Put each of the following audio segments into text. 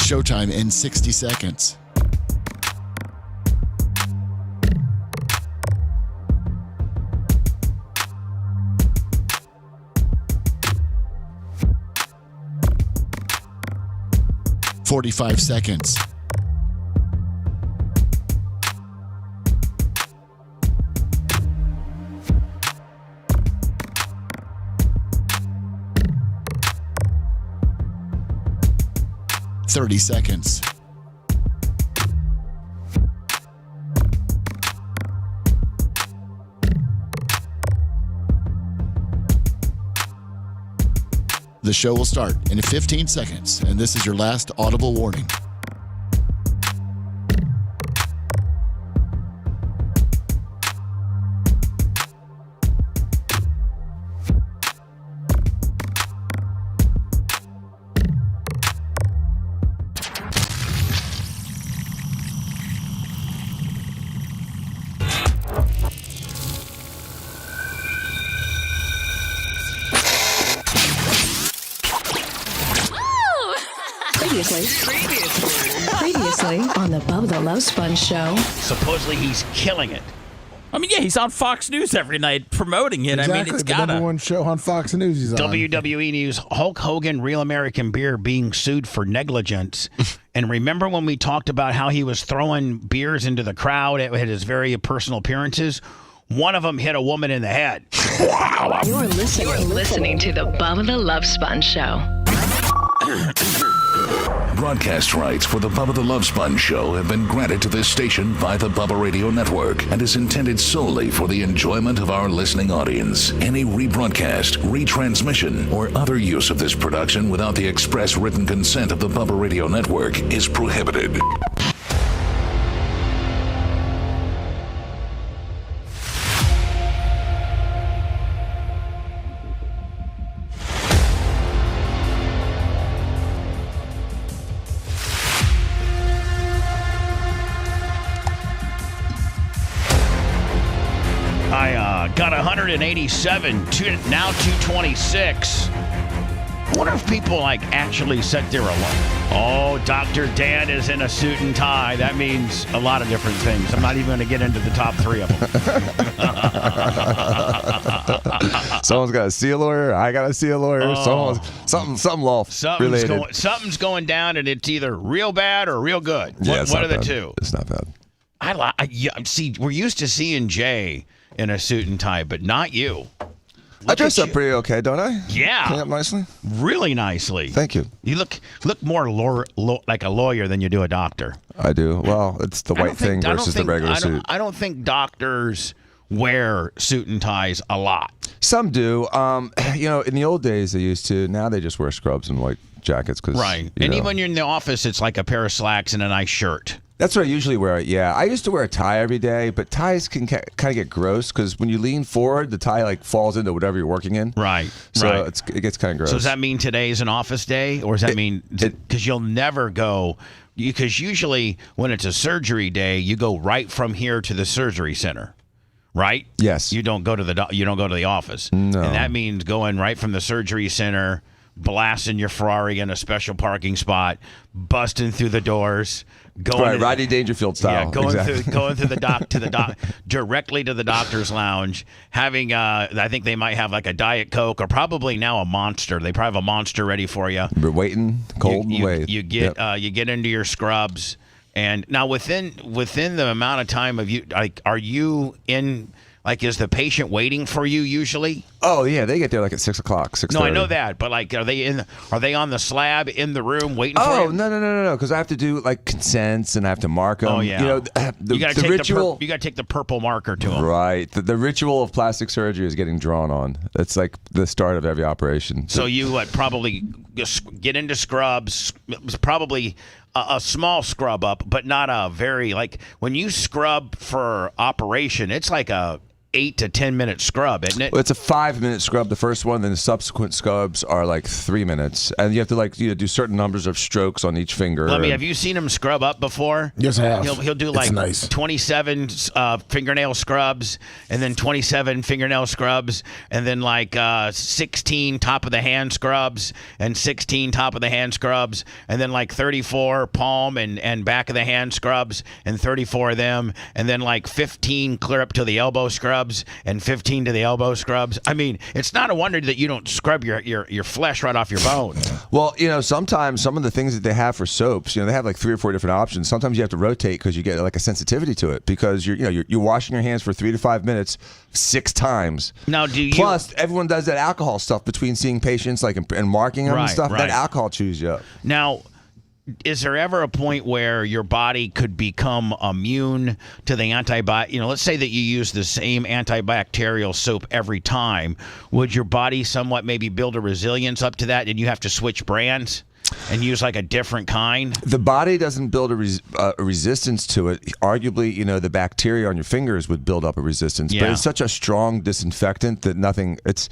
Showtime in 60 seconds. "45 seconds. "30 seconds. The show will start in 15 seconds, and this is your last audible warning. Previously on the Bubba the Love Sponge show. Supposedly he's killing it. I mean, yeah, he's on Fox News every night promoting it. Exactly, I mean, it's the got number one show on Fox News he's on. WWE News, Hulk Hogan, Real American Beer being sued for negligence. And remember when we talked about how he was throwing beers into the crowd at his very personal appearances? One of them hit a woman in the head. Wow. You're listening to the Bubba the Love Sponge show. Broadcast rights for the Bubba the Love Sponge show have been granted to this station by the Bubba Radio Network and is intended solely for the enjoyment of our listening audience. Any rebroadcast, retransmission, or other use of this production without the express written consent of the Bubba Radio Network is prohibited. Got 187, now 226. I wonder if people actually sit there alone. Oh, Dr. Dan is in a suit and tie. That means a lot of different things. I'm not even going to get into the top three of them. Someone's got to see a lawyer. I got to see a lawyer. Something law related. Something's going down, and it's either real bad or real good. Yeah, what are the two? It's not bad. See, we're used to seeing Jay in a suit and tie, but not you. I dress up pretty okay, don't I? Yeah. Clean up nicely? Really nicely. Thank you. You look more like a lawyer than you do a doctor. I do. Well, it's the white thing versus the regular suit. I don't think doctors wear suit and ties a lot. Some do. In the old days they used to. Now they just wear scrubs and white jackets. Right. Even when you're in the office, it's like a pair of slacks and a nice shirt. That's what I usually wear. Yeah, I used to wear a tie every day, but ties can kind of get gross because when you lean forward, the tie falls into whatever you're working in. Right. So it gets kind of gross. So does that mean today is an office day, or does that mean because you'll never go? Because usually when it's a surgery day, you go right from here to the surgery center, right? Yes. You don't go to the office. No. And that means going right from the surgery center, blasting your Ferrari in a special parking spot, busting through the doors. Rodney Dangerfield style. Yeah, going through the doc directly to the doctor's lounge. Having, I think they might have like a Diet Coke or probably now a Monster. They probably have a Monster ready for you. We're waiting, cold and wait. You get into your scrubs, and now within the amount of time of you, are you in? Is the patient waiting for you usually? Oh yeah, they get there at 6 o'clock, 6:30. No, I know that, but are they on the slab in the room waiting for you? Oh no, because I have to do consents and I have to mark them. Oh yeah. You got to take ritual. You got to take the purple marker to them. Right. The ritual of plastic surgery is getting drawn on. It's like the start of every operation. So you probably get into scrubs. Probably a small scrub up, but not a very when you scrub for operation. It's like a 8 to 10 minute scrub, isn't it? Well, it's a 5-minute scrub, the first one, then the subsequent scrubs are like 3 minutes. And you have to do certain numbers of strokes on each finger. Have you seen him scrub up before? Yes, I have. He'll do It's like nice. 27 fingernail scrubs, and then 27 fingernail scrubs, and then like 16 top of the hand scrubs, and 16 top of the hand scrubs, and then like 34 palm and back of the hand scrubs, and 34 of them, and then like 15 clear up to the elbow scrubs, and 15 to the elbow scrubs. I mean, it's not a wonder that you don't scrub your flesh right off your bone. Well, sometimes some of the things that they have for soaps, they have like 3 or 4 different options. Sometimes you have to rotate because you get like a sensitivity to it because you're washing your hands for 3 to 5 minutes 6 times. Now, Plus, everyone does that alcohol stuff between seeing patients, like and marking them and stuff. Right. That alcohol chews you up. Now, is there ever a point where your body could become immune to the antibiotic? Let's say that you use the same antibacterial soap every time. Would your body somewhat maybe build a resilience up to that, and you have to switch brands and use like a different kind? The body doesn't build a resistance to it. Arguably, the bacteria on your fingers would build up a resistance. Yeah. But it's such a strong disinfectant that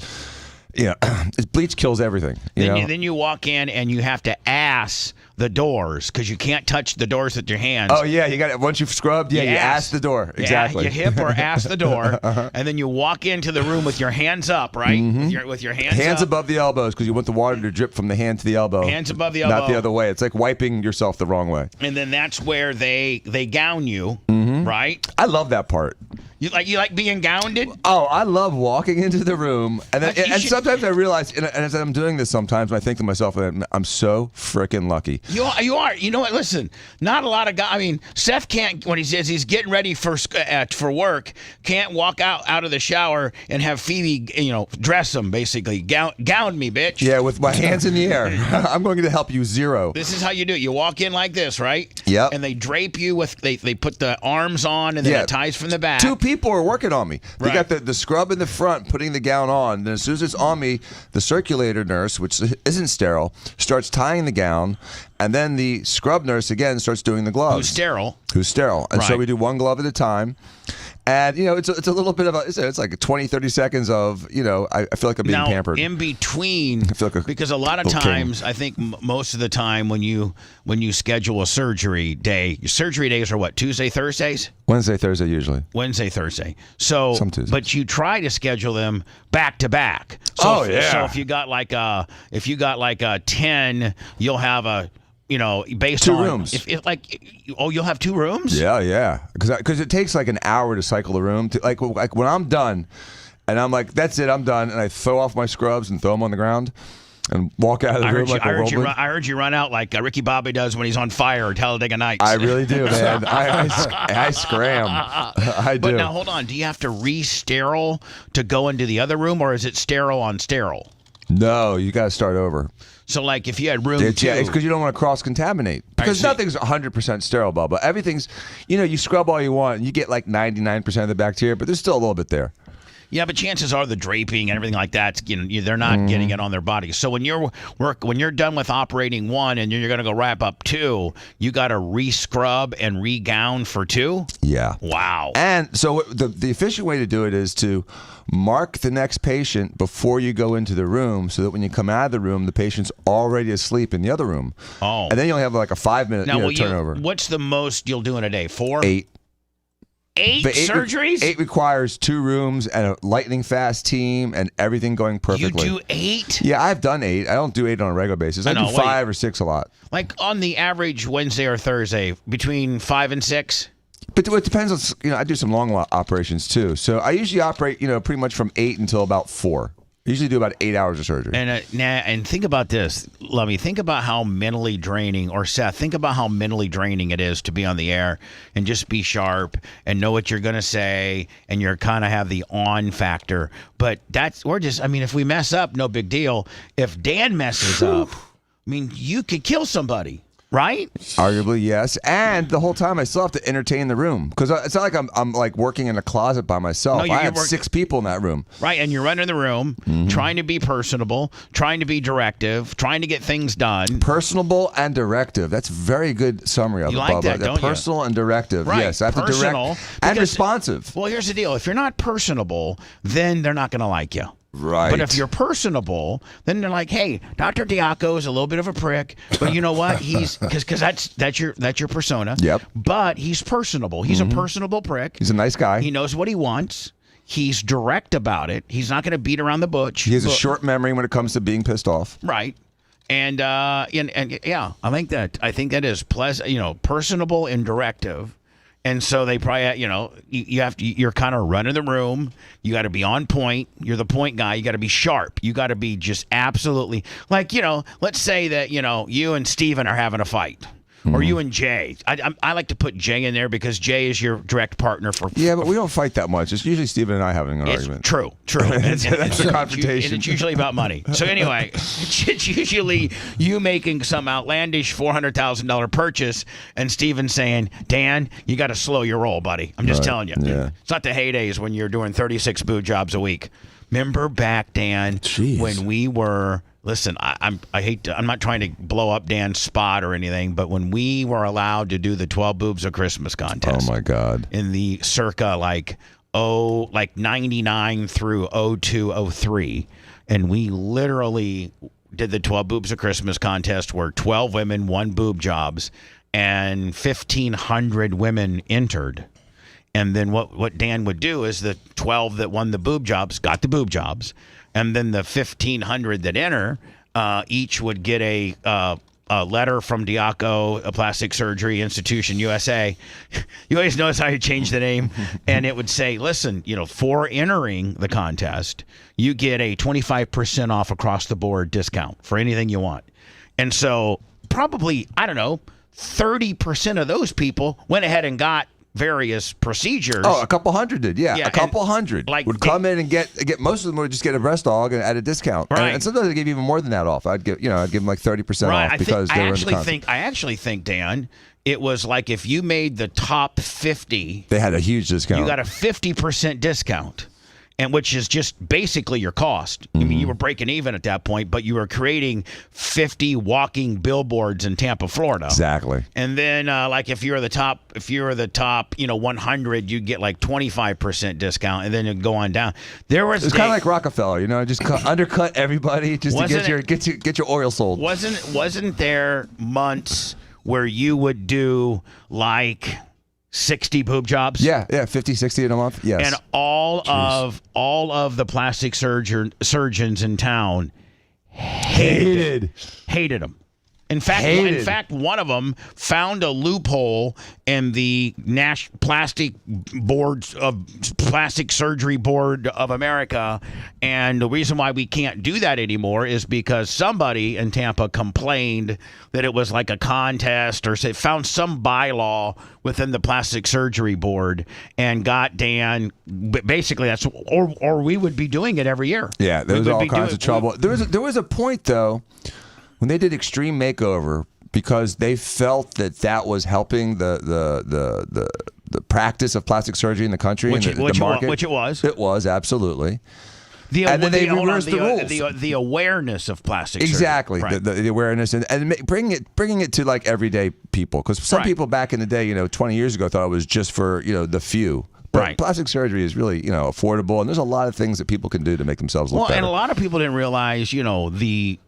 bleach kills everything. Then you walk in and you have to ass the doors because you can't touch the doors with your hands. Oh yeah, you got it. Once you've scrubbed, you ass the door. Exactly. You hip or ass the door, and then you walk into the room with your hands up, right? Mm-hmm. With your hands up. Above the elbows because you want the water to drip from the hand to the elbow. Hands above the elbow, not the other way. It's like wiping yourself the wrong way. And then that's where they gown you, right? I love that part. You like being gowned? Oh, I love walking into the room, and sometimes I realize, and as I'm doing this, sometimes I think to myself, I'm so freaking lucky. You are. You know what? Listen, not a lot of guys. I mean, Seth can't, when he says he's getting ready for work, can't walk out of the shower and have Phoebe, dress him basically, gown me, bitch. Yeah, with my hands in the air. I'm going to help you zero. This is how you do it. You walk in like this, right? Yep. And they drape you with they put the arms on and then it ties from the back. 2 people are working on me. They Right. got the scrub in the front, putting the gown on. Then as soon as it's on me, the circulator nurse, which isn't sterile, starts tying the gown, and then the scrub nurse again starts doing the gloves. Who's sterile. And so Right. we do one glove at a time. And, it's a little bit of it's like 20, 30 seconds of, I feel like I'm being pampered. In between, I feel like because a lot of times, I think most of the time when you schedule a surgery day, your surgery days are what, Tuesday, Thursdays? Wednesday, Thursday usually. Wednesday, Thursday. So, Some Tuesdays. but you try to schedule them back to back. So So if you got like a 10, you'll have a based 2 on rooms. You'll have 2 rooms. Yeah. Because it takes like an hour to cycle the room. Like when I'm done, and I'm like, that's it, I'm done, and I throw off my scrubs and throw them on the ground, and walk out of the room like a whirlwind. I heard you run out like Ricky Bobby does when he's on fire at Talladega Nights. I really do, man. I scram. I do. But now hold on. Do you have to re-sterile to go into the other room, or is it sterile on sterile? No, you got to start over. So, like, if you had room 2. Yeah, it's because you don't want to cross-contaminate. Because nothing's 100% sterile, Bubba. Everything's, you scrub all you want, and you get like 99% of the bacteria, but there's still a little bit there. Yeah, but chances are the draping and everything like that, they're not getting it on their body. So when you're done with operating 1 and you're going to go wrap up 2, you got to re-scrub and re-gown for 2? Yeah. Wow. And so the efficient way to do it is to mark the next patient before you go into the room so that when you come out of the room, the patient's already asleep in the other room. Oh. And then you'll have like a 5-minute turnover. What's the most you'll do in a day? 4? 8. 8 But surgeries? 8 requires 2 rooms and a lightning fast team and everything going perfectly. You do 8? Yeah, I've done 8. I don't do 8 on a regular basis. I do 5 or 6 a lot. Like on the average Wednesday or Thursday, between 5 and 6? But it depends on, I do some long operations too. So I usually operate, pretty much from 8 until about 4. I usually do about 8 hours of surgery. And think about this, Lummy. Think about how mentally draining, or Seth, think about how mentally draining it is to be on the air and just be sharp and know what you're going to say, and you're kind of have the on factor. But if we mess up, no big deal. If Dan messes up, you could kill somebody. Right? Arguably, yes. And the whole time I still have to entertain the room because it's not like I'm like working in a closet by myself. No, I have 6 people in that room. Right, and you're running the room, trying to be personable, trying to be directive, trying to get things done. Personable and directive. That's a very good summary of You it, like Bubba. that, don't you? Personal and directive. Right. Yes, I have to direct and responsive. Well, here's the deal. If you're not personable, then they're not going to like you. Right. But if you're personable, then they're like, "Hey, Dr. Diaco is a little bit of a prick, but you know what? He's because that's your persona. Yep. But he's personable. He's a personable prick. He's a nice guy. He knows what he wants. He's direct about it. He's not going to beat around the bush. He has a short memory when it comes to being pissed off. Right. And yeah, I think that is pleasant. Personable and directive. And so they probably, you're kind of running the room. You got to be on point. You're the point guy. You got to be sharp. You got to be just absolutely like, let's say that, you and Steven are having a fight. Or you and Jay. I like to put Jay in there because Jay is your direct partner for. Yeah, but we don't fight that much. It's usually Steven and I having an argument. True. That's a confrontation. And it's usually about money. So anyway, it's usually you making some outlandish $400,000 purchase and Steven saying, Dan, you got to slow your roll, buddy. I'm just telling you. Yeah. It's not the heydays when you're doing 36 boob jobs a week. Remember back, Dan, when we were. Listen, I'm not trying to blow up Dan's spot or anything, but when we were allowed to do the 12 boobs of Christmas contest. Oh my God. In the circa like 99 through 02, 03, and we literally did the 12 boobs of Christmas contest where 12 women won boob jobs and 1,500 women entered. And then what Dan would do is the 12 that won the boob jobs got the boob jobs. And then the 1,500 that enter, each would get a letter from Diaco, a plastic surgery institution, USA. You always notice how you change the name. And it would say, listen, for entering the contest, you get a 25% off across the board discount for anything you want. And so probably, 30% of those people went ahead and got various procedures. Oh, a couple hundred did, yeah. A couple hundred would come in and get most of them would just get a breast dog at a discount, right? And sometimes they give even more than that off. I'd give them like 30% off because they were in the contest. I actually think, Dan, it was like if you made the top 50, they had a huge discount. You got a 50% discount. And which is just basically your cost. I mean, you were breaking even at that point, but you were creating 50 walking billboards in Tampa, Florida. Exactly. And then, like if you were the top, 100, you'd get like 25% discount, and then it'd go on down. It was kind of like Rockefeller, just undercut everybody just to get your oil sold. Wasn't there months where you would do like 60 boob jobs? Yeah, 50, 60 in a month. Yes. And all of the plastic surgeons in town hated them. In fact, one of them found a loophole in the Plastic Surgery Board of America, and the reason why we can't do that anymore is because somebody in Tampa complained that it was like a contest or found some bylaw within the Plastic Surgery Board and got Dan. Basically, that's or we would be doing it every year. Yeah, there was all kinds of trouble. There was a point though. When they did Extreme Makeover, because they felt that was helping the practice of plastic surgery in the country and the market. Which it was. It was, absolutely. And then they reversed the rules. The awareness of plastic surgery. Exactly. Right. The awareness and bringing it to like everyday people. Because some people back in the day, 20 years ago, thought it was just for, the few. But plastic surgery is really, affordable, and there's a lot of things that people can do to make themselves look better. And a lot of people didn't realize, the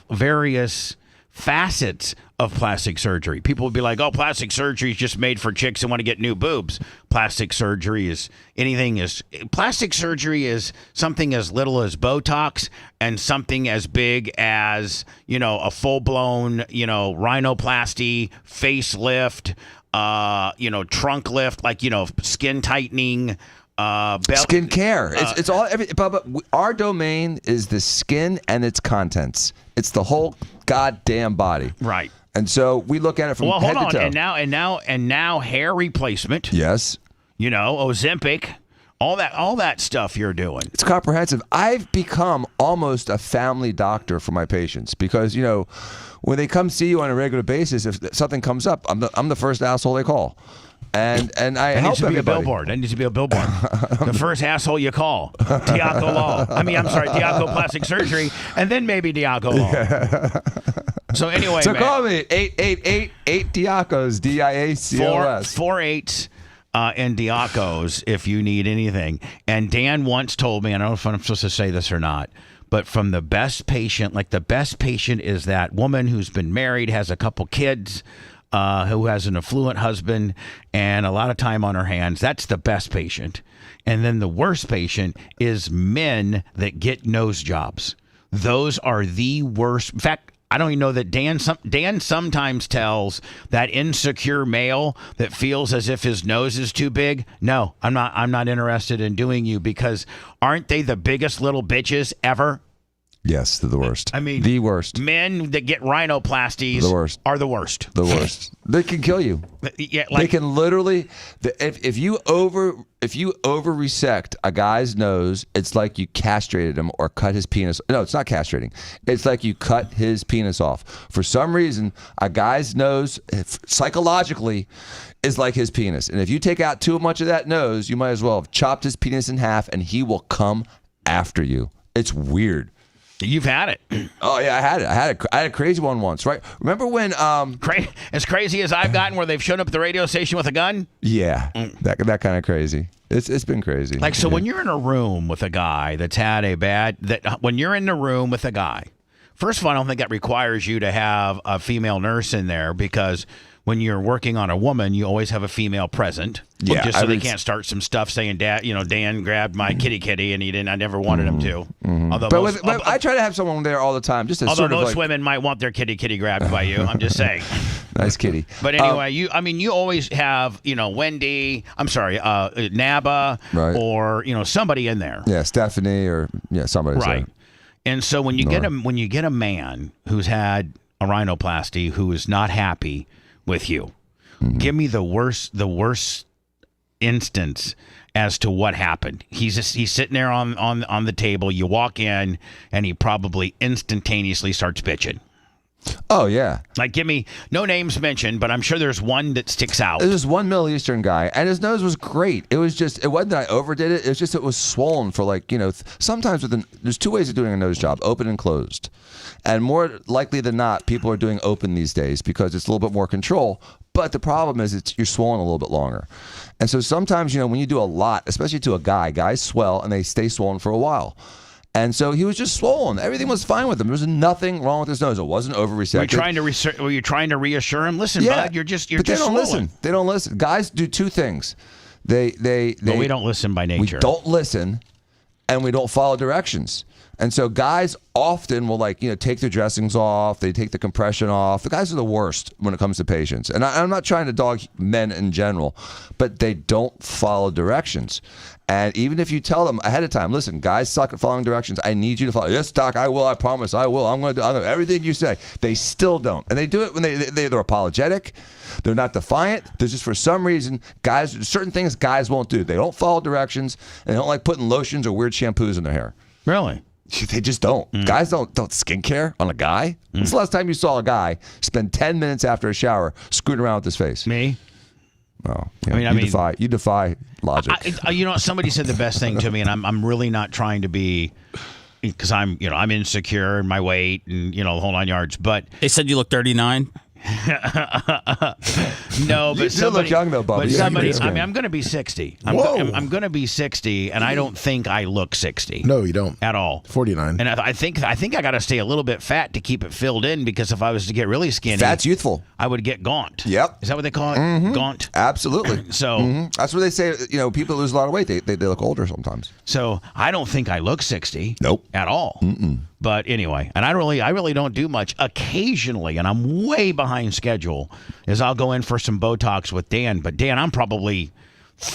various facets of plastic surgery. People would be like, "Oh, plastic surgery is just made for chicks who want to get new boobs." Plastic surgery is plastic surgery is something as little as Botox and something as big as, a full-blown, rhinoplasty, facelift, trunk lift, like, skin tightening, skin care. It's all but our domain is the skin and its contents. It's the whole goddamn body. Right. And so we look at it from head to toe. And now hair replacement. Yes. Ozempic All that stuff you're doing. It's comprehensive. I've become almost a family doctor for my patients because, when they come see you on a regular basis, if something comes up, I'm the first asshole they call. And I help everybody. That needs to be a billboard. The first asshole you call. Diaco Law. Diaco Plastic Surgery, and then maybe Diaco Law. Yeah. So anyway, so call me 888 Diacos, DIACOS. 4 8s. And Diacos, if you need anything. And Dan once told me, I don't know if I'm supposed to say this or not, but from the best patient, like the best patient is that woman who's been married, has a couple kids, who has an affluent husband and a lot of time on her hands. That's the best patient. And then the worst patient is men that get nose jobs. Those are the worst. In fact, I don't even know that Dan sometimes tells that insecure male that feels as if his nose is too big, no, I'm not interested in doing you, because aren't they the biggest little bitches ever? Yes, they're the worst. I mean, the worst. Men that get rhinoplasties are the worst. The worst. They can kill you. Yeah, they can literally. If you over resect a guy's nose, it's like you castrated him or cut his penis. No, it's not castrating. It's like you cut his penis off. For some reason, a guy's nose psychologically is like his penis, and if you take out too much of that nose, you might as well have chopped his penis in half, and he will come after you. It's weird. You've had it. Oh yeah, I had it. I had a crazy one once, right? Remember when as crazy as I've gotten, where they've shown up at the radio station with a gun? Yeah, that kind of crazy. It's been crazy. Like, so when you're in a room with a guy that's had when you're in the room with a guy, first of all, I don't think that requires you to have a female nurse in there, because when you're working on a woman, you always have a female present. Yeah, just so they can't start some stuff saying, Dan grabbed my kitty, and he didn't. I never wanted him to. Although but I try to have someone there all the time. Just although most women might want their kitty grabbed by you. I'm just saying. Nice kitty. But anyway, you always have, Wendy. I'm sorry, Naba, right, or somebody in there. Yeah, Stephanie, or somebody. Right. And so when you get a man who's had a rhinoplasty who is not happy with you, give me the worst instance as to what happened. He's sitting there on the table. You walk in, and he probably instantaneously starts bitching. Oh yeah. Like, give me no names mentioned, but I'm sure there's one that sticks out. There was one Middle Eastern guy, and his nose was great. It wasn't that I overdid it. It was just it was swollen for sometimes there's two ways of doing a nose job: open and closed. And more likely than not, people are doing open these days because it's a little bit more control. But the problem is you're swollen a little bit longer. And so sometimes, when you do a lot, especially to a guy, guys swell and they stay swollen for a while. And so he was just swollen. Everything was fine with him. There was nothing wrong with his nose. It wasn't over-resected. Were you trying to reassure him? Listen, bud, you're just they don't swollen. Listen. They don't listen. Guys do two things. But we don't listen by nature. We don't listen, and we don't follow directions. And so guys often will take their dressings off. They take the compression off. The guys are the worst when it comes to patients. And I'm not trying to dog men in general, but they don't follow directions. And even if you tell them ahead of time, listen, guys suck at following directions. I need you to follow. Yes, doc, I will. I promise. I will. I'm going to do everything you say. They still don't. And they do it when they're apologetic. They're not defiant. There's just, for some reason, certain things guys won't do. They don't follow directions, and they don't like putting lotions or weird shampoos in their hair. Really? They just don't. Guys don't skincare on a guy. When's the last time you saw a guy spend 10 minutes after a shower screwing around with his face? Me? Oh, you defy logic. Somebody said the best thing to me, and I'm really not trying to be, because I'm insecure in my weight and the whole 9 yards. But they said you look 39. No, but you look young though, Bubba. I'm going to be 60. I'm going to be 60, and I don't think I look 60. No, you don't at all. 49. And I think I got to stay a little bit fat to keep it filled in, because if I was to get really skinny, fat's youthful. I would get gaunt. Yep. Is that what they call it? Gaunt. Absolutely. So that's what they say. People lose a lot of weight. They look older sometimes. So I don't think I look 60. Nope. At all. But anyway, and I really don't do much. Occasionally, and I'm way behind schedule, is I'll go in for some Botox with Dan. But Dan, I'm probably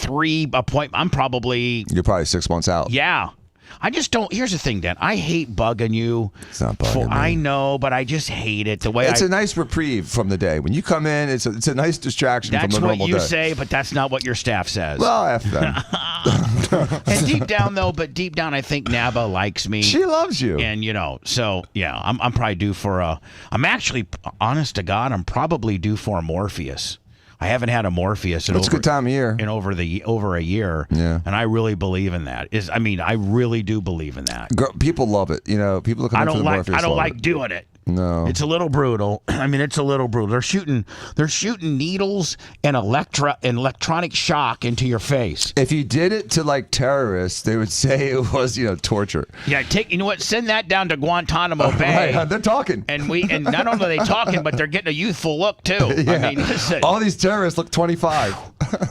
You're probably 6 months out. Yeah. I just don't. Here's the thing, Dan. I hate bugging you. It's not bugging me. I know, but I just hate it. The way it's a nice reprieve from the day. When you come in, it's a nice distraction from the normal day. That's what you say, but that's not what your staff says. Well, F them. And deep down, I think Naba likes me. She loves you. And, so, yeah, I'm probably due for I'm actually, honest to God, I'm probably due for a Morpheus. I haven't had a Morpheus in a good time of year. In over a year. Yeah. And I really believe in that. I really do believe in that. People love it. People look at the Morpheus. I don't like doing it. No. It's a little brutal. It's a little brutal. They're shooting needles and electronic shock into your face. If you did it to terrorists, they would say it was, torture. Yeah, send that down to Guantanamo Bay. Right, they're talking. And not only are they talking, but they're getting a youthful look too. Yeah. Listen. All these terrorists look 25.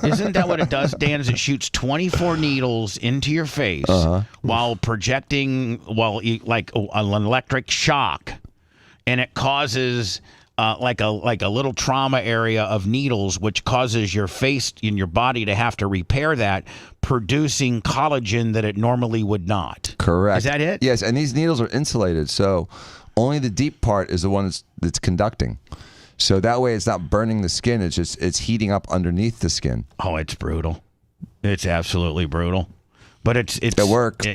Isn't that what it does, Dan? Is it shoots 24 needles into your face while projecting like an electric shock. And it causes like a little trauma area of needles, which causes your face and your body to have to repair that, producing collagen that it normally would not. Correct. Is that it? Yes, and these needles are insulated, so only the deep part is the one that's conducting. So that way, it's not burning the skin; it's heating up underneath the skin. Oh, it's brutal. It's absolutely brutal, but it works.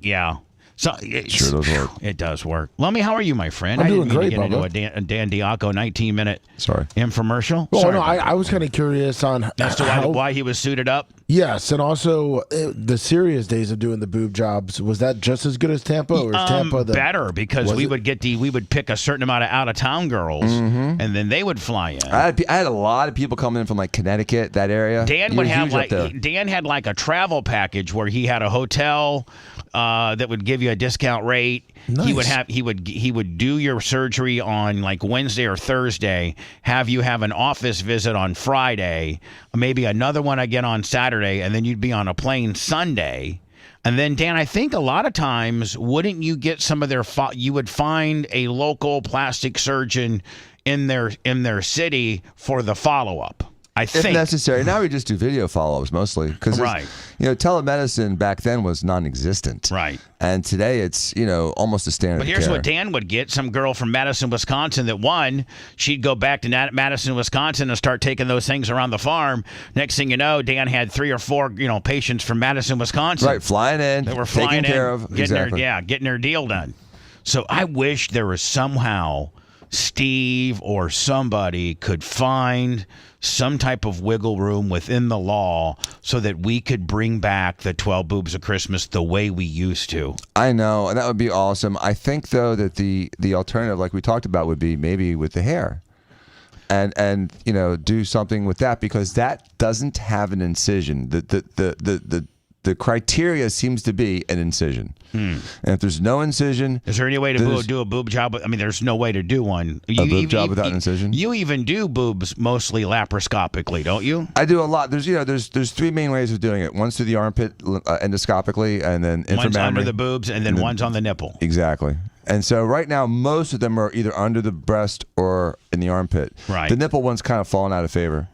Yeah. So sure does work. It does work. Lummy, how are you, my friend? I'm I didn't doing mean great, to get Bubba. into a Dan Diaco 19-minute infomercial. Well, Sorry no, about I was kind of curious on as to why he was suited up. Yes, and also the serious days of doing the boob jobs, was that just as good as Tampa, or is Tampa better? Because we would pick a certain amount of out of town girls, and then they would fly in. I had a lot of people coming in from Connecticut, that area. Dan would have Dan had a travel package where he had a hotel that would give you a discount rate. Nice. He would do your surgery on Wednesday or Thursday, have you have an office visit on Friday, maybe another one again on Saturday, and then you'd be on a plane Sunday. And then, Dan, I think a lot of times, wouldn't you get some of their you would find a local plastic surgeon in their city for the follow-up. I think. If necessary. Now we just do video follow-ups mostly. Because telemedicine back then was non-existent. Right. And today it's, almost a standard But here's care. what Dan would get. Some girl from Madison, Wisconsin she'd go back to Madison, Wisconsin and start taking those things around the farm. Next thing you know, Dan had 3 or 4, patients from Madison, Wisconsin. Right, flying in, they were flying taken care of. Getting their deal done. So I wish there was somehow Steve or somebody could find some type of wiggle room within the law so that we could bring back the 12 boobs of Christmas the way we used to. I know, and that would be awesome. I think, though, that the alternative, like we talked about, would be maybe with the hair. And do something with that, because that doesn't have an incision. The criteria seems to be an incision. And if there's no incision... Is there any way to do a boob job? There's no way to do one. A boob job without an incision? You even do boobs mostly laparoscopically, don't you? I do a lot. There's 3 main ways of doing it. One's through the armpit endoscopically, and then inframammary. One's under the boobs, and then one's on the nipple. Exactly. And so right now, most of them are either under the breast or in the armpit. Right. The nipple one's kind of fallen out of favor.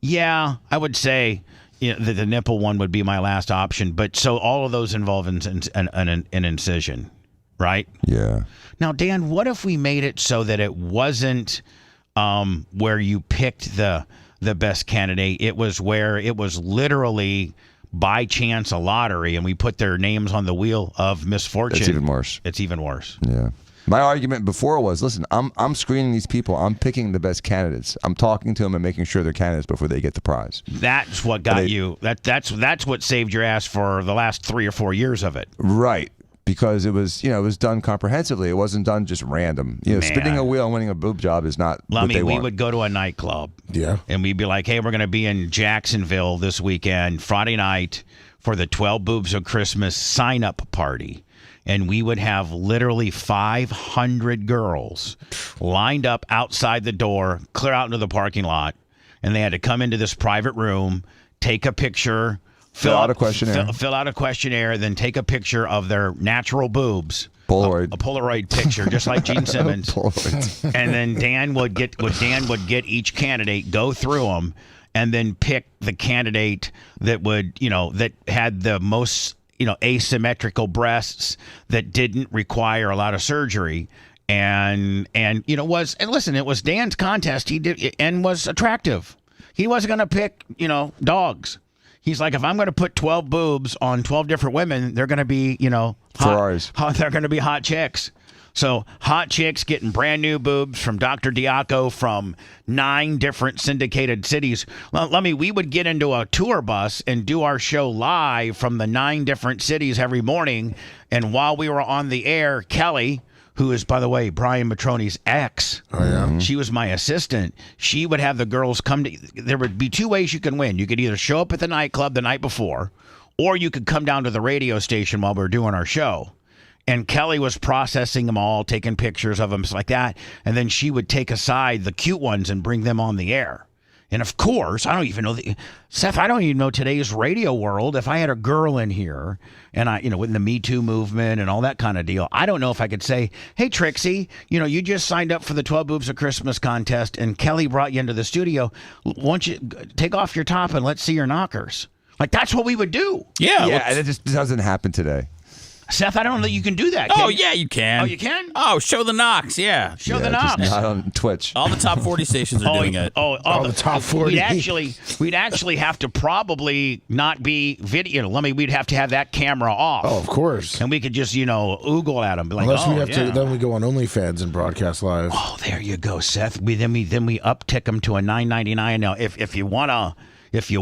Yeah, I would say... the nipple one would be my last option, but so all of those involve an incision, right? Yeah. Now, Dan, what if we made it so that it wasn't where you picked the best candidate? It was where it was literally by chance a lottery, and we put their names on the wheel of misfortune. It's even worse. It's even worse. Yeah. My argument before was, listen, I'm screening these people. I'm picking the best candidates. I'm talking to them and making sure they're candidates before they get the prize. That's what got you. That's what saved your ass for the last 3 or 4 years of it. Right. Because it was done comprehensively. It wasn't done just random. Spinning a wheel and winning a boob job is not what they want. We would go to a nightclub. Yeah. And we'd be like, hey, we're going to be in Jacksonville this weekend, Friday night, for the 12 Boobs of Christmas sign-up party. And we would have literally 500 girls lined up outside the door, clear out into the parking lot, and they had to come into this private room, take a picture, fill out a questionnaire, then take a picture of their natural boobs. Polaroid. A Polaroid picture, just like Gene Simmons. Polaroid. And then Dan would get each candidate, go through them, and then pick the candidate that would, that had the most asymmetrical breasts that didn't require a lot of surgery. And it was Dan's contest. He did and was attractive. He wasn't going to pick, dogs. He's like, if I'm going to put 12 boobs on 12 different women, they're going to be, Ferraris. They're going to be hot chicks. So hot chicks getting brand new boobs from Dr. Diaco from 9 different syndicated cities. We would get into a tour bus and do our show live from the 9 different cities every morning. And while we were on the air, Kelly, who is, by the way, Brian Matroni's ex. Oh, yeah? She was my assistant. She would have the girls come to... There would be 2 ways you can win. You could either show up at the nightclub the night before, or you could come down to the radio station while we were doing our show. And Kelly was processing them all, taking pictures of them, stuff like that. And then she would take aside the cute ones and bring them on the air. And of course, I don't even know Seth, I don't even know today's radio world. If I had a girl in here and with the Me Too movement and all that kind of deal, I don't know if I could say, hey, Trixie, you just signed up for the 12 Boobs of Christmas contest and Kelly brought you into the studio. Why don't you take off your top and let's see your knockers? Like, that's what we would do. Yeah. Yeah, it just doesn't happen today. Seth, I don't know that you can do that. Oh, yeah, you can. Oh, you can? Oh, show the knocks, yeah. Show the knocks. Just not on Twitch. All the top 40 stations are doing it. All the top 40. We'd actually have to probably not be video. We'd have to have that camera off. Oh, of course. And we could just, oogle at them. Be like, Unless we have yeah. to, then we go on OnlyFans and broadcast live. Oh, there you go, Seth. Then we uptick them to a $9.99. Now, if you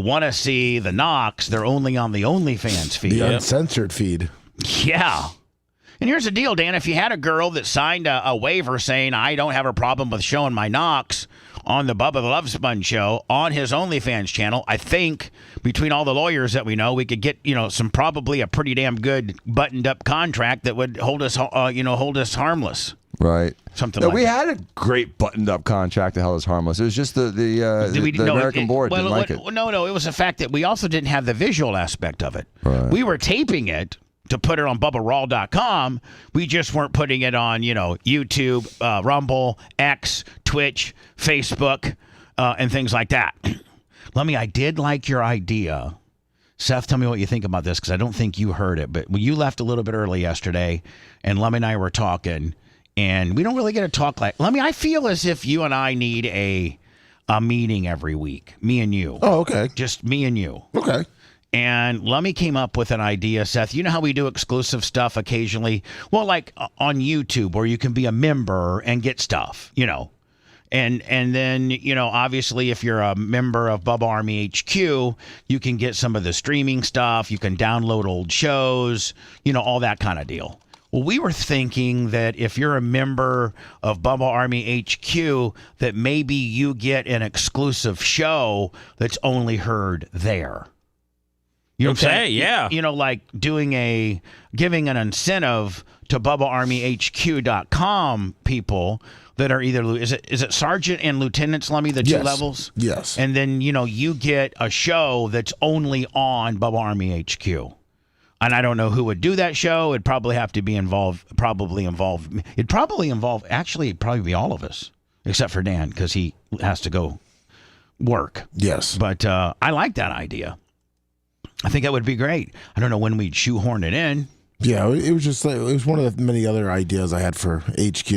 wanna see the knocks, they're only on the OnlyFans feed. The uncensored feed. Yeah. And here's the deal, Dan. If you had a girl that signed a waiver saying, I don't have a problem with showing my knocks on the Bubba the Love Sponge show on his OnlyFans channel, I think between all the lawyers that we know, we could get, probably a pretty damn good buttoned up contract that would hold us harmless. Right. Something like that. We had a great buttoned up contract that held us harmless. It was just the American board didn't like it. No, it was the fact that we also didn't have the visual aspect of it. Right. We were taping it to put it on BubbaRaw.com. We just weren't putting it on, YouTube, Rumble, X, Twitch, Facebook, and things like that. I did like your idea. Seth, tell me what you think about this, because I don't think you heard it. But you left a little bit early yesterday, and Lummy and I were talking, and we don't really get to talk like... Lummy, I feel as if you and I need a meeting every week. Me and you. Oh, okay. Just me and you. Okay. And Lummy came up with an idea, Seth. You know how we do exclusive stuff occasionally? Well, like on YouTube, where you can be a member and get stuff, And then, obviously, if you're a member of Bubba Army HQ, you can get some of the streaming stuff. You can download old shows, all that kind of deal. Well, we were thinking that if you're a member of Bubba Army HQ, that maybe you get an exclusive show that's only heard there. You know what I'm saying? Yeah. Like giving an incentive to BubbaArmyHQ.com people that are either, is it sergeant and lieutenants, Lummy, the 2 levels? Yes. And then, you get a show that's only on Bubba Army HQ. And I don't know who would do that show. It'd probably have to be it'd probably be all of us, except for Dan, because he has to go work. Yes. But I like that idea. I think that would be great. I don't know when we'd shoehorn it in. Yeah, it was just it was one of the many other ideas I had for HQ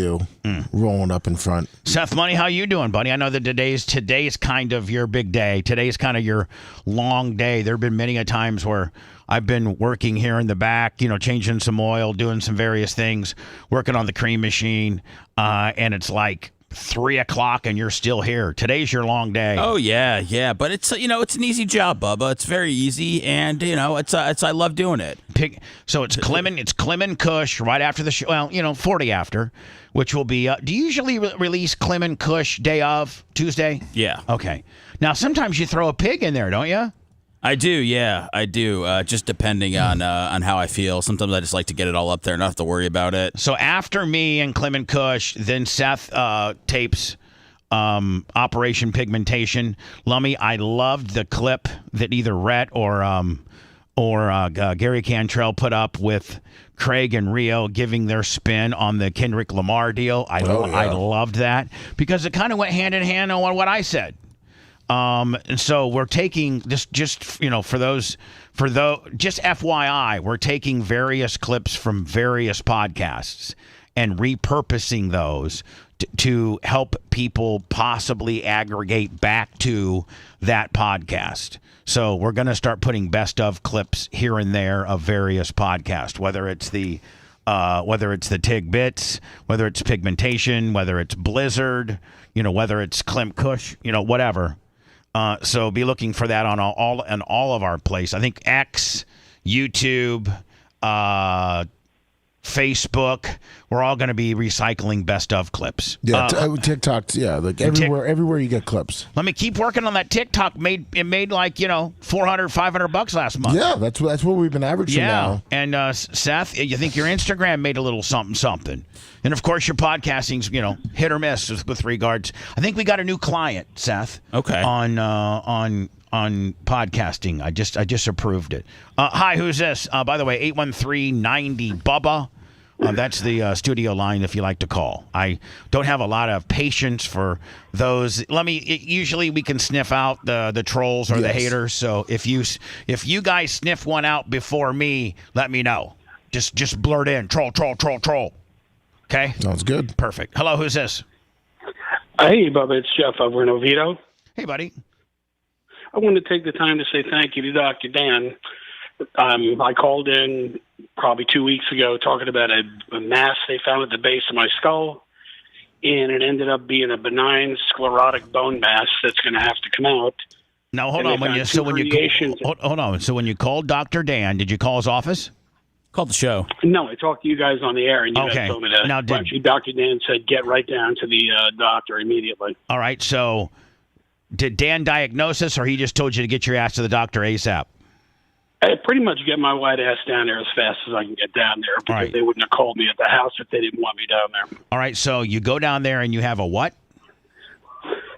rolling up in front. Seth Money, how you doing, buddy? I know that today's kind of your big day. Today's kind of your long day. There have been many a times where I've been working here in the back, changing some oil, doing some various things, working on the cream machine, and it's like 3:00 and you're still here. Today's your long day. Oh yeah, but it's it's an easy job, Bubba. It's very easy, and it's I love doing it. So it's Clem Kush right after the show. Well, 40 after, which will be. Do you usually release Clem Kush day of Tuesday? Yeah. Okay. Now sometimes you throw a pig in there, don't you? I do, yeah, I do. Just depending on how I feel. Sometimes I just like to get it all up there and not have to worry about it. So after me and Clement Kush, then Seth tapes Operation Pigmentation. Lummy, I loved the clip that either Rhett or Gary Cantrell put up with Craig and Rio giving their spin on the Kendrick Lamar deal. I loved that because it kind of went hand in hand on what I said. And so we're taking just FYI, we're taking various clips from various podcasts and repurposing those to help people possibly aggregate back to that podcast. So we're going to start putting best of clips here and there of various podcasts, whether it's the Tig Bits, whether it's Pigmentation, whether it's Blizzard, whether it's Klimt Kush, whatever. So be looking for that on all of our places. I think X, YouTube, Facebook, we're all going to be recycling best of clips. Yeah, TikTok, like everywhere you get clips. Let me keep working on that TikTok. It made like, $400, $500 last month. Yeah, that's what we've been averaging now. And Seth, you think your Instagram made a little something. And of course your podcasting's, hit or miss with regards. I think we got a new client, Seth. Okay. On podcasting. I just approved it. Hi, who's this? By the way, 813-90 Bubba. That's the studio line if you like to call. I don't have a lot of patience for those. Usually we can sniff out the trolls or the haters. So if you guys sniff one out before me, let me know. Just blurt in troll. Okay? Sounds good. Perfect. Hello, who's this? Hey, Bubba, it's Jeff over in Oviedo. Hey, buddy. I wanted to take the time to say thank you to Dr. Dan. I called in probably 2 weeks ago talking about a mass they found at the base of my skull, and it ended up being a benign sclerotic bone mass that's going to have to come out. Now, hold on. So when you called Dr. Dan, did you call his office? Called the show. No, I talked to you guys on the air, and you guys told me that. Now, Dr. Dan said get right down to the doctor immediately. All right, so did Dan diagnose us, or he just told you to get your ass to the doctor ASAP? I pretty much get my white ass down there as fast as I can get down there because they wouldn't have called me at the house if they didn't want me down there. All right, so you go down there and you have a what?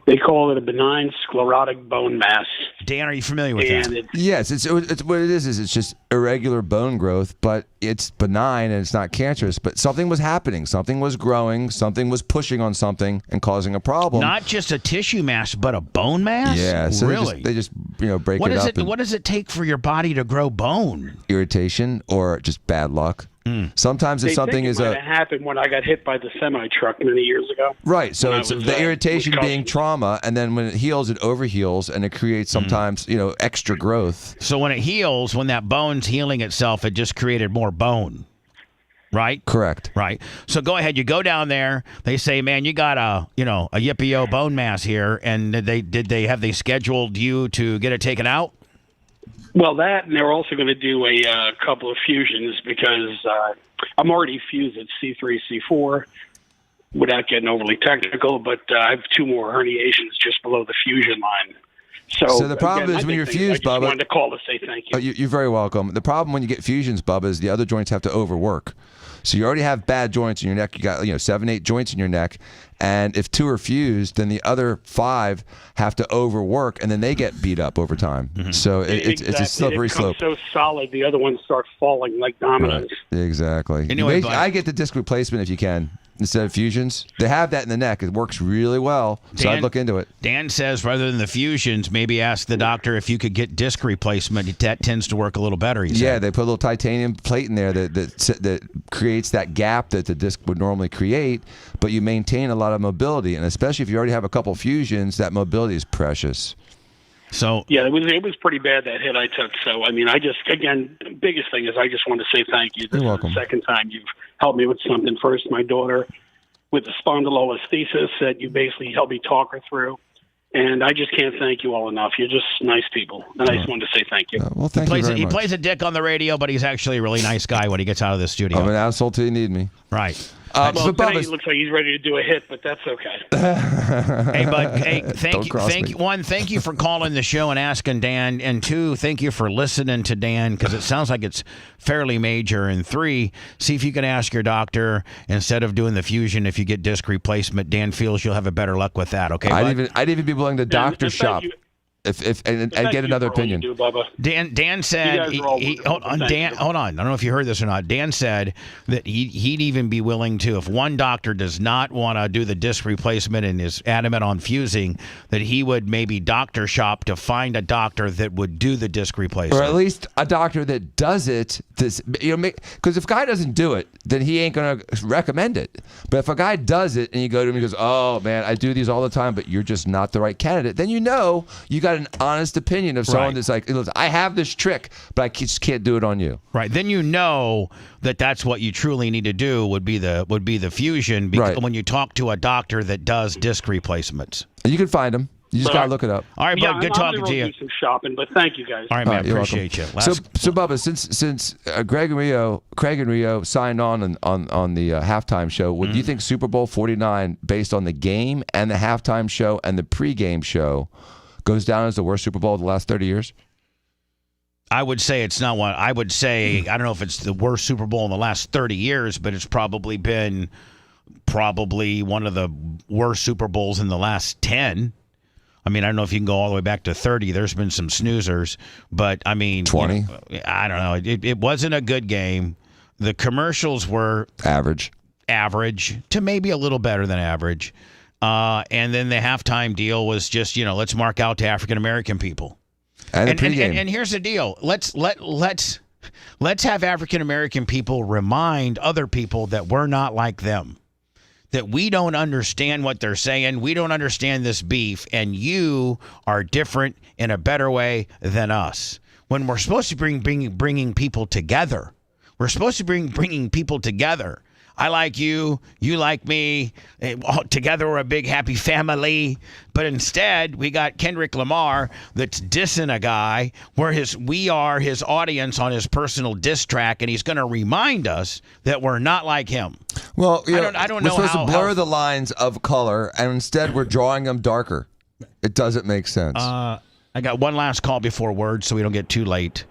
They call it a benign sclerotic bone mass. Dan, are you familiar with that? Yes, it's what it is it's just irregular bone growth, but it's benign and it's not cancerous. But something was happening, something was growing, something was pushing on something and causing a problem. Not just a tissue mass, but a bone mass? Yeah, so really? they just break it up. What does it take for your body to grow bone? Irritation or just bad luck. Sometimes if something is might have happened when I got hit by the semi truck many years ago. Right, so it's the irritation being trauma, and then when it heals, it overheals, and it creates sometimes extra growth. So when it heals, when that bone's healing itself, it just created more bone. Right? Correct. Right. So go ahead. You go down there. They say, man, you got a yippee-o bone mass here, and have they scheduled you to get it taken out? Well, that, and they're also going to do a couple of fusions because I'm already fused at C3, C4 without getting overly technical, but I have 2 more herniations just below the fusion line. So the problem is when you're fused, Bubba. I just wanted to call to say thank you. You're very welcome. The problem when you get fusions, Bubba, is the other joints have to overwork. So you already have bad joints in your neck. You got 7, 8 joints in your neck, and if 2 are fused, then the other 5 have to overwork, and then they get beat up over time. Mm-hmm. So it's a slippery slope. So solid, the other ones start falling like dominoes. Right. Exactly. Anyway, I get the disc replacement if you can. Instead of fusions, they have that in the neck. It works really well, so I'd look into it. Dan says rather than the fusions, maybe ask the doctor if you could get disc replacement. That tends to work a little better. Yeah, they put a little titanium plate in there that creates that gap that the disc would normally create, but you maintain a lot of mobility, and especially if you already have a couple fusions, that mobility is precious. So yeah, it was pretty bad, that hit I took. So I mean, biggest thing is I just want to say thank you. This You're welcome. Is the second time you've helped me with something. First, my daughter with the spondylolisthesis that you basically helped me talk her through, and I just can't thank you all enough. You're just nice people, and I just wanted to say thank you. Well, thank you very much. He plays a dick on the radio, but he's actually a really nice guy when he gets out of the studio. I'm an asshole till you need me. Right. Well, today it looks like he's ready to do a hit, but that's okay. Hey, bud. Hey, thank you for calling the show and asking Dan, and 2, thank you for listening to Dan because it sounds like it's fairly major. And 3, see if you can ask your doctor instead of doing the fusion. If you get disc replacement, Dan feels you'll have a better luck with that. Okay, I'd even be willing to doctor shop. and get another opinion. Dan said, hold on. I don't know if you heard this or not. Dan said that he'd even be willing to, if one doctor does not want to do the disc replacement and is adamant on fusing, that he would maybe doctor shop to find a doctor that would do the disc replacement, or at least a doctor that does it. Because if a guy doesn't do it, then he ain't gonna recommend it. But if a guy does it and you go to him and he goes, "Oh man, I do these all the time, but you're just not the right candidate," then you know you got an honest opinion of someone that's like, "I have this trick, but I just can't do it on you." Right. Then you know that's what you truly need to do would be the fusion. Because when you talk to a doctor that does disc replacements, and you can find them. You just got to look it up. All right, bud. Good talking to you. Do some shopping, but thank you guys. All right, man. Appreciate you. So Bubba, since Craig and Rio signed on the halftime show, do you think Super Bowl 49, based on the game and the halftime show and the pregame show, goes down as the worst Super Bowl of the last 30 years? I would say it's not one. I would say I don't know if it's the worst Super Bowl in the last 30 years, but it's probably been one of the worst Super Bowls in the last 10. I mean, I don't know if you can go all the way back to 30. There's been some snoozers, but I mean, 20. I don't know. It wasn't a good game. The commercials were average to maybe a little better than average. And then the halftime deal was just, let's mark out to African American people. And here's the deal. Let's have African American people remind other people that we're not like them. That we don't understand what they're saying. We don't understand this beef, and you are different in a better way than us. When we're supposed to bringing people together. We're supposed to bringing people together. I like you, you like me, together we're a big happy family. But instead, we got Kendrick Lamar that's dissing a guy where we are his audience on his personal diss track, and he's going to remind us that we're not like him. Well, I don't know we're supposed to blur the lines of color, and instead we're drawing them darker. It doesn't make sense. I got one last call before words, so we don't get too late.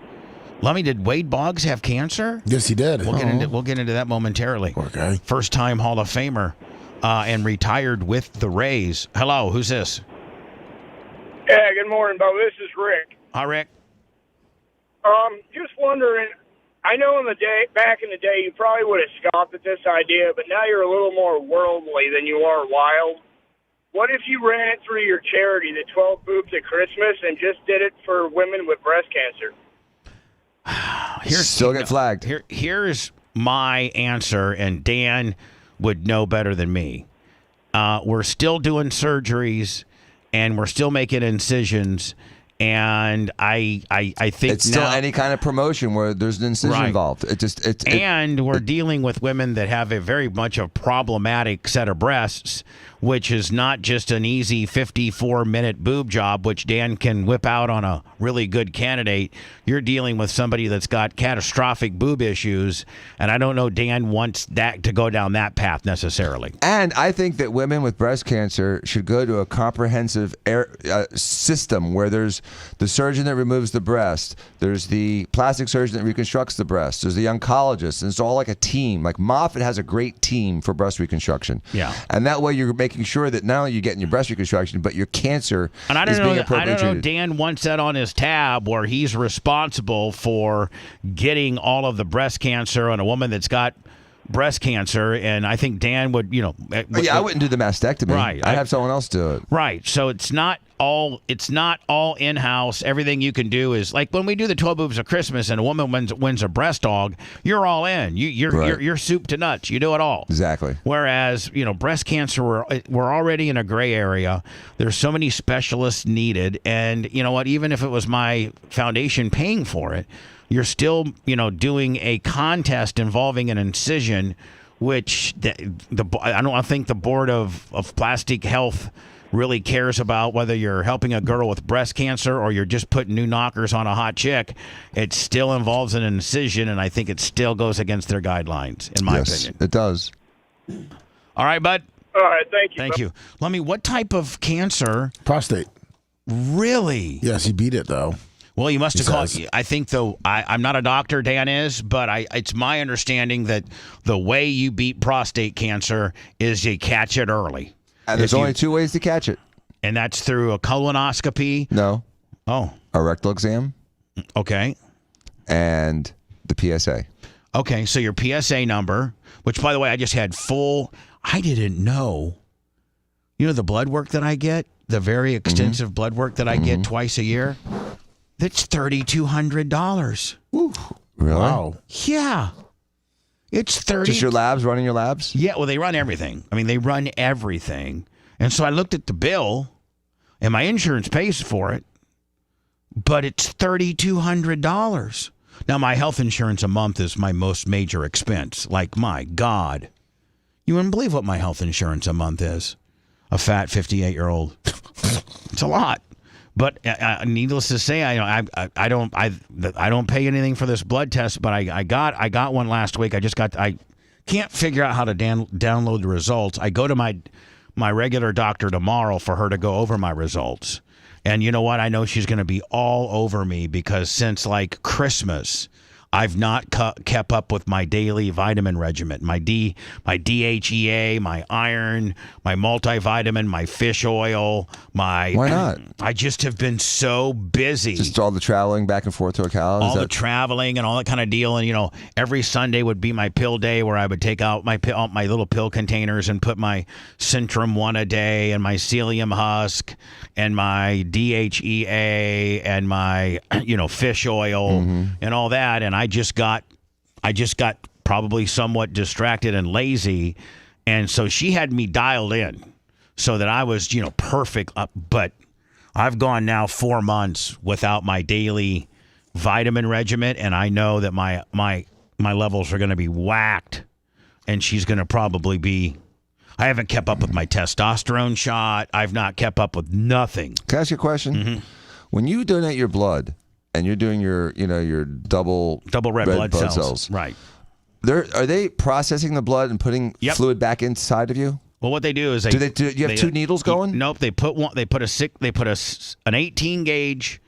Lummy, did Wade Boggs have cancer? Yes, he did. We'll get into that momentarily. Okay. First-time Hall of Famer and retired with the Rays. Hello, who's this? Yeah, good morning, Bo. This is Rick. Hi, Rick. Just wondering, I know back in the day, you probably would have scoffed at this idea, but now you're a little more worldly than you are wild. What if you ran it through your charity, the 12 Boobs at Christmas, and just did it for women with breast cancer? Still get flagged. Here's my answer, and Dan would know better than me. We're still doing surgeries, and we're still making incisions, and I think it's still any kind of promotion where there's an incision involved. And we're dealing with women that have a very much a problematic set of breasts, which is not just an easy 54-minute boob job, which Dan can whip out on a really good candidate. You're dealing with somebody that's got catastrophic boob issues, and I don't know Dan wants that to go down that path necessarily. And I think that women with breast cancer should go to a comprehensive system where there's the surgeon that removes the breast, there's the plastic surgeon that reconstructs the breast, there's the oncologist, and it's all like a team. Like Moffitt has a great team for breast reconstruction. Yeah. And that way you're making sure that not only you're getting your breast reconstruction, but your cancer is being appropriately treated. I don't know Dan wants that on his tab where he's responsible for getting all of the breast cancer on a woman that's got breast cancer, and I think Dan would, I wouldn't do the mastectomy. Right. I'd have someone else do it. Right. So it's not all in-house. Everything you can do is like when we do the 12 Boobs of Christmas and a woman wins a breast dog, you're all in. You're soup to nuts. You do it all. Exactly. Whereas, breast cancer, we're already in a gray area. There's so many specialists needed, and you know what? Even if it was my foundation paying for it, you're still, doing a contest involving an incision, which I don't think the Board of Plastic Health really cares about whether you're helping a girl with breast cancer or you're just putting new knockers on a hot chick. It still involves an incision, and I think it still goes against their guidelines, in my opinion. It does. All right, bud. All right, thank you. Thank you. Lummy, what type of cancer? Prostate. Really? Yes, he beat it, though. Well, you must have caught. I think, though, I'm not a doctor, Dan is, but it's my understanding that the way you beat prostate cancer is you catch it early. And there's only two ways to catch it. And that's through a colonoscopy. No. Oh. A rectal exam. Okay. And the PSA. Okay, so your PSA number, which, by the way, I just had I didn't know. You know the blood work that I get? The very extensive blood work that I get twice a year? That's $3,200. Really? Wow. Yeah. It's 30. Just your labs, running your labs? Yeah, well, they run everything. I mean, they run everything. And so I looked at the bill, and my insurance pays for it, but it's $3,200. Now, my health insurance a month is my most major expense. Like, my God. You wouldn't believe what my health insurance a month is. A fat 58-year-old. It's a lot. But needless to say, I don't pay anything for this blood test. But I got one last week. I can't figure out how to download the results. I go to my regular doctor tomorrow for her to go over my results. And you know what? I know she's going to be all over me because since like Christmas, I've not kept up with my daily vitamin regimen, my DHEA, my iron, my multivitamin, my fish oil, my... Why not? I just have been so busy. Just all the traveling back and forth to Ocala? All the traveling and all that kind of deal. And, every Sunday would be my pill day where I would take out my little pill containers and put my Centrum 1 a day and my Psyllium husk and my DHEA and my, fish oil and all that. And I just got probably somewhat distracted and lazy. And so she had me dialed in so that I was, perfect. But I've gone now 4 months without my daily vitamin regimen. And I know that my levels are going to be whacked. And she's going to probably be... I haven't kept up with my testosterone shot. I've not kept up with nothing. Can I ask you a question? When you donate your blood and you're doing your double red blood cells, right? Are they processing the blood and putting fluid back inside of you? Well, what they do is do you have two needles going? Nope. They put an 18 gauge.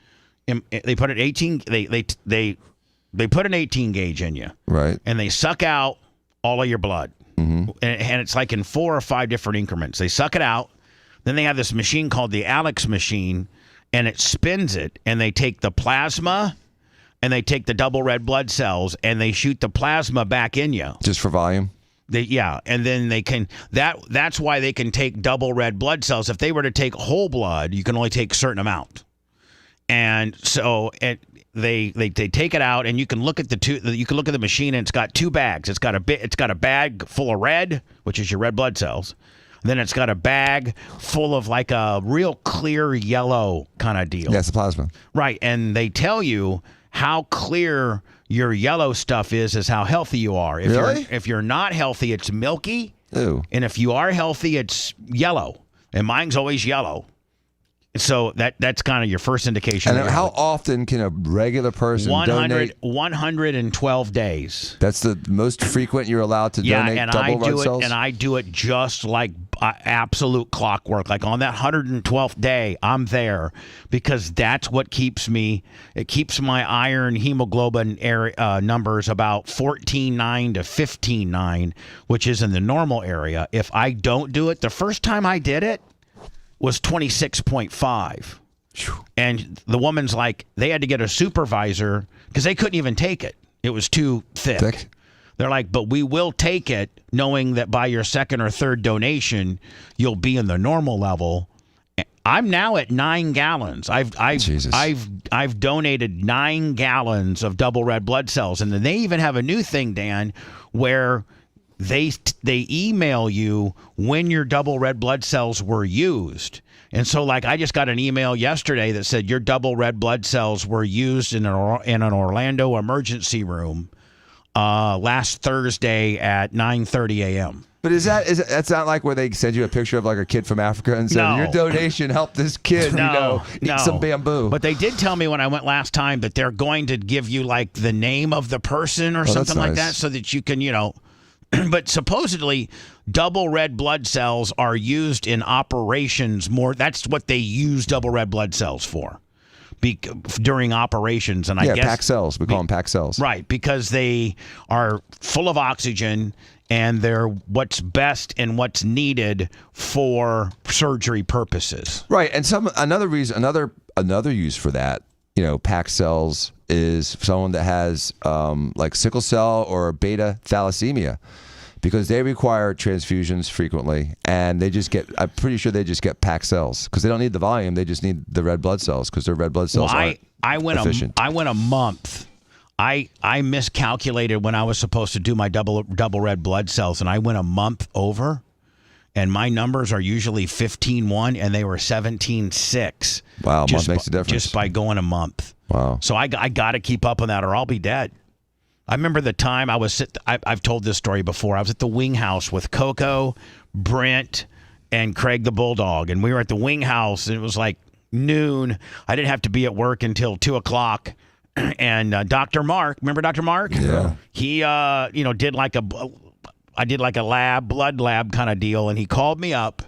They put an 18. They put an 18 gauge in you, right? And they suck out all of your blood. And it's like in 4 or 5 different increments. They suck it out. Then they have this machine called the Alex machine, and it spins it. And they take the plasma, and they take the double red blood cells, and they shoot the plasma back in you. Just for volume? And then they can. That's why they can take double red blood cells. If they were to take whole blood, you can only take a certain amount. And so they take it out, and you can look at the machine, and it's got 2 bags. It's got a bag full of red, which is your red blood cells. Then it's got a bag full of like a real clear yellow kind of deal. Yeah, it's the plasma. Right, and they tell you how clear your yellow stuff is how healthy you are. If you're not healthy, it's milky. Ew. And if you are healthy, it's yellow. And mine's always yellow. So that's kind of your first indication. And how often can a regular person donate? 112 days. That's the most frequent you're allowed to donate double red cells? And I do it just like absolute clockwork. Like on that 112th day, I'm there because that's what keeps me. It keeps my iron hemoglobin numbers about 14.9 to 15.9, which is in the normal area. If I don't do it, the first time I did it, was 26.5. And the woman's like, they had to get a supervisor because they couldn't even take it. It was too thick. They're like, but we will take it knowing that by your second or third donation, you'll be in the normal level. I'm now at 9 gallons. I've donated 9 gallons of double red blood cells. And then they even have a new thing, Dan, where they email you when your double red blood cells were used. And so, like, I just got an email yesterday that said your double red blood cells were used in an Orlando emergency room last Thursday at 9:30 a.m. But that's not like where they send you a picture of like a kid from Africa and say, your donation helped this kid, eat some bamboo. But they did tell me when I went last time that they're going to give you like the name of the person or something like that so that you can, but supposedly double red blood cells are used in operations more. That's what they use double red blood cells for during operations. And I guess packed cells. We call them packed cells. Right, because they are full of oxygen and they're what's best and what's needed for surgery purposes. Right, and another another use for that, packed cells is someone that has like sickle cell or beta thalassemia, because they require transfusions frequently, and I'm pretty sure they just get packed cells because they don't need the volume. They just need the red blood cells because their red blood cells aren't efficient. I went a month. I miscalculated when I was supposed to do my double red blood cells, and I went a month over, and my numbers are usually 15.1, and they were 17.6. Wow, a month makes a difference. Just by going a month. Wow. So I got to keep up on that, or I'll be dead. I remember the time I've told this story before. I was at the Wing House with Coco, Brent, and Craig the Bulldog, and we were at the Wing House, and it was like noon. I didn't have to be at work until 2:00. And Dr. Mark, remember Dr. Mark? Yeah. He, did like a blood lab kind of deal, and he called me up,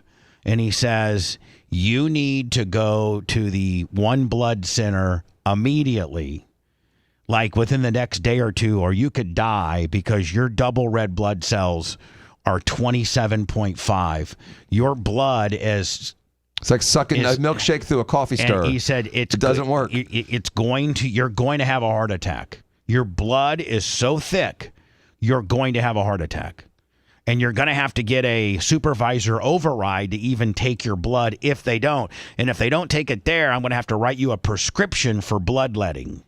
and he says, "You need to go to the One Blood Center immediately, like within the next day or two, or you could die because your double red blood cells are 27.5. Your blood is." It's like sucking a milkshake through a coffee stirrer. And he said it doesn't work. You're going to have a heart attack. Your blood is so thick, you're going to have a heart attack. And you're going to have to get a supervisor override to even take your blood if they don't. And if they don't take it there, I'm going to have to write you a prescription for bloodletting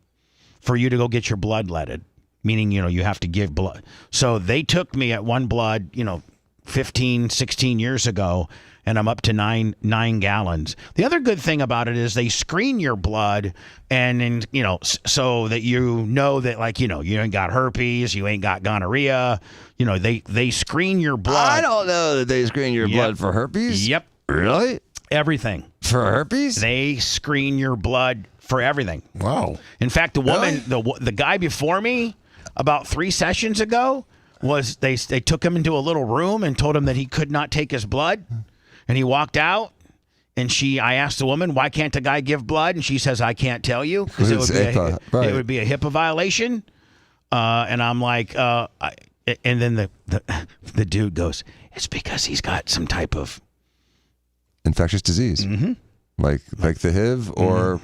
for you to go get your blood letted, meaning, you have to give blood. So they took me at One Blood, 15, 16 years ago, and I'm up to nine gallons. The other good thing about it is they screen your blood, and so that that, like, you ain't got herpes, you ain't got gonorrhea. They screen your blood. I don't know that they screen your blood for herpes. Yep. Really? Everything. For herpes? They screen your blood for everything. Wow. In fact, the woman, the guy before me, about 3 sessions ago, was they took him into a little room and told him that he could not take his blood. And he walked out, and I asked the woman, "Why can't the guy give blood?" And she says, "I can't tell you because it would be a HIPAA violation." And I'm like, and then the dude goes, "It's because he's got some type of infectious disease." Mm-hmm. Like the HIV or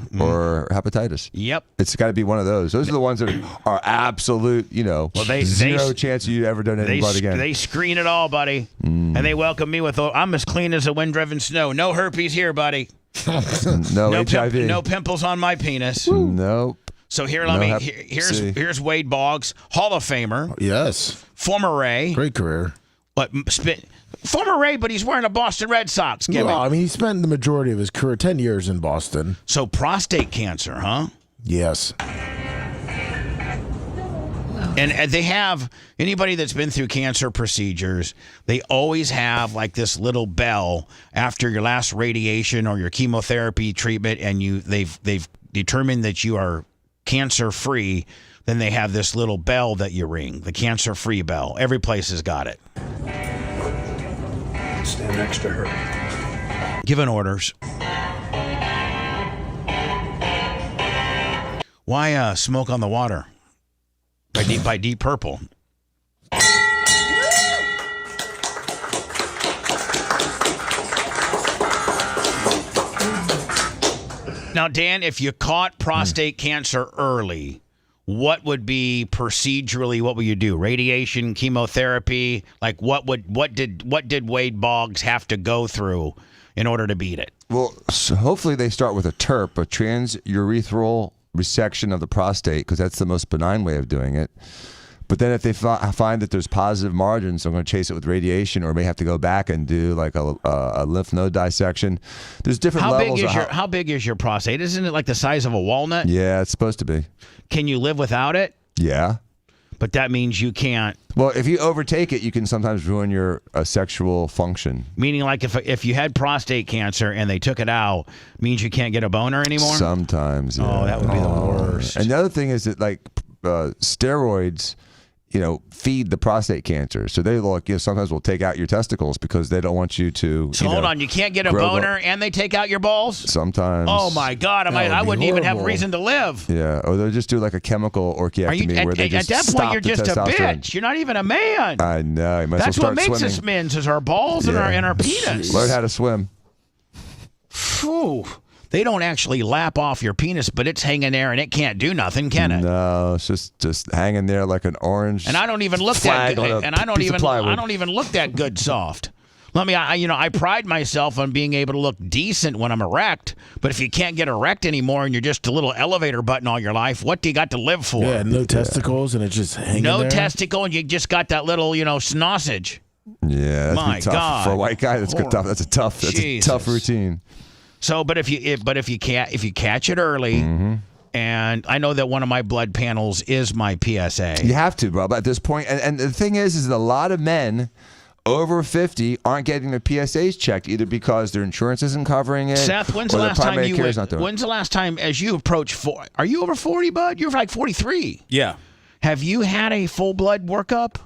hepatitis. Yep. It's got to be one of those. Those are the ones that are absolute, zero chance you ever donate blood again. They screen it all, buddy. And they welcome me with, "I'm as clean as a wind-driven snow. No herpes here, buddy." no HIV. No pimples on my penis. Nope. So here's Wade Boggs, Hall of Famer. Yes. Former Ray. Great career. Former Ray, but he's wearing a Boston Red Sox gimmick. Well, I mean, he spent the majority of his career, 10 years in Boston. So prostate cancer, huh? Yes. And they have, anybody that's been through cancer procedures, they always have like this little bell after your last radiation or your chemotherapy treatment, and they've determined that you are cancer free. Then they have this little bell that you ring, the cancer free bell. Every place has got it. Stand next to her. Giving orders. Why Smoke on the Water by Deep Purple? Now, Dan, if you caught prostate cancer early, what would be procedurally? What would you do? Radiation, chemotherapy? Like what did Wade Boggs have to go through in order to beat it? Well, so hopefully they start with a TURP, a transurethral resection of the prostate, because that's the most benign way of doing it. But then if they find that there's positive margins, I'm going to chase it with radiation, or may have to go back and do like a lymph node dissection. There's different levels. How big is your prostate? Isn't it like the size of a walnut? Yeah, it's supposed to be. Can you live without it? Yeah. But that means you can't. Well, if you overtake it, you can sometimes ruin your sexual function. Meaning, like if you had prostate cancer and they took it out, means you can't get a boner anymore? Sometimes, yeah. Oh, that would be the worst. And the other thing is that like steroids, feed the prostate cancer. So they sometimes will take out your testicles because they don't want you to. So hold on, you can't get a boner and they take out your balls? Sometimes. Oh my God, I wouldn't even have a reason to live. Yeah, or they'll just do like a chemical orchiectomy where they just at that point you're just a testosterone. bitch. You're not even a man. I know. You might That's as well what makes swimming. us men, is our balls and our penis. Learn how to swim. Phew. they don't actually lap off your penis, but it's hanging there and it can't do nothing, can it? No, it's just hanging there like an orange. And I don't even look that good. And I don't even look that good soft. I pride myself on being able to look decent when I'm erect, but if you can't get erect anymore and you're just a little elevator button all your life, what do you got to live for? Yeah, no testicles and it's just hanging there. No testicle and you just got that little, snossage. Yeah, that's My tough. God. For a white guy, that's good tough. That's a tough routine. So, but if you catch it early, and I know that one of my blood panels is my PSA. You have to, bro. But at this point, and the thing is that a lot of men over 50 aren't getting their PSAs checked either because their insurance isn't covering it. Seth, when's the last time as you approach 40? Are you over 40, bud? You're like 43. Yeah. Have you had a full blood workup?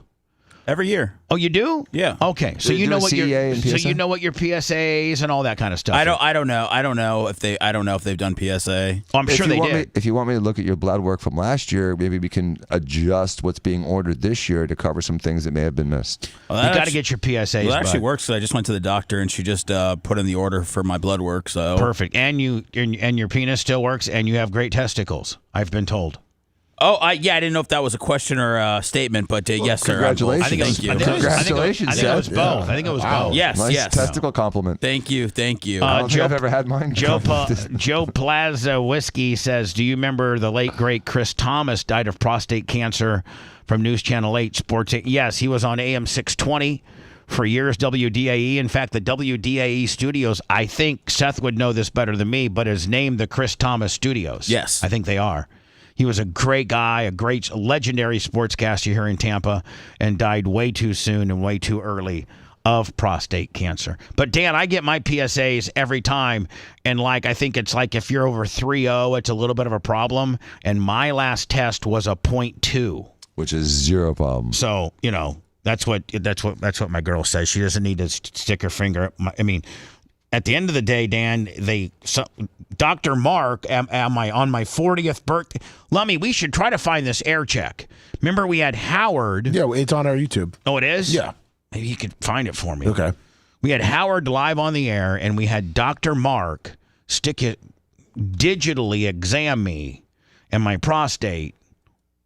Every year. Oh, you do? Yeah. Okay, so you know what your PSAs and all that kind of stuff. I don't know if they've done PSA. Oh, I'm sure they did. If you want me to look at your blood work from last year, maybe we can adjust what's being ordered this year to cover some things that may have been missed. Well, you got to get your PSAs. Well, that actually works. I just went to the doctor and she just put in the order for my blood work. So perfect. And your penis still works, and you have great testicles. I've been told. Oh, I didn't know if that was a question or a statement, but yes, sir. Congratulations. Congratulations. I think it was both. I think it was both. Yes, nice yes. testicle compliment. Thank you. I don't think I've ever had mine. Joe Plaza Whiskey says, do you remember the late, great Chris Thomas died of prostate cancer from News Channel 8 Sports 8? Yes, he was on AM 620 for years, WDAE. In fact, the WDAE studios, I think Seth would know this better than me, but is named the Chris Thomas Studios. Yes. I think they are. He was a great guy, a legendary sportscaster here in Tampa, and died way too soon and way too early of prostate cancer. But Dan, I get my PSAs every time, and I think it's like if you're over 3.0, it's a little bit of a problem. And my last test was a 0.2, which is zero problem. So that's what my girl says. She doesn't need to stick her finger. At the end of the day, Dan, Dr. Mark, on my 40th birthday, Lummy, we should try to find this air check. Remember we had Howard. Yeah, it's on our YouTube. Oh, it is? Yeah. Maybe you could find it for me. Okay. We had Howard live on the air, and we had Dr. Mark digitally examine me and my prostate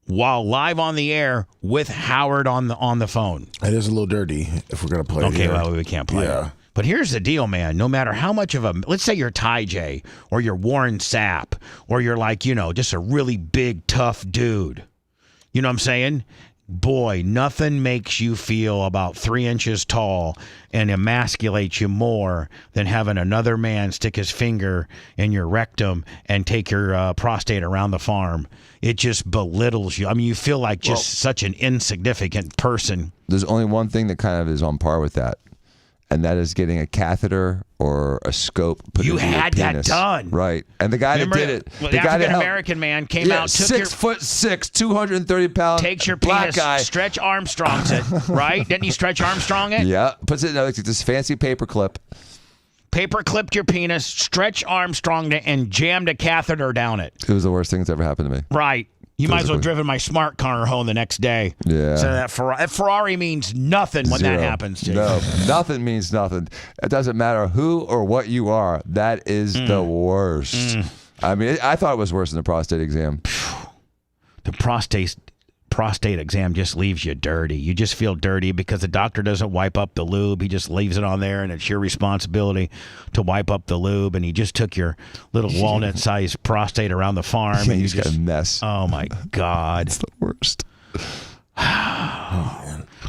while live on the air with Howard on the phone. It is a little dirty if we're going to play it. Okay, well, we can't play it. But here's the deal, man. No matter how much of let's say you're Ty J or you're Warren Sapp or you're just a really big, tough dude. You know what I'm saying? Boy, nothing makes you feel about 3 inches tall and emasculates you more than having another man stick his finger in your rectum and take your prostate around the farm. It just belittles you. You feel like such an insignificant person. There's only one thing that kind of is on par with that. And that is getting a catheter or a scope put into your penis. You had that done. Right. And the guy that did it. The African-American man came out, took 6'6", 230 pounds. Takes your black penis, guy. Stretch Armstrongs it, right? Didn't he Stretch Armstrong it? Yeah. Puts it in like this fancy paper clip. Paper clipped your penis, Stretch Armstronged it, and jammed a catheter down it. It was the worst thing that's ever happened to me. Right. You might as well have driven my smart car home the next day. Yeah. So that Ferrari means nothing when that happens to you. No, nothing means nothing. It doesn't matter who or what you are. That is the worst. I thought it was worse than the prostate exam. The prostate exam just leaves you dirty. You just feel dirty because the doctor doesn't wipe up the lube. He just leaves it on there, and it's your responsibility to wipe up the lube. And he just took your little walnut-sized prostate around the farm. Yeah, and you just got a mess. Oh, my God. It's the worst.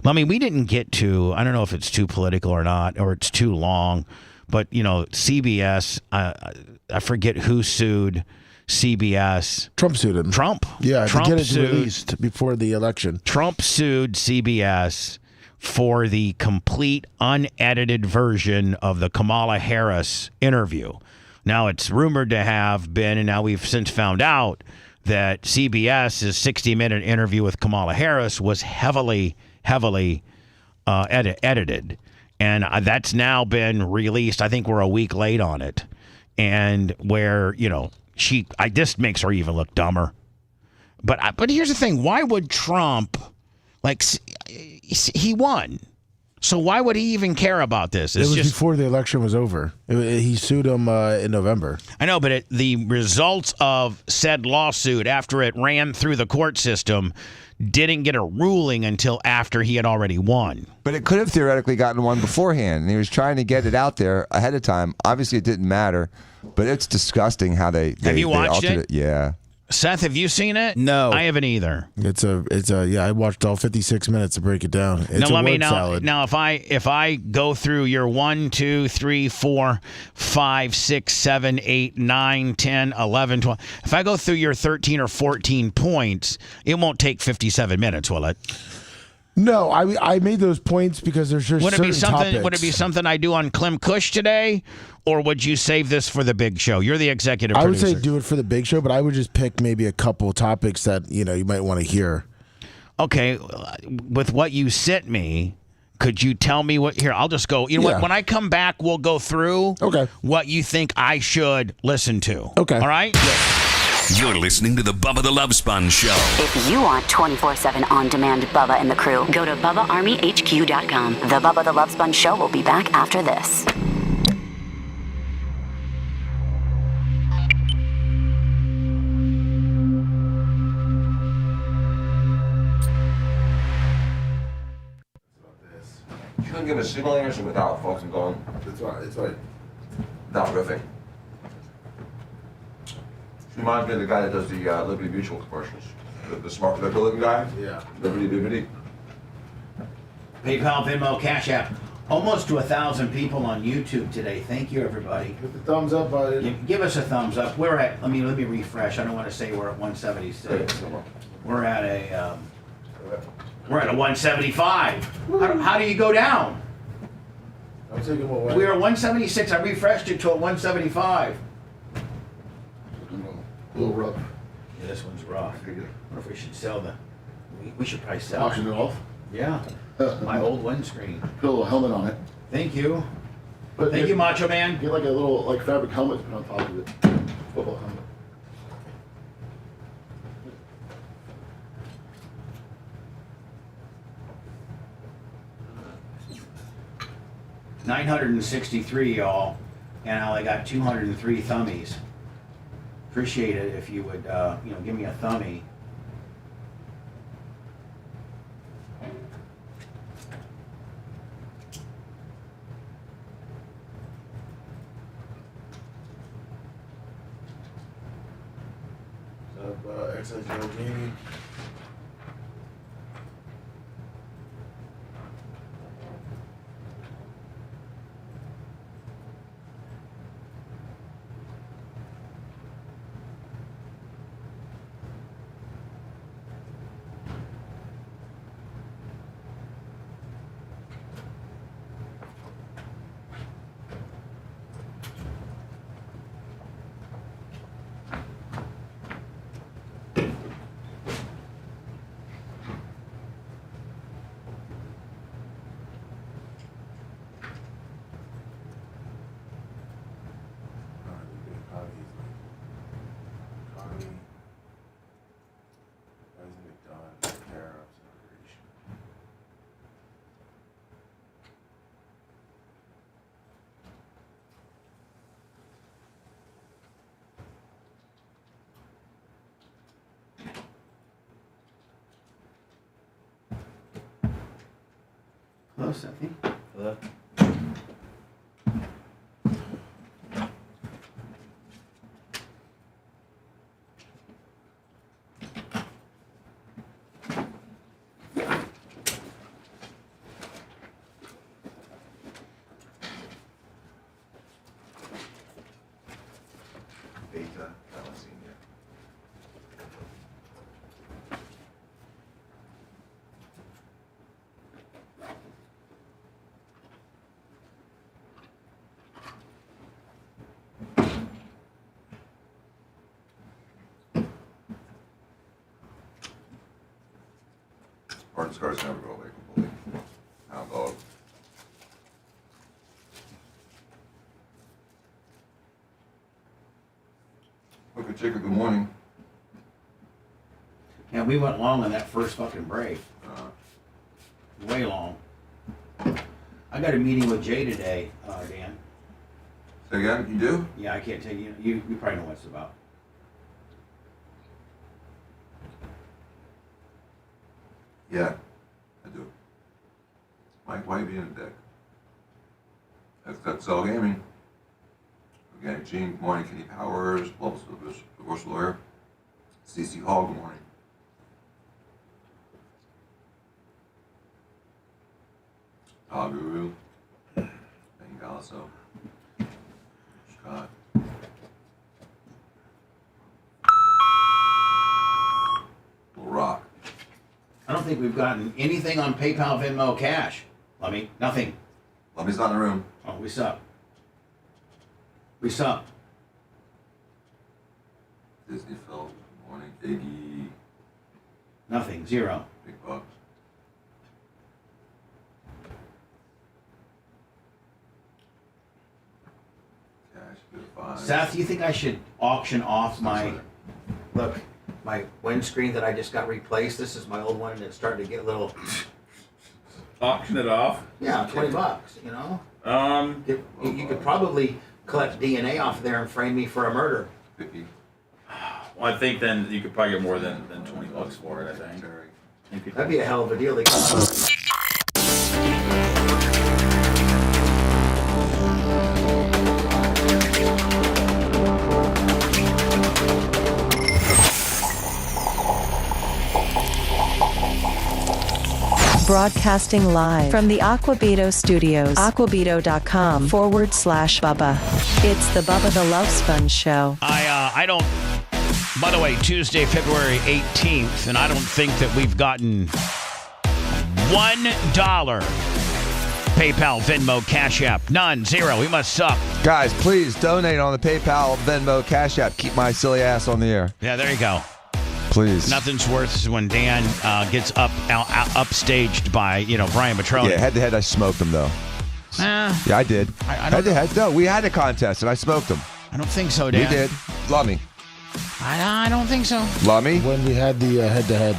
We didn't get to, I don't know if it's too political or not, or it's too long, but, CBS, I forget who sued CBS. Trump sued him. Trump. Yeah, Trump to get it released before the election. Trump sued CBS for the complete unedited version of the Kamala Harris interview. Now, it's rumored to have been, and now we've since found out, that CBS's 60-minute interview with Kamala Harris was heavily edited. And that's now been released. I think we're a week late on it. And where, this makes her even look dumber. But here's the thing. Why would Trump, he won. So why would he even care about this? It was before the election was over. He sued him in November. I know, but the results of said lawsuit after it ran through the court system didn't get a ruling until after he had already won. But it could have theoretically gotten one beforehand, and he was trying to get it out there ahead of time. Obviously, it didn't matter, but it's disgusting how they have you watched altered it? Yeah. Seth, have you seen it? No, I haven't either. It's a yeah. I watched all 56 minutes to break it down. It's a word salad. Now, if I go through your 1, 2, 3, 4, 5, 6, 7, 8, 9, 10, 11, 12. If I go through your 13 or 14 points, it won't take 57 minutes, will it? No, I made those points because there's just certain topics. Would it be something I do on Clem Cush today, or would you save this for the big show? You're the executive producer. I would say do it for the big show, but I would just pick maybe a couple topics that you might want to hear. Okay, with what you sent me, could you tell me what? Here, I'll just go. You know what? When I come back, we'll go through what you think I should listen to. Okay. All right? You're listening to the Bubba the Love Sponge Show. If you want 24/7 on-demand Bubba and the crew, go to BubbaArmyHQ.com. The Bubba the Love Sponge Show will be back after this. You couldn't give a single answer without fucking going. It's right. Without riffing. She reminds me of the guy that does the Liberty Mutual commercials. The smart, the looking guy? Yeah. Liberty Bibbity. PayPal, Venmo, Cash App. Almost to 1,000 people on YouTube today. Thank you, everybody. Give the thumbs up, buddy. Give us a thumbs up. We're at. Let me refresh. I don't want to say we're at 176. We're at a. We're at a 175. How do you go down? I'll take them away. We were at 176. I refreshed it to a 175. A little rough. Yeah, this one's rough. I wonder if we should sell the. We should probably sell. Auction it off. Yeah. My old windscreen. Put a little helmet on it. Thank you. Thank you, Macho Man. Get like a little fabric helmet to put on top of it. Football helmet. $963, y'all, and I only got 203 thummies. Appreciate it if you would, give me a thumbie. What's up, XXL Gaming? Hello, Stephanie. Hello. Beta thalassemia. Pardon scars never go away completely. Hound dog. Look at Chica, good morning. Yeah, we went long on that first fucking break. Way long. I got a meeting with Jay today, Dan. Say again? You do? Yeah, I can't tell you. You probably know what it's about. Yeah, I do. Mike, why are you being a dick? That's all gaming. Organic Gene, good morning. Kenny Powers, Bubbles, divorce lawyer. CC Hall, good morning. Guru. Ben Galasso. Scott. Little Rock. I don't think we've gotten anything on PayPal, Venmo, Cash. Lummy, nothing. Lummy's not in the room. Oh, we suck. We suck. Disney Phil, good morning. Iggy. Nothing. Zero. Big Buck. Cash, good five. Seth, you think I should auction off my... Look, my windscreen that I just got replaced. This is my old one, and it's starting to get a little... Auction it off? Yeah, $20, you know? You could probably collect DNA off of there and frame me for a murder. Well, I think then you could probably get more than $20 for it, I think. That'd be a hell of a deal. Broadcasting live from the Aquabito Studios. Aquabito.com/Bubba. It's the Bubba the Love Sponge Show. I don't, by the way, Tuesday, February 18th, and I don't think that we've gotten $1 PayPal, Venmo, Cash App. None. Zero. We must suck. Guys, please donate on the PayPal, Venmo, Cash App. Keep my silly ass on the air. Yeah, there you go. Please. Nothing's worse when Dan gets upstaged by, Brian Matrone. Yeah, head-to-head, I smoked him, though. Yeah, I did. Head-to-head, no, we had a contest, and I smoked him. I don't think so, Dan. We did. Lummy. I don't think so. Lummy? When we had the head-to-head,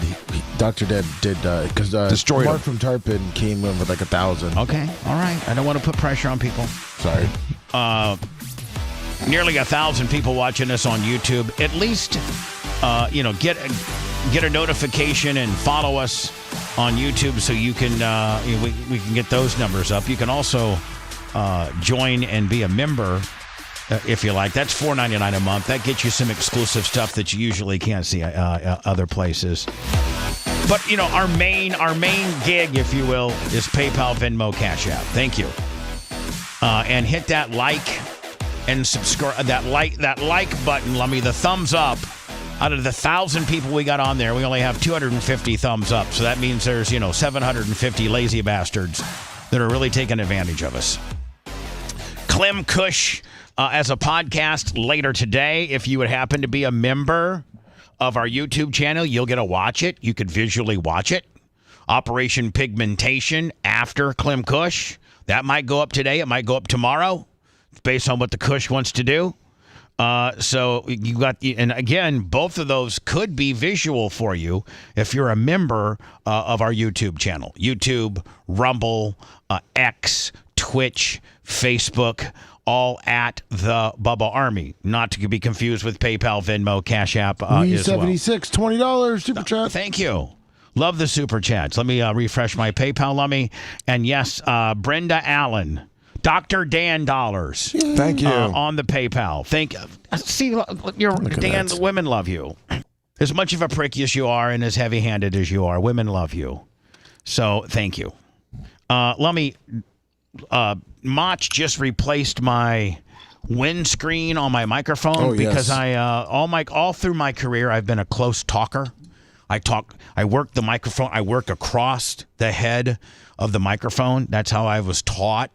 Dr. Dead did, because destroyed Mark him. from Tarpon came in with like 1,000. Okay, all right. I don't want to put pressure on people. Sorry. Nearly 1,000 people watching us on YouTube. At least, get a notification and follow us on YouTube so you can we can get those numbers up. You can also join and be a member if you like. That's $4.99 a month. That gets you some exclusive stuff that you usually can't see other places. But our main gig, if you will, is PayPal, Venmo, Cash App. Thank you. And hit that like and subscribe. That like button. Let me the thumbs up. Out of the 1,000 people we got on there, we only have 250 thumbs up. So that means there's 750 lazy bastards that are really taking advantage of us. Clem Kush as a podcast later today. If you would happen to be a member of our YouTube channel, you'll get to watch it. You could visually watch it. Operation Pigmentation after Clem Kush. That might go up today. It might go up tomorrow. It's based on what the Kush wants to do. So you got, and again, both of those could be visual for you if you're a member of our YouTube channel. YouTube, Rumble, X, Twitch, Facebook, all at the Bubba Army. Not to be confused with PayPal, Venmo, Cash App as well. $76, $20 super chat. Thank you. Love the super chats. Let me refresh my PayPal, Lummy. And yes, Brenda Allen. Dr. Dan Dollars. Thank you. On the PayPal. See, Dan, the women love you. As much of a prick as you are and as heavy-handed as you are, women love you. So, thank you. Lummy, Mach just replaced my windscreen on my microphone because all through my career, I've been a close talker. I work the microphone. I work across the head of the microphone. That's how I was taught.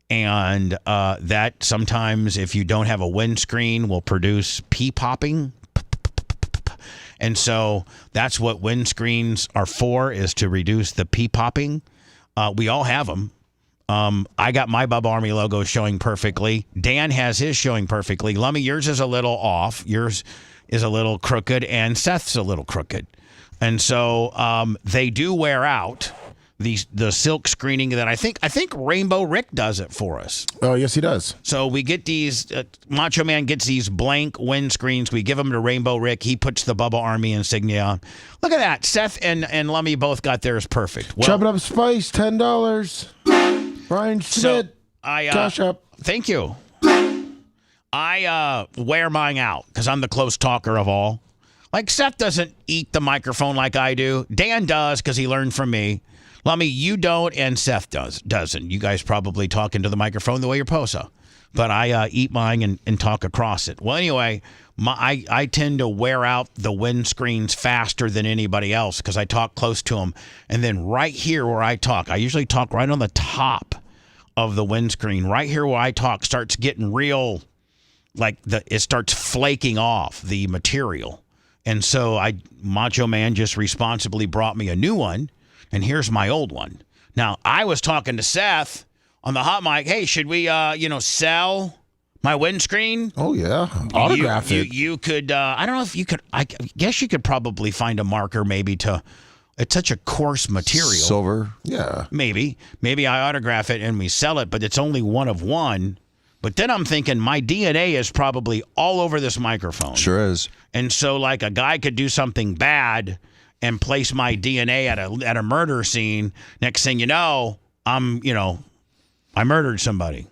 And that sometimes, if you don't have a windscreen, will produce pee popping. And so that's what windscreens are for, is to reduce the pee popping. We all have them. I got my Bubba Army logo showing perfectly. Dan has his showing perfectly. Lummy, yours is a little off. Yours is a little crooked, and Seth's a little crooked. And so they do wear out. the silk screening that I think Rainbow Rick does it for us. Oh, yes, he does. So we get these, Macho Man gets these blank windscreens. We give them to Rainbow Rick. He puts the Bubba Army insignia on. Look at that. Seth and Lummy both got theirs perfect. Well, Chop it up spice, $10. Brian Schmidt, cash up. Thank you. I wear mine out because I'm the close talker of all. Like, Seth doesn't eat the microphone like I do. Dan does because he learned from me. Lummy, you don't, and Seth doesn't. You guys probably talk into the microphone the way you're supposed to. But I eat mine and talk across it. Well, anyway, I tend to wear out the windscreens faster than anybody else because I talk close to them. And then right here where I talk, I usually talk right on the top of the windscreen. Right here where I talk starts getting real, like it starts flaking off the material. And so Macho Man just responsibly brought me a new one. And here's my old one. Now, I was talking to Seth on the hot mic. Hey, should we, sell my windscreen? Oh, yeah. Autograph it. You could, I don't know if you could, I guess you could probably find a marker maybe it's such a coarse material. Silver. Yeah. Maybe I autograph it and we sell it, but it's only one of one. But then I'm thinking my DNA is probably all over this microphone. Sure is. And so, like, a guy could do something bad and place my DNA at a murder scene. Next thing you know, I murdered somebody.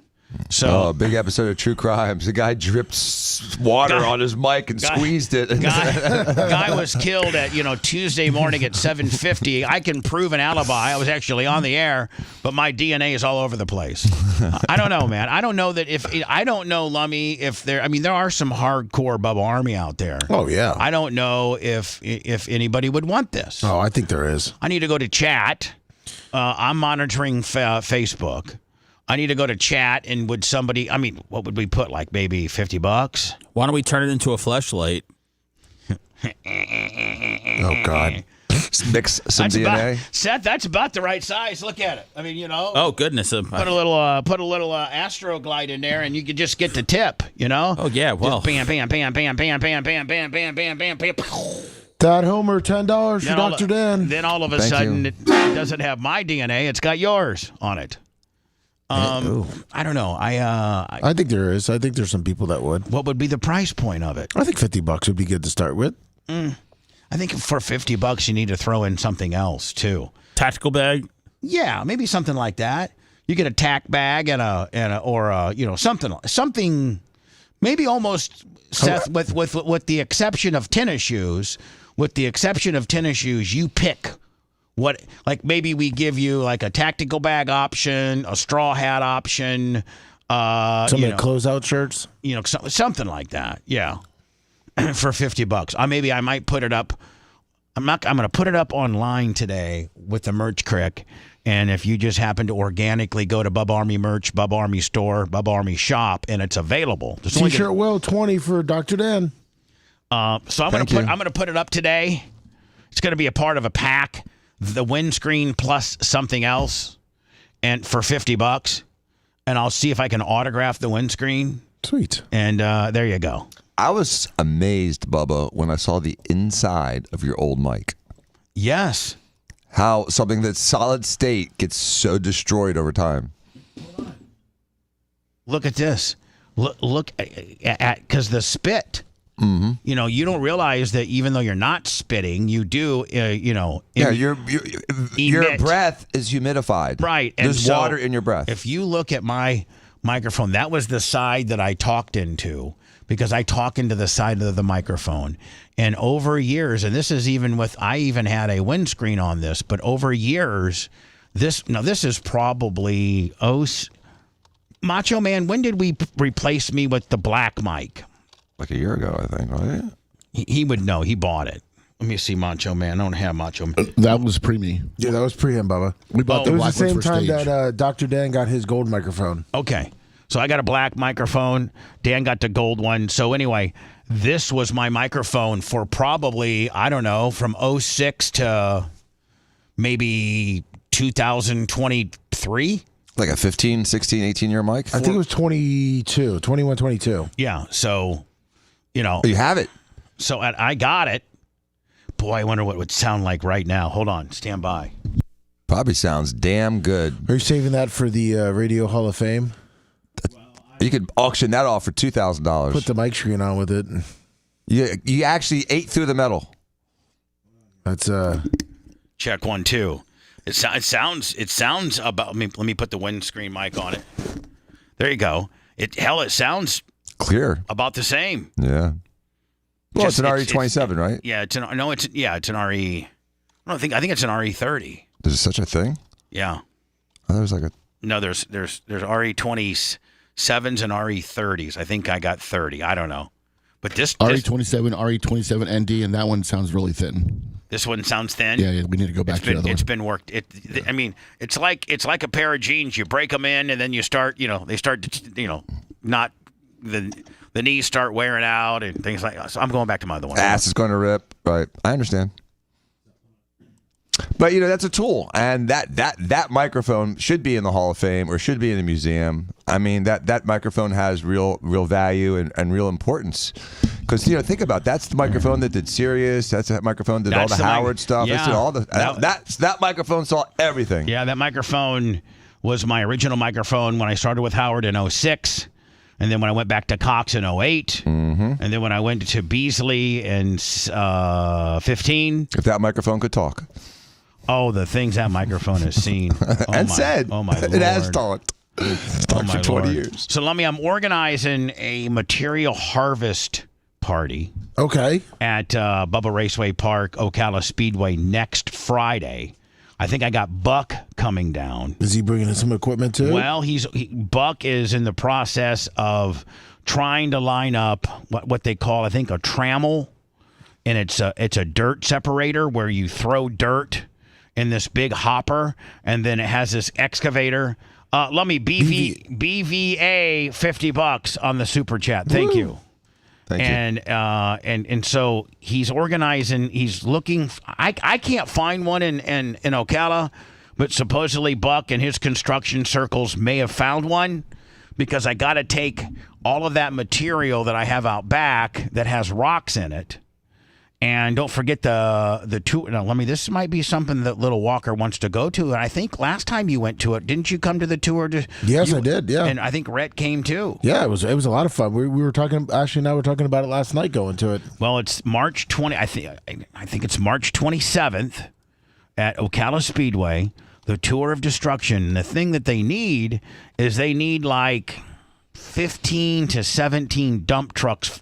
So a big episode of True Crimes. The guy dripped water on his mic and squeezed it. Guy was killed at Tuesday morning at 7:50. I can prove an alibi. I was actually on the air, but my DNA is all over the place. I don't know, man. I don't know I don't know, Lummy, if there. I mean, there are some hardcore Bubba Army out there. Oh yeah. I don't know if anybody would want this. Oh, I think there is. I need to go to chat. I'm monitoring Facebook. I need to go to chat, and would somebody, what would we put, like maybe $50? Why don't we turn it into a fleshlight? Oh, God. Mix some DNA. Seth, that's about the right size. Look at it. Oh, goodness. Put a little Astroglide in there, and you could just get the tip, Oh, yeah, well. Just bam, bam, bam, bam, bam, bam, bam, bam, bam, bam, bam, bam. Dad Homer, $10 for Dr. Dan. Then all of a sudden, it doesn't have my DNA. It's got yours on it. I don't know. I think there is. I think there's some people that would. What would be the price point of it? I think $50 would be good to start with. I think for $50 you need to throw in something else too. Tactical bag? Yeah, maybe something like that. You get a tack bag or something maybe almost, Seth, with the exception of tennis shoes. With the exception of tennis shoes, you pick. What, like, maybe we give you like a tactical bag option, a straw hat option, closeout shirts, something like that. Yeah, for $50. Maybe I might put it up. I'm going to put it up online today with the merch crick. And if you just happen to organically go to Bubba Army merch, Bubba Army store, Bubba Army shop, and it's available. T-shirt will 20 for Dr. Dan. So I'm going to put it up today. It's going to be a part of a pack. The windscreen plus something else, and for $50, and I'll see if I can autograph the windscreen. Sweet. And there you go. I was amazed, Bubba, when I saw the inside of your old mic. Yes. How something that's solid state gets so destroyed over time. Look at this. Look at because the spit. Mm-hmm. You don't realize that even though you're not spitting, you do, your breath is humidified. Right. There's water in your breath. If you look at my microphone, that was the side that I talked into because I talk into the side of the microphone. And over years, and this is I even had a windscreen on this, but over years, this is probably, Macho Man, when did we replace me with the black mic? Like a year ago, I think, right? He would know. He bought it. Let me see Macho Man. I don't have Macho Man. That was pre-me. Yeah, that was pre him, Bubba. We bought the it was black the same one for time stage. that Dr. Dan got his gold microphone. Okay. So I got a black microphone. Dan got the gold one. So anyway, this was my microphone for probably, I don't know, from 06 to maybe 2023. Like a 15, 16, 18-year mic? I think it was 21, 22. Yeah, so... You have it. So I got it. Boy, I wonder what it would sound like right now. Hold on. Stand by. Probably sounds damn good. Are you saving that for the Radio Hall of Fame? You could auction that off for $2,000. Put the mic screen on with it. You actually ate through the metal. That's check 1 2. It sounds about. Let me put the windscreen mic on it. There you go. It sounds clear. About the same. Yeah. Well, it's an RE27, right? Yeah, it's an RE. I think it's an RE30. There's such a thing? Yeah. Oh, there's like a. No, there's RE27s and RE30s. I think I got 30. I don't know. But this RE27, RE27 ND, and that one sounds really thin. This one sounds thin. Yeah, we need to go back to the other one. It's been worked. I mean, it's like a pair of jeans. You break them in, and then you start. They start. Not the knees start wearing out and things like that. So I'm going back to my other one. Ass is going to rip. Right. I understand. But that's a tool, and that microphone should be in the Hall of Fame or should be in the museum. I mean, that microphone has real value and real importance. Because think about it, that's the microphone that did Sirius. That's that microphone that did all the Howard stuff. Yeah. That's all the that microphone saw everything. Yeah, that microphone was my original microphone when I started with Howard in 06. And then when I went back to Cox in 08, and then when I went to Beasley in 15. If that microphone could talk. Oh, the things that microphone has seen. Said. Oh, my Lord. It has talked. It's talked for 20 years. So, Lummy, I'm organizing a material harvest party. Okay. At Bubba Raceway Park, Ocala Speedway next Friday. I think I got Buck coming down. Is he bringing in some equipment too? Well, Buck is in the process of trying to line up what they call, I think, a trammel, and it's a dirt separator where you throw dirt in this big hopper, and then it has this excavator. Let me BVA $50 on the super chat. Thank you. Thank you. And so he's organizing. He's looking. I can't find one in Ocala, but supposedly Buck and his construction circles may have found one, because I got to take all of that material that I have out back that has rocks in it. And don't forget the tour. Now, this might be something that Little Walker wants to go to. And I think last time you went to it, didn't you come to the tour? Yes, I did. Yeah, and I think Rhett came too. Yeah, it was a lot of fun. We were talking. Ashley and I were talking about it last night, going to it. Well, it's March 20. I think it's March 27th at Ocala Speedway. The Tour of Destruction. And the thing that they need is like 15 to 17 dump trucks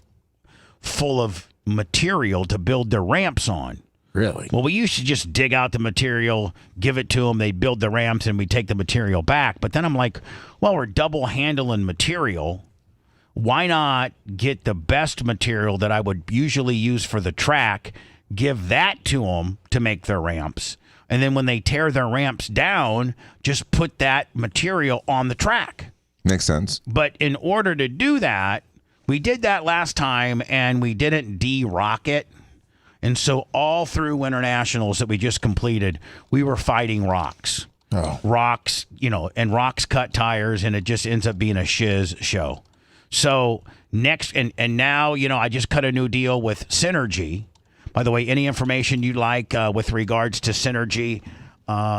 full of material to build their ramps on. Really? Well, we used to just dig out the material, give it to them, they build the ramps, and we take the material back. But then I'm like, well, we're double handling material. Why not get the best material that I would usually use for the track, give that to them to make their ramps, and then when they tear their ramps down, just put that material on the track. Makes sense. But in order to do that, we did that last time, and we didn't de-rock it. And so all through internationals that we just completed, we were fighting rocks. Oh. Rocks, and rocks cut tires, and it just ends up being a shiz show. So next, and now, I just cut a new deal with Synergy. By the way, any information you'd like with regards to Synergy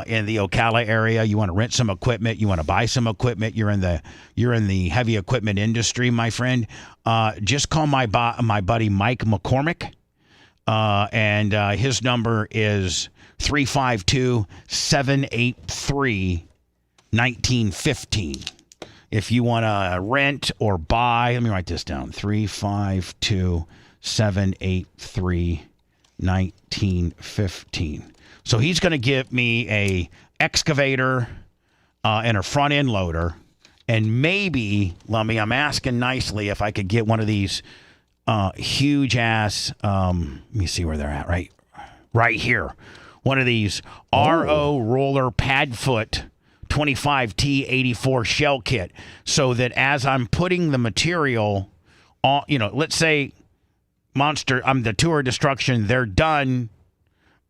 in the Ocala area, you want to rent some equipment, you want to buy some equipment, you're in the heavy equipment industry, my friend, just call my buddy Mike McCormick, and his number is 352-783-1915. If you want to rent or buy, let me write this down, 352-783-1915. So he's going to give me a excavator and a front end loader, and maybe, Lummy, I'm asking nicely if I could get one of these huge ass. Let me see where they're at. Right here, one of these RO roller pad foot 25T84 shell kit, so that as I'm putting the material on, let's say Monster, I'm the Tour of Destruction, they're done.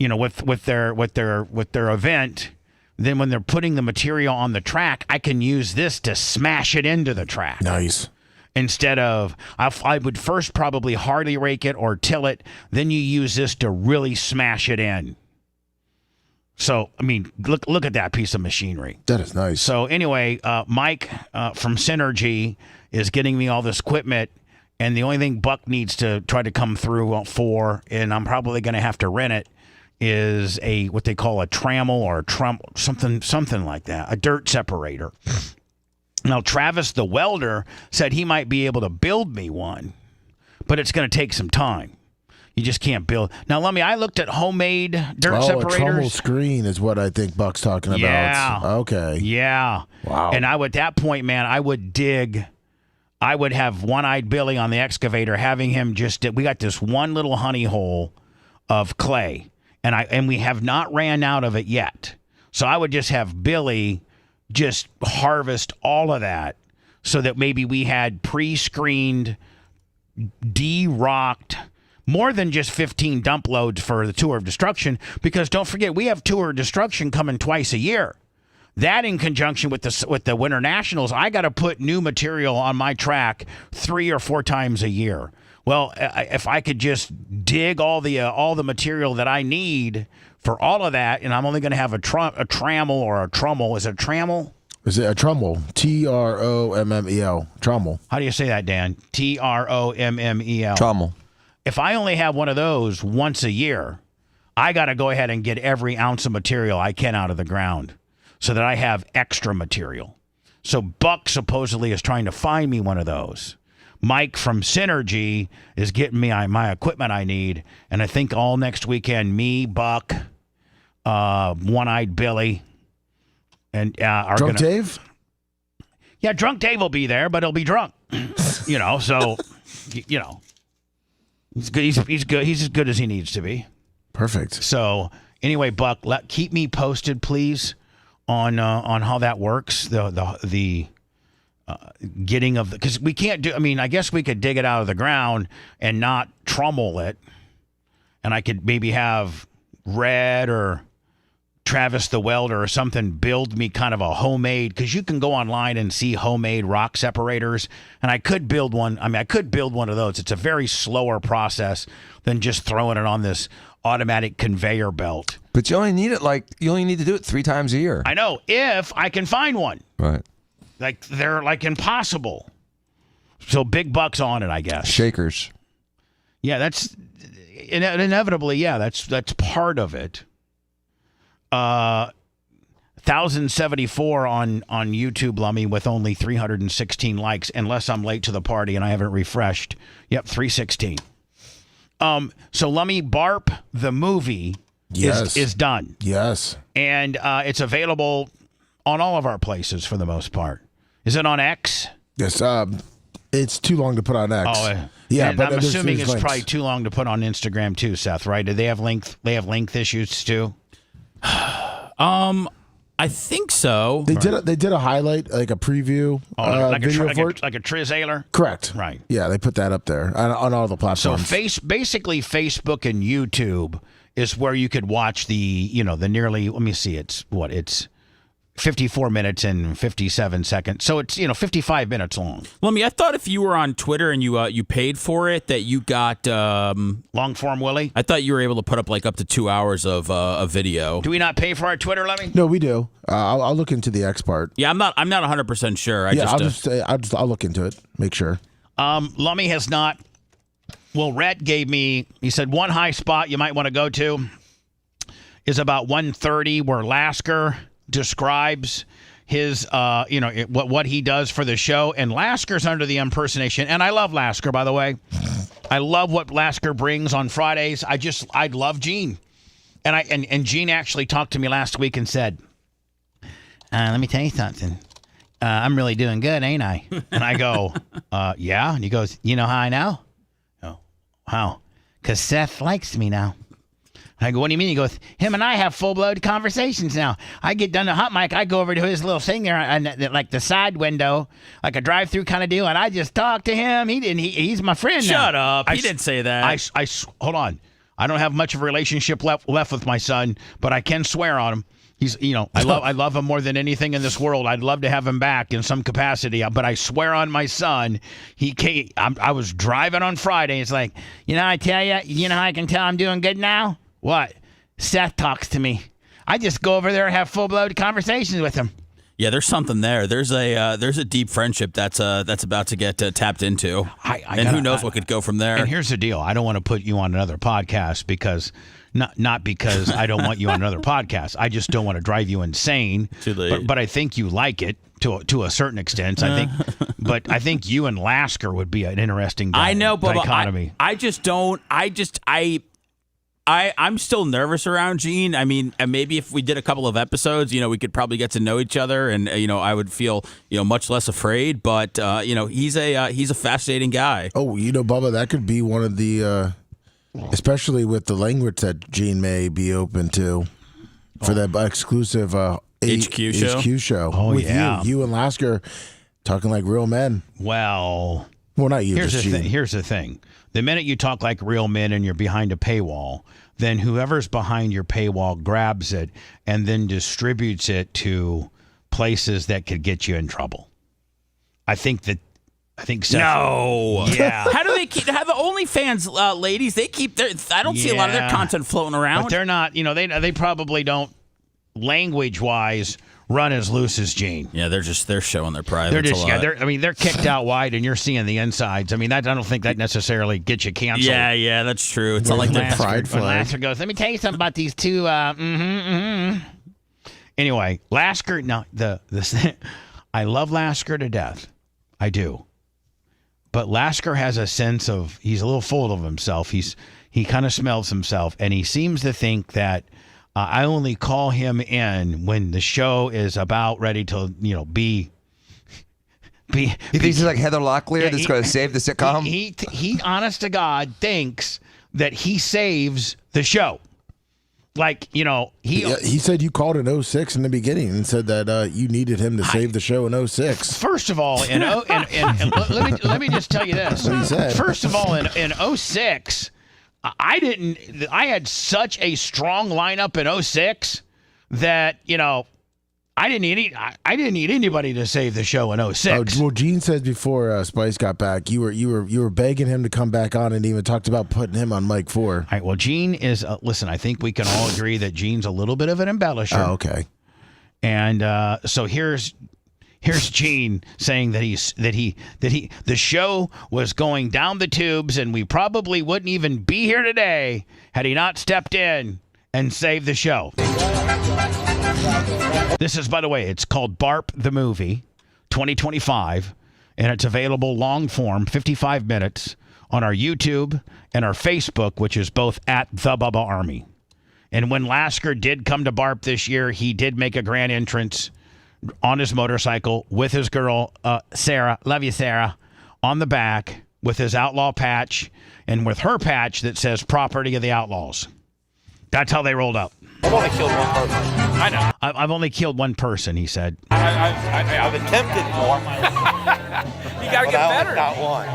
With their event, then when they're putting the material on the track, I can use this to smash it into the track. Nice. Instead of, I would first probably hardly rake it or till it, then you use this to really smash it in. So, I mean, look at that piece of machinery. That is nice. So, anyway, Mike from Synergy is getting me all this equipment, and the only thing Buck needs to try to come through for, and I'm probably going to have to rent it, is what they call a trammel or a something like that, a dirt separator. Now, Travis the welder said he might be able to build me one, but it's going to take some time. You just can't build. Now, I looked at homemade dirt separators. A trommel screen is what I think Buck's talking about. Yeah. Okay. Yeah. Wow. And at that point, man, I would dig. I would have One-Eyed Billy on the excavator, having him we got this one little honey hole of clay, and we have not ran out of it yet. So I would just have Billy just harvest all of that so that maybe we had pre-screened, de-rocked, more than just 15 dump loads for the Tour of Destruction, because don't forget, we have Tour of Destruction coming twice a year. That in conjunction with the Winter Nationals, I got to put new material on my track 3 or 4 times a year. Well, if I could just dig all the material that I need for all of that, and I'm only going to have a trammel or a trummel. Is it a trammel? Is it a trummel? Trommel. Trommel. How do you say that, Dan? Trommel. Trommel. If I only have one of those once a year, I got to go ahead and get every ounce of material I can out of the ground so that I have extra material. So Buck supposedly is trying to find me one of those. Mike from Synergy is getting me my equipment I need, and I think all next weekend, me, Buck, One-Eyed Billy, and Drunk Dave? Yeah, Drunk Dave will be there, but he'll be drunk. So, he's good. He's good. He's as good as he needs to be. Perfect. So, anyway, Buck, keep me posted, please, on how that works. The getting of because we can't do. I mean, I guess we could dig it out of the ground and not trommel it, and I could maybe have Red or Travis the welder or something build me kind of a homemade, because you can go online and see homemade rock separators, and I could build one. I mean, I could build one of those. It's a very slower process than just throwing it on this automatic conveyor belt. But you only need to do it 3 times a year. I know, if I can find one. Right. Like they're like impossible. So big bucks on it, I guess. Shakers. Yeah, that's inevitably. Yeah, that's part of it. 1,074 on YouTube, Lummy, with only 316 likes, unless I'm late to the party and I haven't refreshed. Yep, 316. So Lummy, Barp the movie is done. Yes. And it's available on all of our places for the most part. Is it on X? Yes. It's too long to put on X. Yeah, but I'm assuming it's probably too long to put on Instagram too, Seth. Right? Do they have length? They have length issues too. I think so. They did a highlight, like a preview video for it. Like a Triz-Ailer? Correct. Right. Yeah, they put that up there on all the platforms. So basically Facebook and YouTube is where you could watch the nearly, let me see, it's 54 minutes and 57 seconds. So it's 55 minutes long. Lummy, I thought if you were on Twitter and you paid for it that you got long form Willie. I thought you were able to put up like up to 2 hours of a video. Do we not pay for our Twitter, Lummy? No, we do. I'll look into the X part. Yeah, I'm not 100% sure. I'll look into it. Make sure. Lummy has not. Well, Rhett gave me. He said one high spot you might want to go to is about 1:30 where Lasker describes his what he does for the show, and Lasker's under the impersonation, and I love Lasker, by the way. I love what Lasker brings on Fridays. I love Gene, and Gene actually talked to me last week and said, let me tell you something, I'm really doing good, ain't I? And I go, yeah. And he goes, you know how I know? Oh, how? Because Seth likes me now. I go, what do you mean? He goes, him and I have full-blown conversations now. I get done the hot mic, I go over to his little thing there, and like the side window, like a drive-through kind of deal, and I just talk to him. He's my friend now. Shut up. He didn't say that. Hold on. I don't have much of a relationship left with my son, but I can swear on him. He's, I love him more than anything in this world. I'd love to have him back in some capacity, but I swear on my son, I was driving on Friday. It's like, I tell you, how I can tell I'm doing good now? What? Seth talks to me. I just go over there and have full-blown conversations with him. Yeah, there's something there. There's a deep friendship that's about to get tapped into, and who knows what could go from there. And here's the deal: I don't want to put you on another podcast because not because I don't want you on another podcast. I just don't want to drive you insane. Too late. But I think you like it to a certain extent. I think you and Lasker would be an interesting. I know, but dichotomy. I just don't. I'm still nervous around Gene. I mean, and maybe if we did a couple of episodes, we could probably get to know each other, and I would feel much less afraid. But he's a fascinating guy. Oh, Bubba, that could be one of the, especially with the language that Gene may be open to for that exclusive HQ show. Oh, with yeah, you and Lasker talking like real men. Well, not you. Here's just the Gene. Here's the thing. The minute you talk like real men and you're behind a paywall, then whoever's behind your paywall grabs it and then distributes it to places that could get you in trouble. I think Seth. No. Yeah. How do they keep? How the OnlyFans ladies? They keep their. I don't see a lot of their content floating around. But they're not. They probably don't language-wise run as loose as Gene. Yeah, they're showing their pride. They're just they're kicked out wide, and you're seeing the insides. I mean, I don't think that necessarily gets you canceled. Yeah, that's true. It's not like they're pride flag. Lasker goes, let me tell you something about these two. Anyway, Lasker. No, I love Lasker to death. I do. But Lasker has a sense of he's a little full of himself. He kind of smells himself, and he seems to think that. I only call him in when the show is about ready to, be. You think he's like Heather Locklear that's going to save the sitcom? He, honest to God, thinks that he saves the show. Like, he said you called in 06 in the beginning and said that you needed him to save the show in 06. First of all, let me just tell you this. That's what he said. First of all, in 06. I had such a strong lineup in 06 that, I didn't need anybody to save the show in 06. Oh, well, Gene said before Spice got back, you were begging him to come back on and even talked about putting him on mic 4. All right, well, Gene is, listen, I think we can all agree that Gene's a little bit of an embellisher. Oh, okay. And so here's Gene saying that the show was going down the tubes and we probably wouldn't even be here today had he not stepped in and saved the show. This is, by the way, it's called Barp the Movie 2025, and it's available long form, 55 minutes, on our YouTube and our Facebook, which is both at The Bubba Army. And when Lasker did come to Barp this year, he did make a grand entrance on his motorcycle with his girl, Sarah, love you, Sarah, on the back with his outlaw patch and with her patch that says property of the outlaws. That's how they rolled up. I've only killed one person. I know. I've only killed one person, he said. I've attempted more. You got to get better. Got one.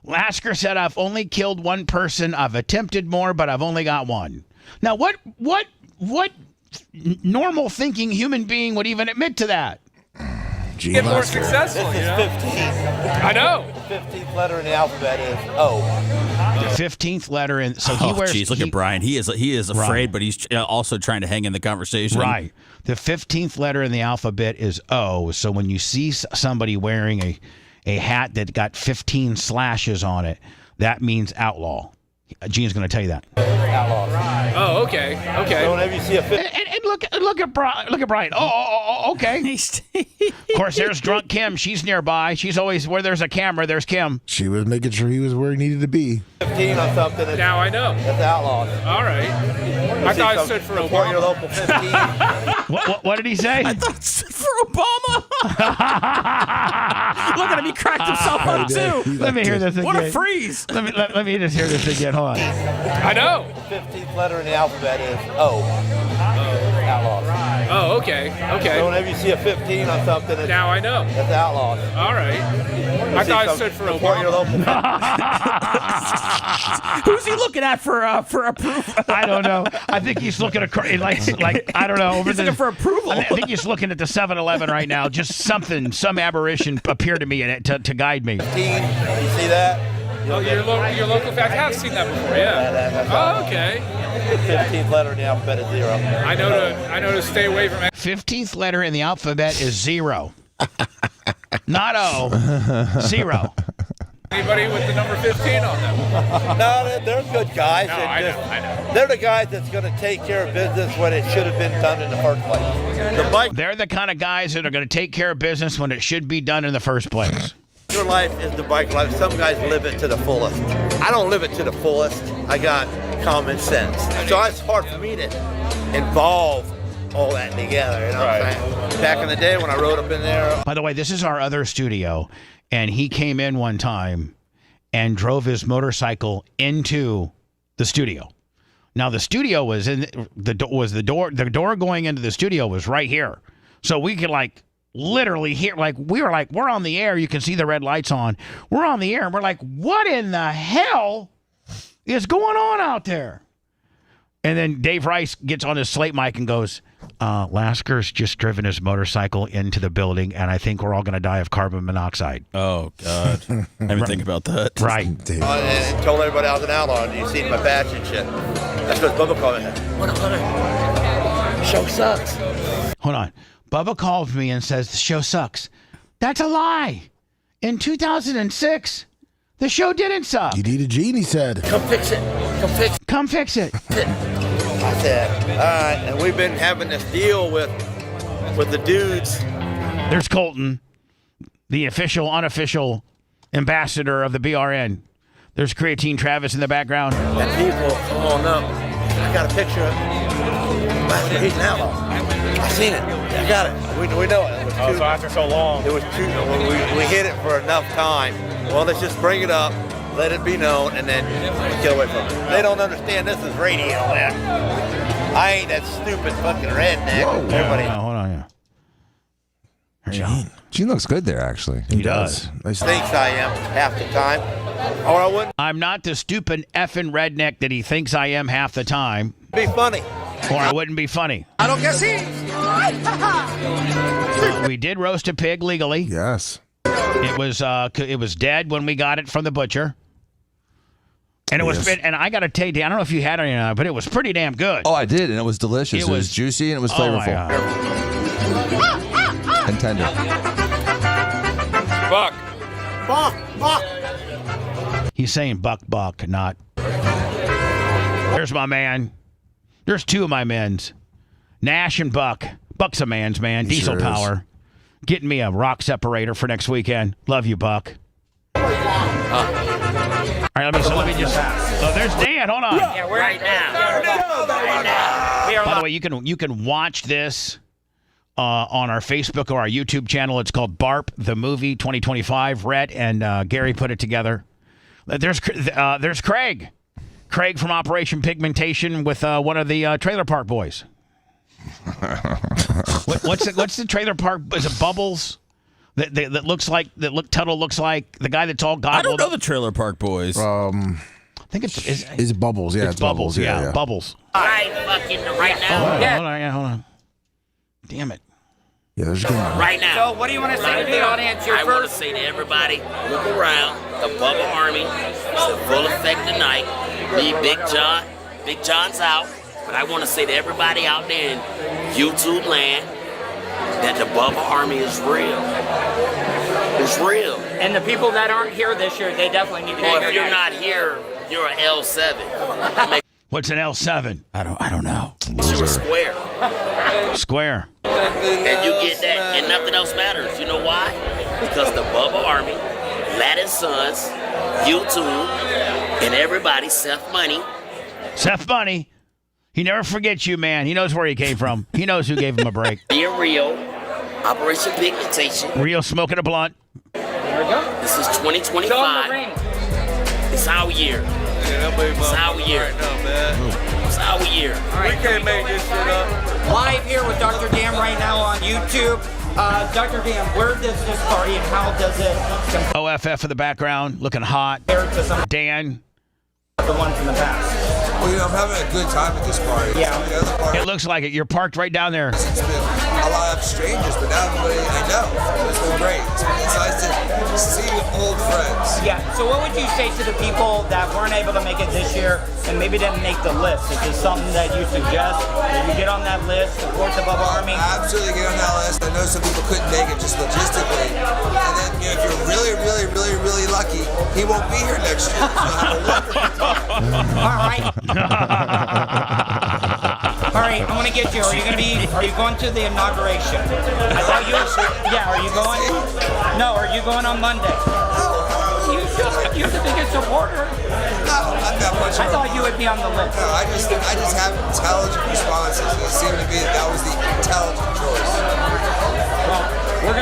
Lasker said, I've only killed one person. I've attempted more, but I've only got one. Now, what normal thinking human being would even admit to that? Get more successful. This is 15. I know. The 15th letter in the alphabet is O. The 15th letter in. So he wears. Jeez, look at Brian. He is afraid, right. But he's also trying to hang in the conversation. Right. The 15th letter in the alphabet is O. So when you see somebody wearing a hat that got 15 slashes on it, that means outlaw. Gene's going to tell you that. Outlaw. Oh, okay. So whenever you see a and look at Brian. Oh, okay. Of course, there's drunk Kim. She's nearby. She's always where there's a camera. There's Kim. She was making sure he was where he needed to be. 15 on something. Now I know. That's outlaw. All right. I thought it stood for Obama. Your local 15. What did he say? I thought it stood for Obama. Look at him. He cracked himself up too. Let me hear this again. What a freeze. Let me just hear this again. Hold on. I know. The 15th letter in the alphabet is O. Outlaw. Oh, okay. So whenever you see a 15 on something, now I know. That's outlaw. All right. I thought it stood for Obama. Your local Who's he looking at for approval? I don't know. I think he's looking at like I don't know. He's looking for approval. I think he's looking at the 7-Eleven right now. Just some aberration appeared to me to guide me. 15. You see that? Oh, your local fact. I have seen that before. Yeah. Oh, okay. The 15th letter in the alphabet is 0. I know to stay away from. 15th letter in the alphabet is 0. Not O. 0. Anybody with the number 15 on them? No, they're good guys. No, I know. They're the guys that's going to take care of business when it should have been done in the first place. They're the kind of guys that are going to take care of business when it should be done in the first place. Your life is the bike life. Some guys live it to the fullest. I don't live it to the fullest. I got common sense. So it's hard for me to involve all that together. You know what I'm saying? Back in the day when I rode up in there. By the way, this is our other studio. And he came in one time and drove his motorcycle into the studio. Now the studio was the door going into the studio was right here. So we could literally hear, we're on the air. You can see the red lights on. We're on the air and we're like, what in the hell is going on out there? And then Dave Rice gets on his slate mic and goes, Lasker's just driven his motorcycle into the building, and I think we're all going to die of carbon monoxide. Oh, God. I didn't think about that. Right. And told everybody I was an outlaw, and you seen my badge and shit. That's what Bubba called me. What up? Show sucks. Hold on. Bubba called me and says the show sucks. That's a lie. In 2006, the show didn't suck. You need a gene, he said. Come fix it. Come fix it. I said, all right, and we've been having this deal with the dudes. There's Colton, the official, unofficial ambassador of the BRN. There's Creatine Travis in the background. And people, come on up. I got a picture of him. Master, he's an outlaw. I seen it. I got it. We know it. So after so long. It was too. We hit it for enough time. Well, let's just bring it up, let it be known, and then get away from it. They don't understand this is radio, man. I ain't that stupid fucking redneck. Whoa. Everybody. Hold on. Gene looks good there, actually. He does. Thinks I am half the time. Or I wouldn't I'm not the stupid effing redneck that he thinks I am half the time. be funny. Or I wouldn't be funny. I don't guess he. We did roast a pig legally. Yes. It was dead when we got it from the butcher. And it was, and I got to tell you, Dan, I don't know if you had it or not, but it was pretty damn good. Oh, I did, and it was delicious. It was juicy and it was flavorful. And tender. Buck. He's saying buck, not. There's my man. There's two of my men's. Nash and Buck. Buck's a man's man. He Diesel sure power. Getting me a rock separator for next weekend. Love you, Buck. All right, let me just. Oh, there's Dan. Hold on. Yeah, we're right now. By the way, you can watch this on our Facebook or our YouTube channel. It's called BARP, the movie 2025. Rhett and Gary put it together. There's Craig. Craig from Operation Pigmentation with one of the Trailer Park Boys. What's the Trailer Park? Is it Bubbles? That looks like Tuttle looks like the guy that's all gobbled. I don't know the Trailer Park Boys. I think it's Bubbles. Yeah, it's Bubbles. Yeah, Bubbles. Right now. Hold on. Damn it. Yeah, there's good one. Right now. So what do you want to say to the audience here first? I want to say to everybody, look around. The Bubba Army is in full effect tonight. Me, Big John. Big John's out. But I want to say to everybody out there in YouTube land that the Bubba Army is real. It's real. And the people that aren't here this year, they definitely need to be here. Well, if you're not here, you're an L7. What's an L7? I don't know. You're a square. Square. And you get that, and nothing else matters. You know why? Because the Bubba Army, Latin Sons, YouTube, and everybody, Seth Money. Seth Money. He never forgets you, man. He knows where he came from. He knows who gave him a break. Being real, Operation Pigmentation. Real smoking a blunt. There we go. This is 2025. It's our year. It's our year. It's our year. All right, we can't make this shit up. Live here with Dr. Dan right now on YouTube. Dr. Dan, where does this party and how does it compare OFF in the background, looking hot. to some Dan. the ones in the past? Well, I'm having a good time at this party. Yeah. It looks like it. You're parked right down there. a lot of strangers, but now everybody I know. It's been great. It's nice to see old friends. Yeah, so what would you say to the people that weren't able to make it this year and maybe didn't make the list? Is this something that you suggest? That you get on that list, support the Bubba Army? Absolutely get on that list. I know some people couldn't make it just logistically. And then, if you're really, really, really, really lucky, he won't be here next year. So have a wonderful time. All right. All right, I want to get you. Are you going to the inauguration? I thought you yeah, are you going? No, are you going on Monday? You're the biggest supporter. No, I'm not much. I thought you would be on the list. No, I just have intelligent responses. It seemed to be that was the intelligent choice.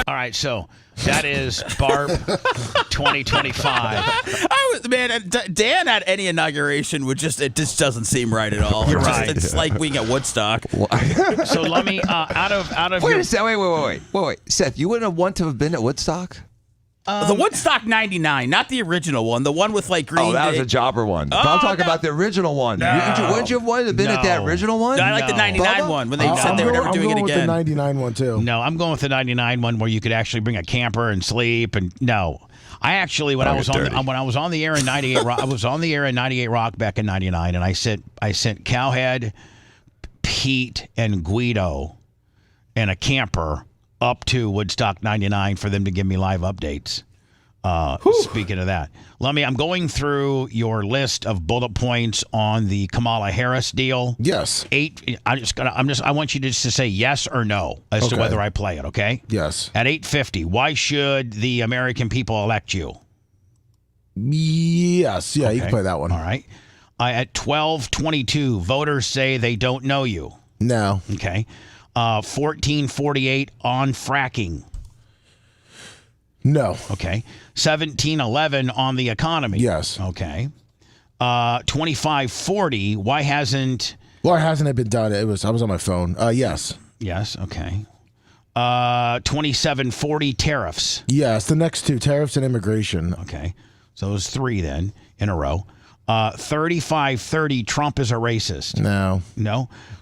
All right, so that is Barb 2025. Dan at any inauguration it just doesn't seem right at all. You're right. It's like being at Woodstock. So let me out of Wait a second. Wait. Seth, you wouldn't have wanted to have been at Woodstock? The Woodstock 99, not the original one. The one with like Green Oh, that Day. was a jobber one. But I'm talking about the original one. No. Wouldn't you have wanted to have been at that original one? No, I like the 99 one when they said they were never doing it I'm going again. with the 99 one too. No, I'm going with the 99 one where you could actually bring a camper and sleep. And no, I actually when I was on the air in 98, I was on the air in 98 Rock back in 99, and I sent Cowhead, Pete, and Guido, and a camper up to Woodstock 99 for them to give me live updates. Speaking of that, I'm going through your list of bullet points on the Kamala Harris deal. Yes. 8. I want you just to say yes or no as to whether I play it. Okay. Yes. At 8:50, why should the American people elect you? Yes. Yeah, you can play that one. All right. At 12:22, voters say they don't know you. No. Okay. 14:48 on fracking. No. Okay. 17:11 on the economy. Yes. Okay. 25:40. Why hasn't? Why hasn't it been done? I was on my phone. Yes. Yes. Okay. 27:40 tariffs. Yes. The next two, tariffs and immigration. Okay. So those 3 then in a row. 35:30 Trump is a racist. No.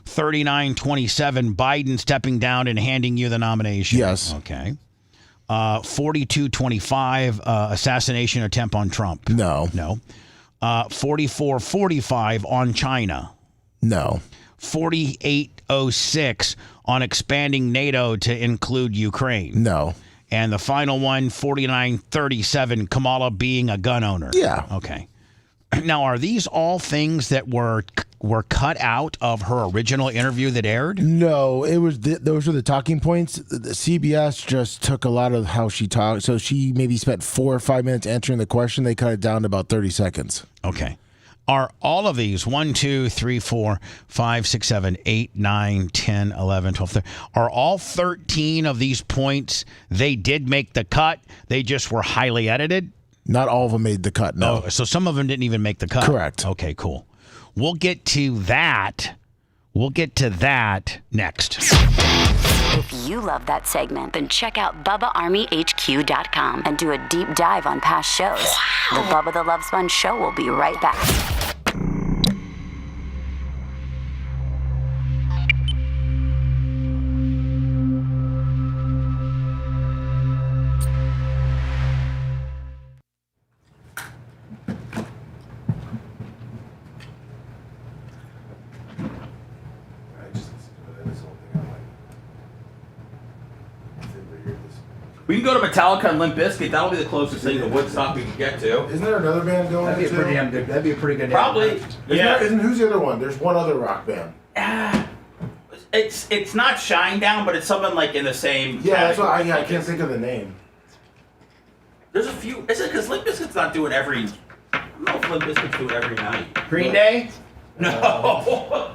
39:27 Biden stepping down and handing you the nomination. Yes. Okay. 42:25 assassination attempt on Trump. No. 44:45 on China. No. 48:06 on expanding NATO to include Ukraine. No. And the final one, 49:37 Kamala being a gun owner. Yeah. Okay. Now, are these all things that were cut out of her original interview that aired? No, it was those were the talking points. The CBS just took a lot of how she talked. So she maybe spent 4 or 5 minutes answering the question. They cut it down to about 30 seconds. Okay. Are all of these 1, 2, 3, 4, 5, 6, 7, 8, 9, 10, 11, 12, 13, are all 13 of these points they did make the cut? They just were highly edited? Not all of them made the cut, no. Oh, so some of them didn't even make the cut? Correct. Okay, cool. We'll get to that. Next. If you love that segment, then check out BubbaArmyHQ.com and do a deep dive on past shows. The Bubba the Love Sponge Show will be right back. We can go to Metallica and Limp Bizkit. That'll be the closest thing to Woodstock we can get to. Isn't there another band going? That'd be a pretty damn good. That'd be a pretty good. Probably. Isn't who's the other one? There's one other rock band. It's not Shinedown, but it's something like in the same. Yeah, that's why I can't think of the name. There's a few. Is it because Limp Bizkit's not doing every? I don't know if Limp Bizkit's doing every night. Green Day? No.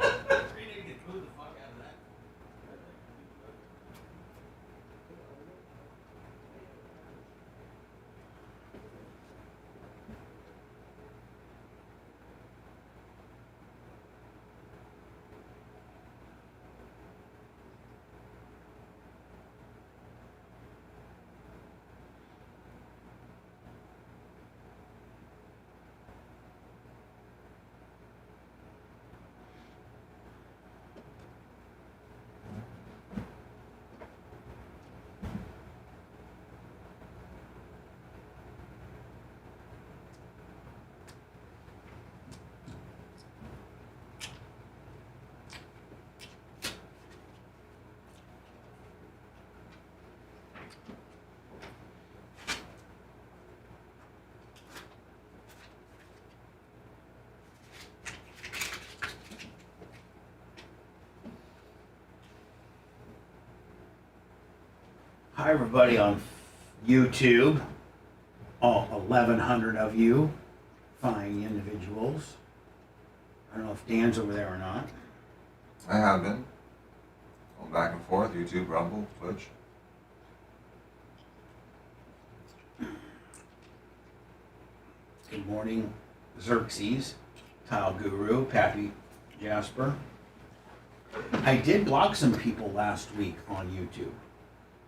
Hi, everybody on YouTube. All 1,100 of you fine individuals. I don't know if Dan's over there or not. I have been. Going back and forth, YouTube, Rumble, Twitch. Good morning, Xerxes, Tile Guru, Pappy Jasper. I did block some people last week on YouTube.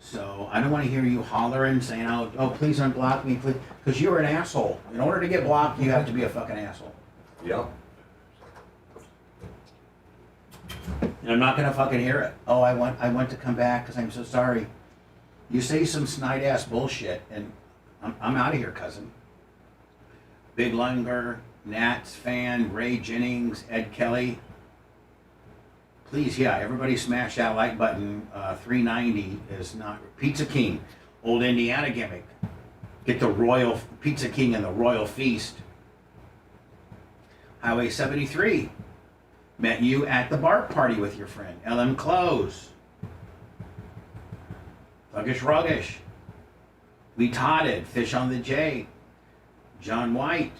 So I don't want to hear you hollering, saying, oh, please unblock me, please. Because you're an asshole. In order to get blocked, you have to be a fucking asshole. Yep. And I'm not going to fucking hear it. Oh, I want to come back because I'm so sorry. You say some snide-ass bullshit, and I'm out of here, cousin. Big Lunger, Nats fan, Ray Jennings, Ed Kelly. Please, yeah, everybody smash that like button. 390 is not Pizza King, old Indiana gimmick. Get the Royal Pizza King and the Royal Feast. Highway 73. Met you at the Bart party with your friend. LM Close. Thuggish Ruggish. We Totted. Fish on the J. John White.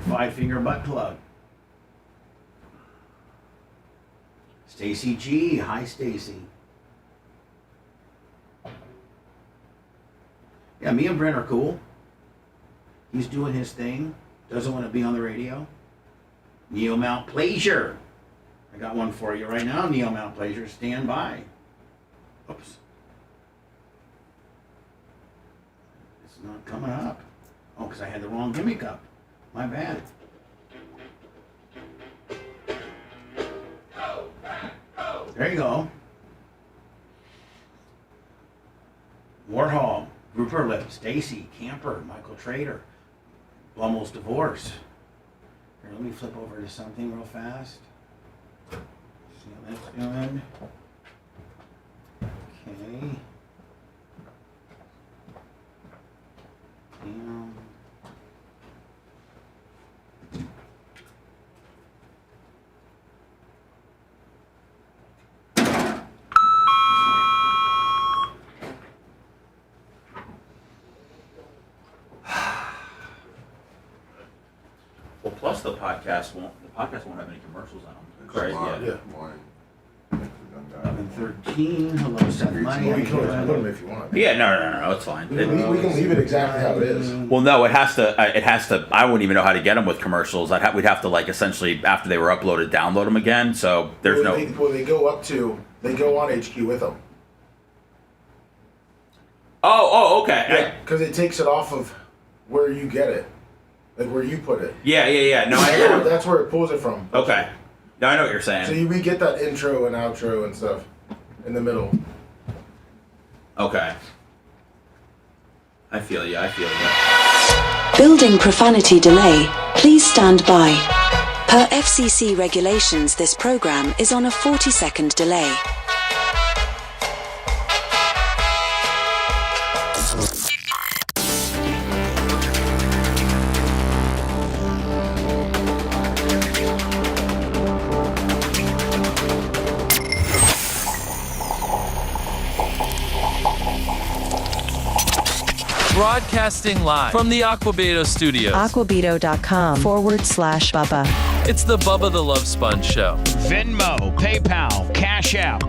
Five Finger Butt Plug. Stacy G. Hi, Stacy. Yeah, me and Brent are cool. He's doing his thing. Doesn't want to be on the radio. Neil Mount Pleasure. I got one for you right now, Neil Mount Pleasure. Stand by. Oops. It's not coming up. Oh, because I had the wrong gimmick up. My bad. There you go. Warhol, Grouper Lip, Stacy, Camper, Michael Trader, Blummel's Divorce. Here, let me flip over to something real fast. See how that's doing. Okay. Well, plus the podcast won't have any commercials on them. Right? Yeah. 11:13. Hello, Seth Money. We can always put them if you want. Yeah, no, it's fine. We can leave it exactly how it is. Well, no, it has to. I wouldn't even know how to get them with commercials. We'd have to like essentially after they were uploaded, download them again. So there's they go on HQ with them. Oh, okay. Yeah, because it takes it off of where you get it, like where you put it. Yeah. No, that's where it pulls it from. Okay. No, I know what you're saying. So we get that intro and outro and stuff in the middle. Okay. I feel you. Building profanity delay. Please stand by. Per FCC regulations, this program is on a 40-second delay. Broadcasting live from the Aquabeto studios. Aquabeto.com/Bubba. It's the Bubba the Love Sponge Show. Venmo, PayPal, Cash App.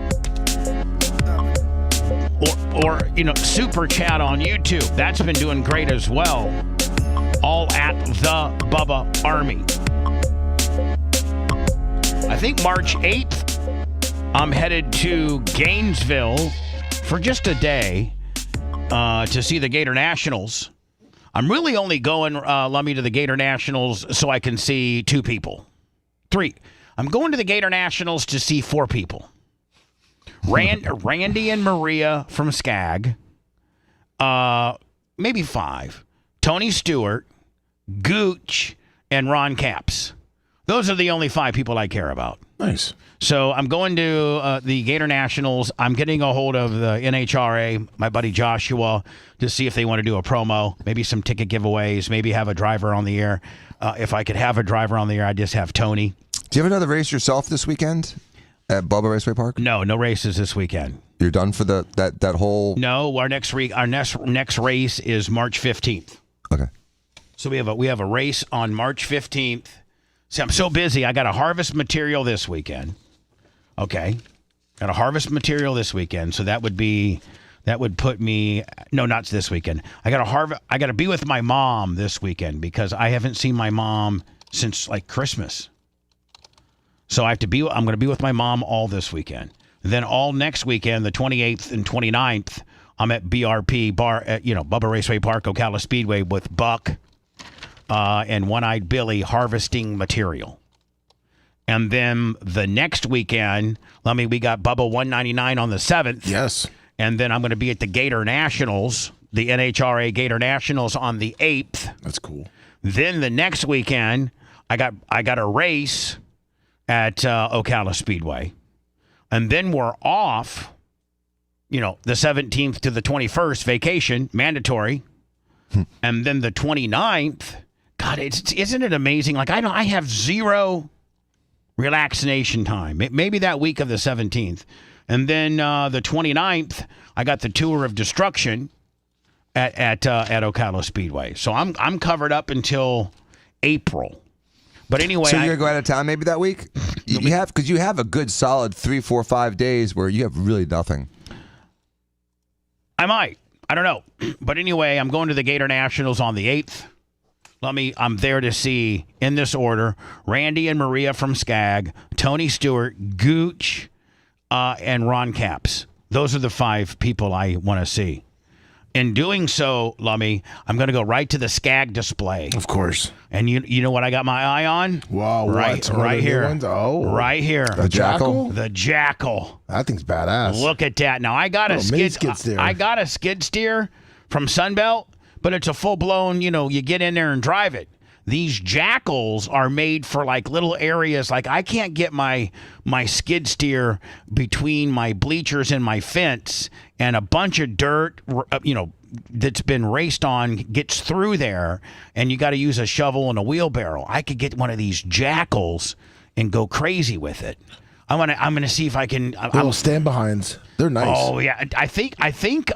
Or Super Chat on YouTube. That's been doing great as well. All at the Bubba Army. I think March 8th, I'm headed to Gainesville for just a day. To see the Gator Nationals. I'm really only going, Lummy, to the Gator Nationals so I can see 2 people. 3. I'm going to the Gator Nationals to see 4 people. Randy and Maria from Skag. Maybe 5. Tony Stewart, Gooch, and Ron Capps. Those are the only 5 people I care about. Nice. So I'm going to the Gator Nationals. I'm getting a hold of the NHRA, my buddy Joshua, to see if they want to do a promo, maybe some ticket giveaways, maybe have a driver on the air. If I could have a driver on the air, I'd just have Tony. Do you have another race yourself this weekend at Bubba Raceway Park? No races this weekend. You're done for that whole. No, our next race is March 15th. Okay. So we have a race on March 15th. See, I'm so busy. I got to harvest material this weekend. Okay. Got to harvest material this weekend. So that would put me, no, not this weekend. I got to be with my mom this weekend because I haven't seen my mom since like Christmas. So I'm going to be with my mom all this weekend. Then all next weekend, the 28th and 29th, I'm at BRP Bar at, Bubba Raceway Park, Ocala Speedway with Buck and One-Eyed Billy harvesting material. And then the next weekend, we got Bubba 199 on the 7th. Yes. And then I'm going to be at the Gator Nationals, the NHRA Gator Nationals on the 8th. That's cool. Then the next weekend, I got a race at Ocala Speedway. And then we're off, the 17th to the 21st, vacation, mandatory. And then the 29th, God, isn't it amazing? Like, I have zero relaxation time. Maybe that week of the 17th. And then the 29th, I got the Tour of Destruction at Ocala Speedway. So I'm covered up until April. But anyway, so you're gonna go out of town maybe that week? You have a good solid 3, 4, 5 days where you have really nothing. I might. I don't know. But anyway, I'm going to the Gator Nationals on the 8th. I'm there to see, in this order, Randy and Maria from Skag, Tony Stewart, Gooch, and Ron Capps. Those are the 5 people I want to see. In doing so, Lummy, I'm going to go right to the Skag display. Of course. And you know what I got my eye on? Wow, right here. Right here. The Jackal? The Jackal. That thing's badass. Look at that. Now, I got a skid steer. I got a skid steer from Sunbelt, but it's a full-blown, you get in there and drive it. These Jackals are made for like little areas. Like I can't get my skid steer between my bleachers and my fence, and a bunch of dirt, that's been raced on gets through there, and you got to use a shovel and a wheelbarrow. I could get one of these Jackals and go crazy with it. I'm gonna see if I can. Little stand behinds. They're nice. Oh yeah, I think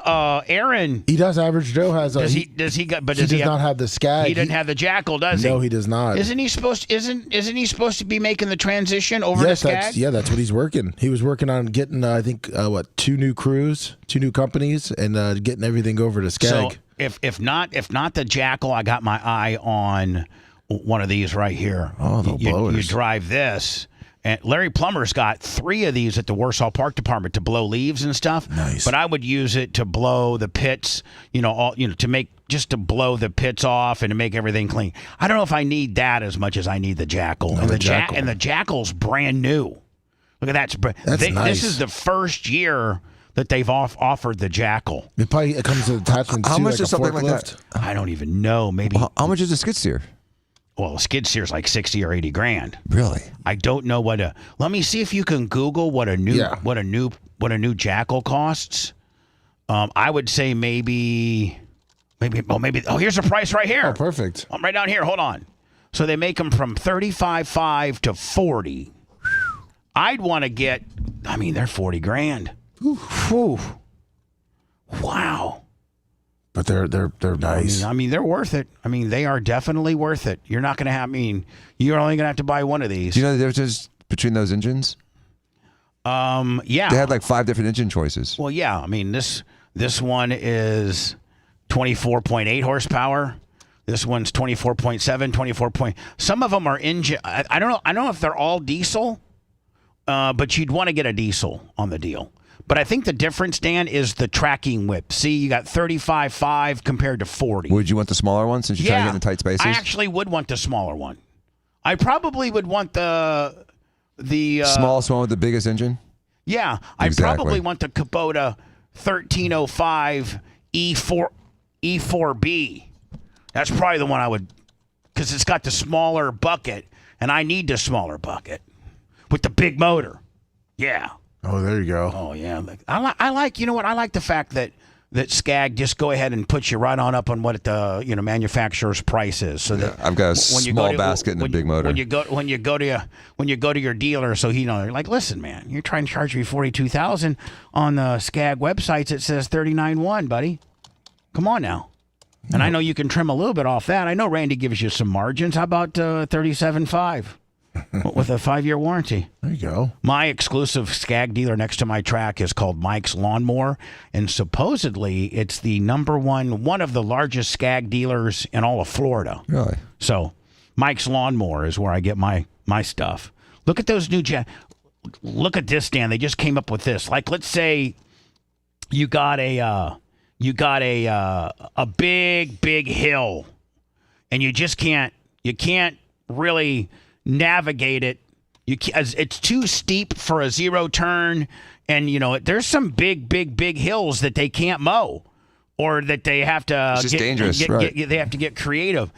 Aaron. He does. Average Joe has. Does he does not have the Skag. He doesn't have the Jackal, does he? No, he does not. Isn't he supposed to be making the transition over to Skag? That's what he's working. He was working on getting I think 2 new crews, 2 new companies, and getting everything over to Skag. So if not the Jackal, I got my eye on one of these right here. Oh, the blowers. You drive this. And Larry Plummer's got 3 of these at the Warsaw Park Department to blow leaves and stuff. Nice. But I would use it to blow the pits, to blow the pits off and to make everything clean. I don't know if I need that as much as I need the Jackal. No, and the Jackal's brand new. Look at that. That's nice. This is the first year that they've offered the Jackal. It comes with attachments. How much like is something like that? I don't even know. Maybe. How much is a skid steer? Well, a skid steer's like 60 or 80 grand. Really? I don't know let me see if you can Google what a new Jackal costs. I would say maybe here's the price right here. Oh, perfect. I'm right down here. Hold on. So they make them from $35,500 to $40,000. I'd want to get, they're 40 grand. Whew. Wow. But they're nice. They're worth it. They are definitely worth it. You're not going to have, you're only going to have to buy one of these. Do you know the difference between those engines? Yeah. They had like 5 different engine choices. Well, yeah. This one is 24.8 horsepower. This one's 24.7, 24. Some of them are engine. I don't know if they're all diesel, but you'd want to get a diesel on the deal. But I think the difference, Dan, is the tracking whip. See, you got 35.5 compared to 40. Would you want the smaller one since you're trying to get in the tight spaces? I actually would want the smaller one. I probably would want the smallest one with the biggest engine? Yeah, exactly. I'd probably want the Kubota 1305 E4B. That's probably the one I would, because it's got the smaller bucket, and I need the smaller bucket with the big motor. Yeah. Oh, there you go. Oh, yeah. I like, you know what? I like the fact that that Skag just go ahead and put you right on up on what the manufacturer's price is. So that I've got a small basket and a big motor. When you go to your dealer, so you're like, listen, man, you're trying to charge me $42,000 on the Skag websites. It says $39,100, buddy. Come on now. And I know you can trim a little bit off that. I know Randy gives you some margins. How about $37,500 with a 5-year warranty? There you go. My exclusive Skag dealer next to my track is called Mike's Lawnmower, and supposedly it's the one of the largest Skag dealers in all of Florida. Really? So Mike's Lawnmower is where I get my stuff. Look at those new look at this, Dan. They just came up with this. Like, let's say you got a big hill, and you can't really navigate it. It's too steep for a zero turn, and there's some big hills that they can't mow, or that they have to. It's just dangerous, right? They have to get creative.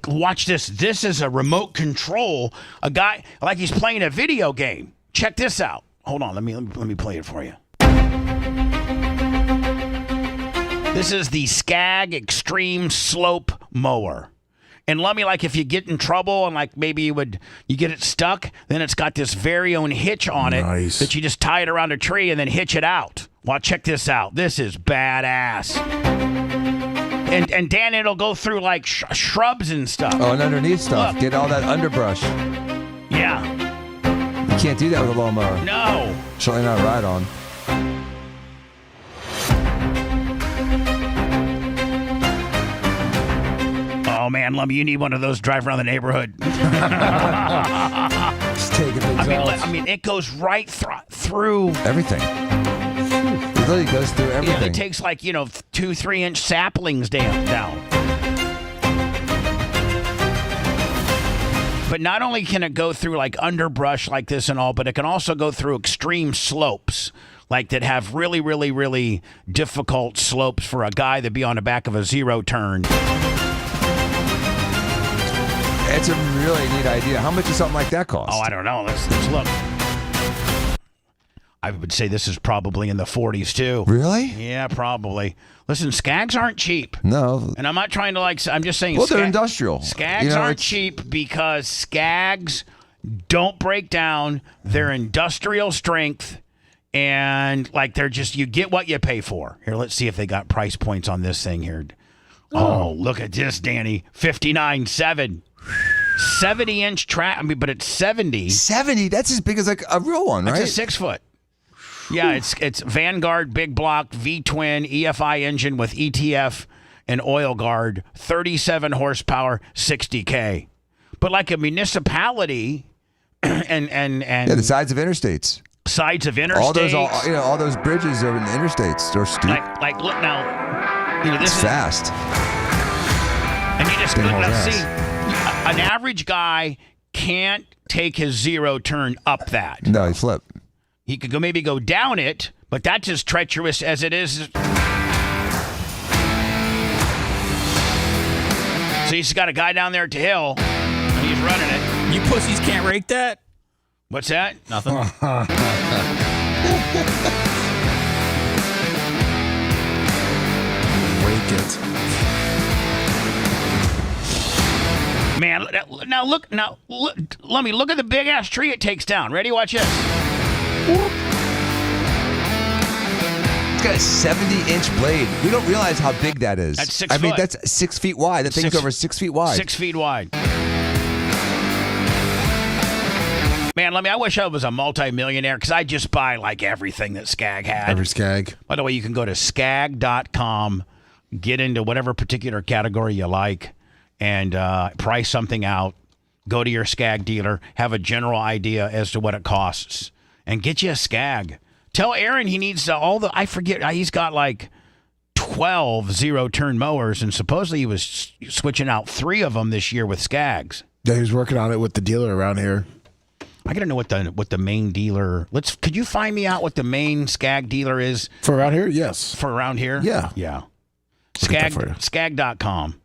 Watch this. This is a remote control. A guy like he's playing a video game. Check this out. Hold on. Let me play it for you. This is the Skag Extreme Slope Mower. And let me, like, if you get in trouble and like maybe you get it stuck, then it's got this very own hitch on it that you just tie it around a tree and then hitch it out. Well, check this out. This is badass. And Dan, it'll go through like shrubs and stuff. Oh, and underneath stuff. Look. Get all that underbrush. Yeah. You can't do that with a lawnmower. No. Certainly not ride on. Oh, man, Lummy, you need one of those drive around the neighborhood. Just taking things I mean, it goes right through everything. It literally goes through everything. It takes like 2-3 inch saplings down. But not only can it go through like underbrush like this and all, but it can also go through extreme slopes. Like that have really, really, really difficult slopes for a guy to be on the back of a zero turn. It's a really neat idea. How much does something like that cost? Oh, I don't know. Let's look. I would say this is probably in the 40s too. Really? Yeah, probably. Listen, Skags aren't cheap. No. And I'm not trying to I'm just saying. Well, they're industrial. Skags aren't cheap because Skags don't break down. They're industrial strength. And like they're just, you get what you pay for. Here, let's see if they got price points on this thing here. Oh, look at this, Danny. 59.7. 70-inch track. I mean, but it's 70. 70? That's as big as like a real one, right? It's a 6 foot. Yeah, it's Vanguard big block V-twin EFI engine with ETF and oil guard, 37 horsepower, 60K. But like a municipality and the sides of interstates. Sides of interstates. All those bridges over in the interstates are steep. Like look now, this it's is fast. And you just now see, an average guy can't take his zero turn up that. No, he flip. He could maybe go down it, but that's as treacherous as it is. So he's got a guy down there at the hill, and he's running it. You pussies can't rake that? What's that? Nothing. Rake it. Man, now look, let me look at the big ass tree it takes down. Ready? Watch this. It's got a 70-inch blade. We don't realize how big that is. That's 6 foot. I mean, that's 6 feet wide. That thing's over 6 feet wide. 6 feet wide. Man, I wish I was a multi-millionaire because I'd just buy like everything that Skag had. Every Skag. By the way, you can go to skag.com, get into whatever particular category you like, and price something out. Go to your Skag dealer, have a general idea as to what it costs, and get you a Skag. Tell Aaron he needs he's got like 12 zero-turn mowers, and supposedly he was switching out 3 of them this year with Skags. Yeah, he was working on it with the dealer around here. I gotta know what the main dealer. Could you find me out what the main Skag dealer is for around here? Yes, for around here. Yeah. Skag.com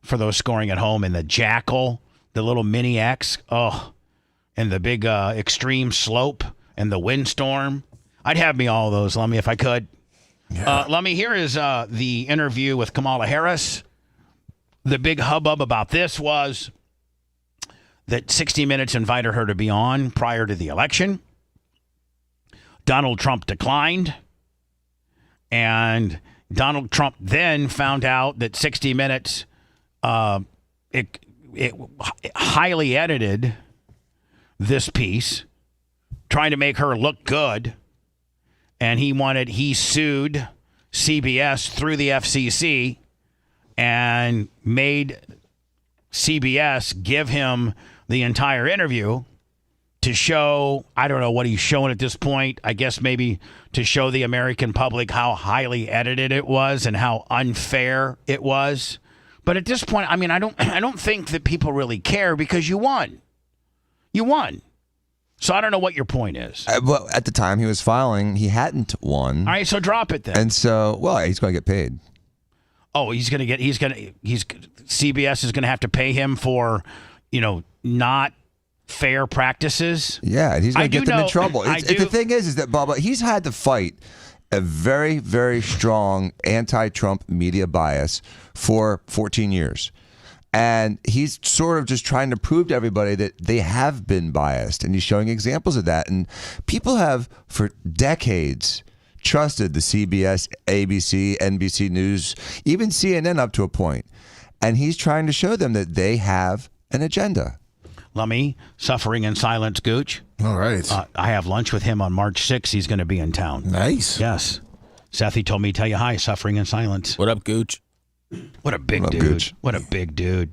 for those scoring at home, and the Jackal, the little Mini X, and the big Extreme Slope and the Windstorm. I'd have me all of those, Lummy, if I could. Here is the interview with Kamala Harris. The big hubbub about this was that 60 Minutes invited her to be on prior to the election. Donald Trump declined. And Donald Trump then found out that 60 Minutes it highly edited this piece, trying to make her look good. And he sued CBS through the FCC and made CBS give him the entire interview to show, I don't know what he's showing at this point. I guess maybe to show the American public how highly edited it was and how unfair it was. But at this point, I mean, I don't think that people really care because you won. You won. So I don't know what your point is. Well, at the time he was filing, he hadn't won. All right, so drop it then. And so, well, he's going to get paid. Oh, CBS is going to have to pay him for, not fair practices. Yeah, and he's going to get them in trouble. The thing is that Bubba, he's had to fight a very, very strong anti-Trump media bias for 14 years. And he's sort of just trying to prove to everybody that they have been biased. And he's showing examples of that. And people have, for decades, trusted the CBS, ABC, NBC News, even CNN up to a point. And he's trying to show them that they have an agenda. Lummy, suffering in silence, Gooch. All right. I have lunch with him on March 6th. He's going to be in town. Nice. Yes. Seth, he told me to tell you hi, suffering in silence. What up, Gooch? What a big dude. Gooch. What a big dude.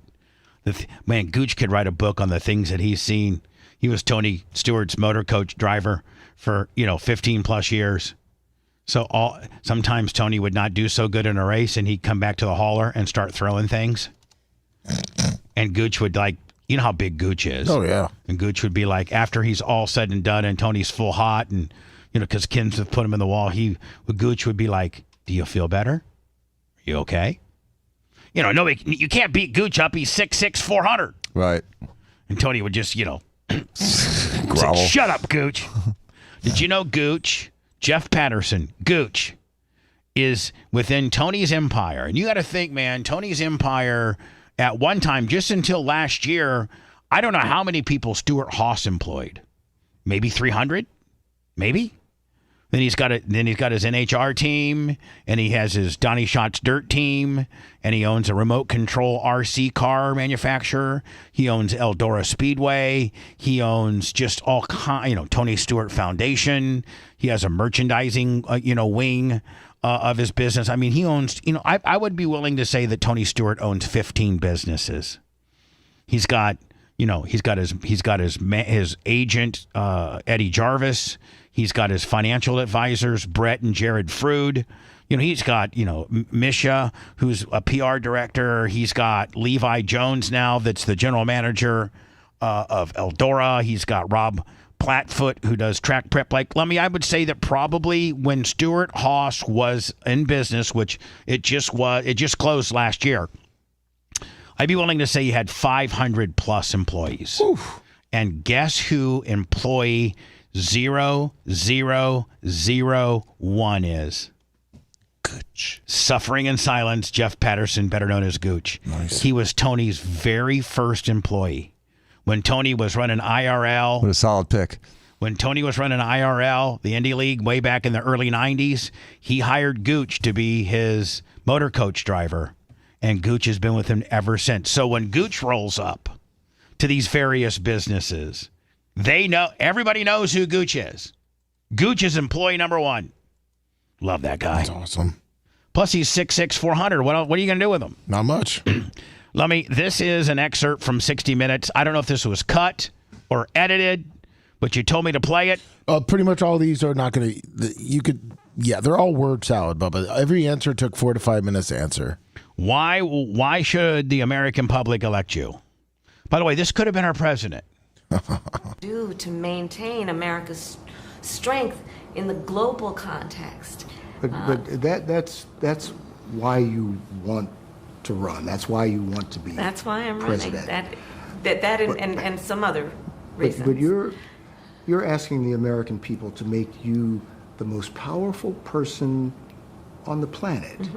Man, Gooch could write a book on the things that he's seen. He was Tony Stewart's motor coach driver for, 15 plus years. So sometimes Tony would not do so good in a race and he'd come back to the hauler and start throwing things. And Gooch would you know how big Gooch is. Oh, yeah. And Gooch would be like, after he's all said and done and Tony's full hot and, because Kins have put him in the wall, Gooch would be like, do you feel better? Are you okay? Nobody, you can't beat Gooch up. He's 6'6", 400. Right. And Tony would just, growl. Say, shut up, Gooch. Did you know Gooch, Jeff Patterson, Gooch, is within Tony's empire? And you got to think, man, Tony's empire at one time, just until last year, I don't know how many people Stuart Haas employed. Maybe 300? Maybe? Then he's got his NHR team, and he has his Donnie Schatz Dirt team, and he owns a remote control RC car manufacturer. He owns Eldora Speedway. He owns just all Tony Stewart Foundation. He has a merchandising wing of his business. I mean, he owns I would be willing to say that Tony Stewart owns 15 businesses. He's got his agent Eddie Jarvis. He's got his financial advisors, Brett and Jared Frood. He's got, Misha, who's a PR director. He's got Levi Jones now, that's the general manager of Eldora. He's got Rob Plattfoot, who does track prep. I would say that probably when Stuart Haas was in business, which it just closed last year, I'd be willing to say he had 500 plus employees. Oof. And guess who employee 0001 is? Gooch. Suffering in silence, Jeff Patterson, better known as Gooch. Nice. He was Tony's very first employee. When Tony was running IRL. What a solid pick. When Tony was running IRL, the Indy League, way back in the early 90s, he hired Gooch to be his motor coach driver. And Gooch has been with him ever since. So when Gooch rolls up to these various businesses, everybody knows who Gooch is. Gooch is employee number one. Love that guy. That's awesome. Plus, he's 6'6", 400. What are you going to do with him? Not much. This is an excerpt from 60 Minutes. I don't know if this was cut or edited, but you told me to play it. Pretty much all these are not going to. They're all word salad, Bubba. Every answer took 4 to 5 minutes to answer. Why should the American public elect you? By the way, this could have been our president. Do to maintain America's strength in the global context. But that's why you want to run. That's why you want to be. That's why I'm president. running. That and some other reasons. But you're asking the American people to make you the most powerful person on the planet.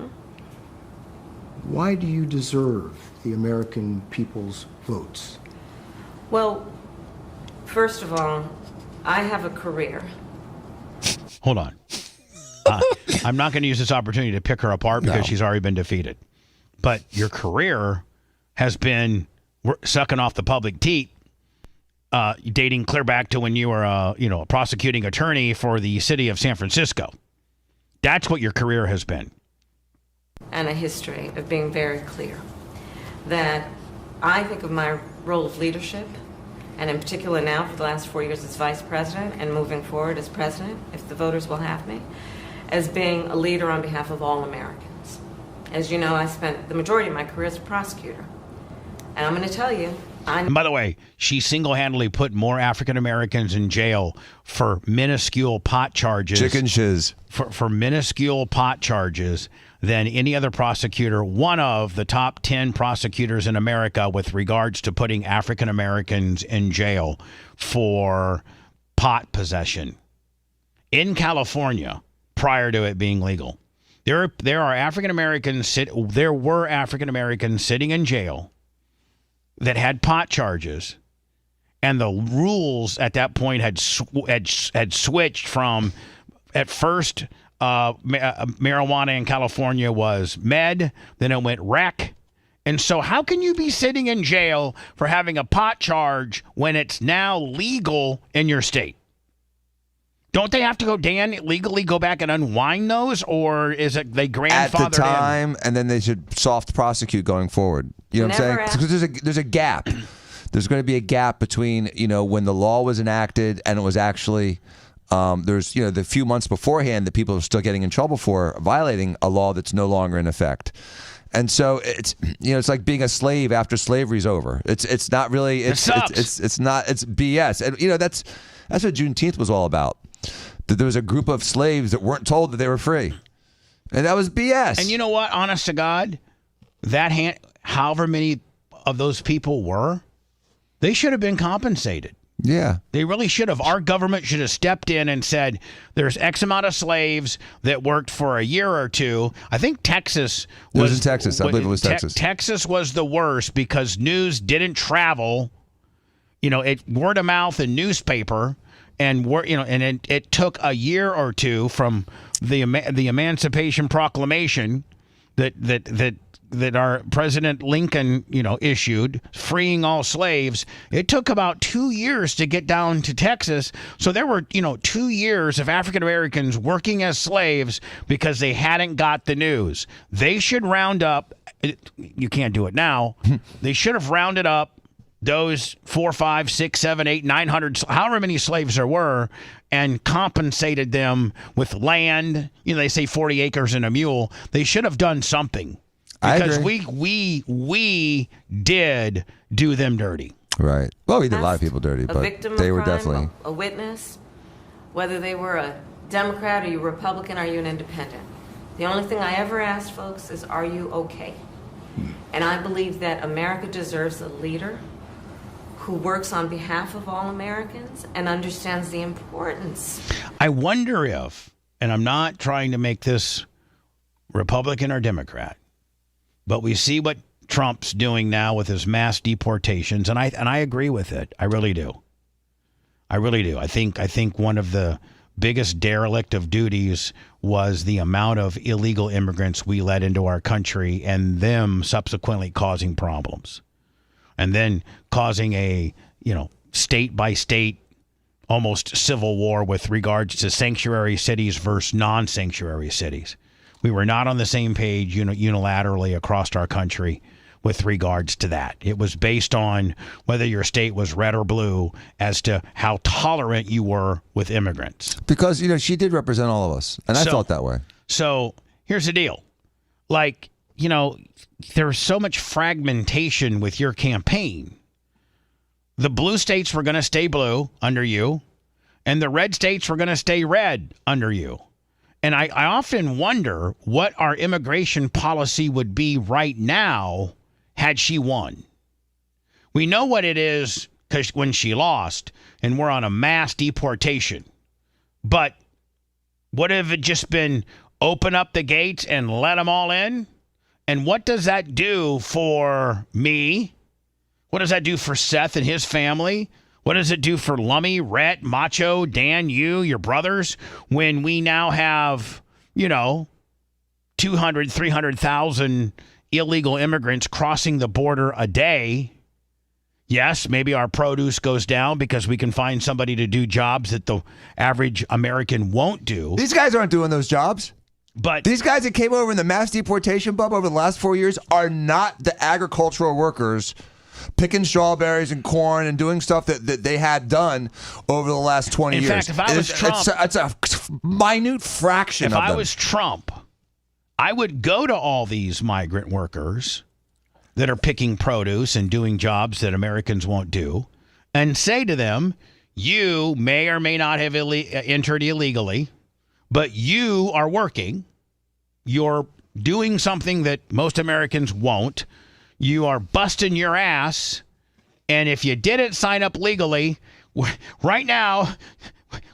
Why do you deserve the American people's votes? Well, first of all, I have a career. Hold on. I'm not going to use this opportunity to pick her apart because she's already been defeated. But your career has been sucking off the public teat, dating clear back to when you were a prosecuting attorney for the city of San Francisco. That's what your career has been. And a history of being very clear that I think of my role of leadership, and in particular now for the last 4 years as vice president and moving forward as president, if the voters will have me, as being a leader on behalf of all Americans. As you know, I spent the majority of my career as a prosecutor. And I'm going to tell you, And by the way, she single-handedly put more African Americans in jail for minuscule pot charges. Chicken shiz. For minuscule pot charges than any other prosecutor, one of the top 10 prosecutors in America with regards to putting African Americans in jail for pot possession. In California, prior to it being legal, there were African Americans sitting in jail that had pot charges, and the rules at that point had switched from, at first, marijuana in California was med, then it went rec. And so how can you be sitting in jail for having a pot charge when it's now legal in your state? Don't they have to go, Dan, legally go back and unwind those, or is it they grandfathered at the time, in? And then they should soft prosecute going forward? You know what I'm saying? Because there's a gap. There's going to be a gap between when the law was enacted and it was actually there's the few months beforehand that people are still getting in trouble for violating a law that's no longer in effect. And so it's it's like being a slave after slavery's over. It's not really it's BS. And that's what Juneteenth was all about. That there was a group of slaves that weren't told that they were free. And that was BS. And you know what? Honest to God, however many of those people were, they should have been compensated. Yeah. They really should have. Our government should have stepped in and said, there's X amount of slaves that worked for a year or two. I think Texas was... It was in Texas. I believe it was Texas. Texas was the worst because news didn't travel, word of mouth and newspaper. And it took a year or two from the Emancipation Proclamation that our President Lincoln issued, freeing all slaves. It took about 2 years to get down to Texas. So there were 2 years of African Americans working as slaves because they hadn't got the news. They should round up. You can't do it now. They should have rounded up those 4, 5, 6, 7, 8, 900, however many slaves there were, and compensated them with land. They say 40 acres and a mule. They should have done something because we did do them dirty. Right. Well, we did a lot of people dirty, but they were definitely a witness, whether they were a Democrat or you Republican or you an independent. The only thing I ever asked folks is, are you okay? And I believe that America deserves a leader who works on behalf of all Americans and understands the importance. I wonder if, and I'm not trying to make this Republican or Democrat, but we see what Trump's doing now with his mass deportations, and I agree with it. I really do. I think one of the biggest derelict of duties was the amount of illegal immigrants we let into our country and them subsequently causing problems. And then causing a, state by state, almost civil war with regards to sanctuary cities versus non-sanctuary cities. We were not on the same page unilaterally across our country with regards to that. It was based on whether your state was red or blue as to how tolerant you were with immigrants. Because, she did represent all of us, and I felt that way. So here's the deal. There's so much fragmentation with your campaign. The blue states were going to stay blue under you, and the red states were going to stay red under you. And I often wonder what our immigration policy would be right now had she won. We know what it is because when she lost, and we're on a mass deportation. But what if it just been open up the gates and let them all in? And what does that do for me? What does that do for Seth and his family? What does it do for Lummy, Rhett, Macho, Dan, you, your brothers, when we now have, 200, 300,000 illegal immigrants crossing the border a day? Yes, maybe our produce goes down because we can find somebody to do jobs that the average American won't do. These guys aren't doing those jobs. But these guys that came over in the mass deportation, Bubba, over the last 4 years are not the agricultural workers picking strawberries and corn and doing stuff that they had done over the last 20 years. In fact, if I was Trump... It's a minute fraction of them. If I was Trump, I would go to all these migrant workers that are picking produce and doing jobs that Americans won't do and say to them, you may or may not have entered illegally, but you are working. You're doing something that most Americans won't. You are busting your ass. And if you didn't sign up legally, right now,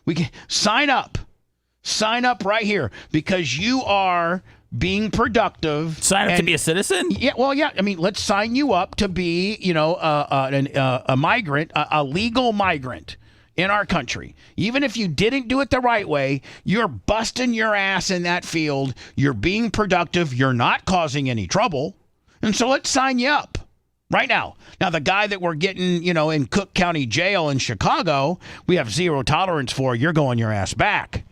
we can sign up. Sign up right here because you are being productive. Sign up to be a citizen? Yeah, well, yeah. I mean, let's sign you up to be, a migrant, a legal migrant in our country. Even if you didn't do it the right way, you're busting your ass in that field. You're being productive. You're not causing any trouble. And so let's sign you up right now. Now, the guy that we're getting, in Cook County Jail in Chicago, we have zero tolerance for. You're going your ass back.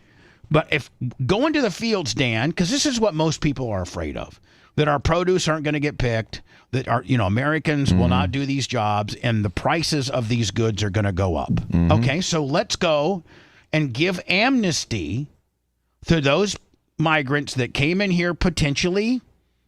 But if going to the fields, Dan, because this is what most people are afraid of, that our produce aren't going to get picked, that our Americans will not do these jobs, and the prices of these goods are going to go up. Okay, so let's go and give amnesty to those migrants that came in here potentially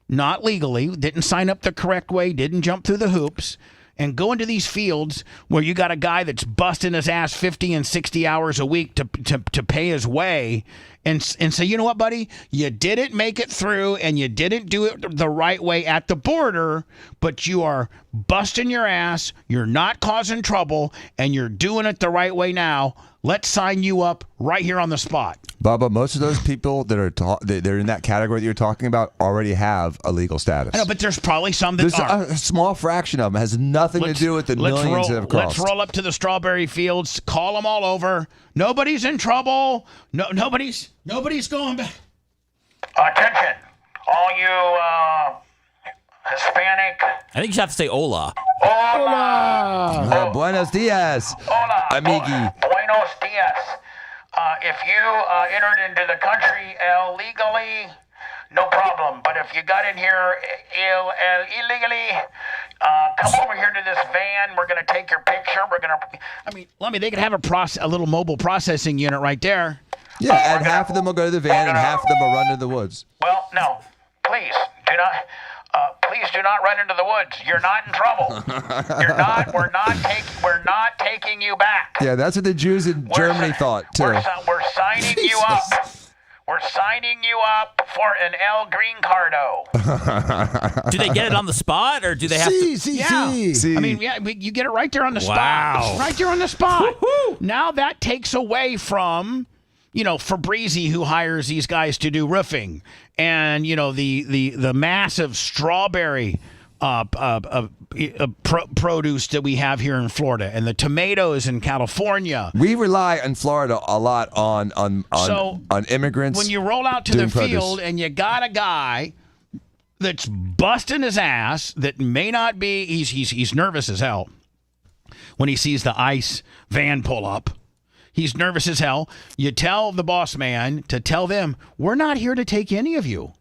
not legally, didn't sign up the correct way, didn't jump through the hoops, and go into these fields where you got a guy that's busting his ass 50 and 60 hours a week to pay his way and say, you know what, buddy, you didn't make it through and you didn't do it the right way at the border, but you are busting your ass, you're not causing trouble, and you're doing it the right way now. Let's sign you up right here on the spot. Bubba, most of those people that are they're in that category that you're talking about already have a legal status. I know, but there's probably some that aren't. A small fraction of them. It has nothing to do with the millions that have crossed. Let's roll up to the strawberry fields, call them all over. Nobody's in trouble. No, nobody's going back. Attention, all you Hispanic. I think you have to say hola. Hola. Buenos dias, Hola. amigui. Buenos dias. If you entered into the country illegally, no problem. But if you got in here illegally, come over here to this van. We're going to take your picture. Lummy, they could have a little mobile processing unit right there. Yeah, and half of them will go to the van, and half of them will run into the woods. Well, no, please do not. Please do not run into the woods. You're not in trouble. You're not. We're not taking you back. Yeah, that's what the Jews in Germany thought too. We're signing you up. We're signing you up for an El Green Cardo. Do they get it on the spot, or do they have to? Yeah. I mean, you get it right there on the spot. Wow. Right there on the spot. Now that takes away from, Fabrizi, who hires these guys to do roofing, and the massive strawberry produce that we have here in Florida, and the tomatoes in California. We rely in Florida a lot on immigrants. When you roll out to the field and you got a guy that's busting his ass, that may not be, he's nervous as hell when he sees the ICE van pull up. He's nervous as hell. You tell the boss man to tell them, we're not here to take any of you.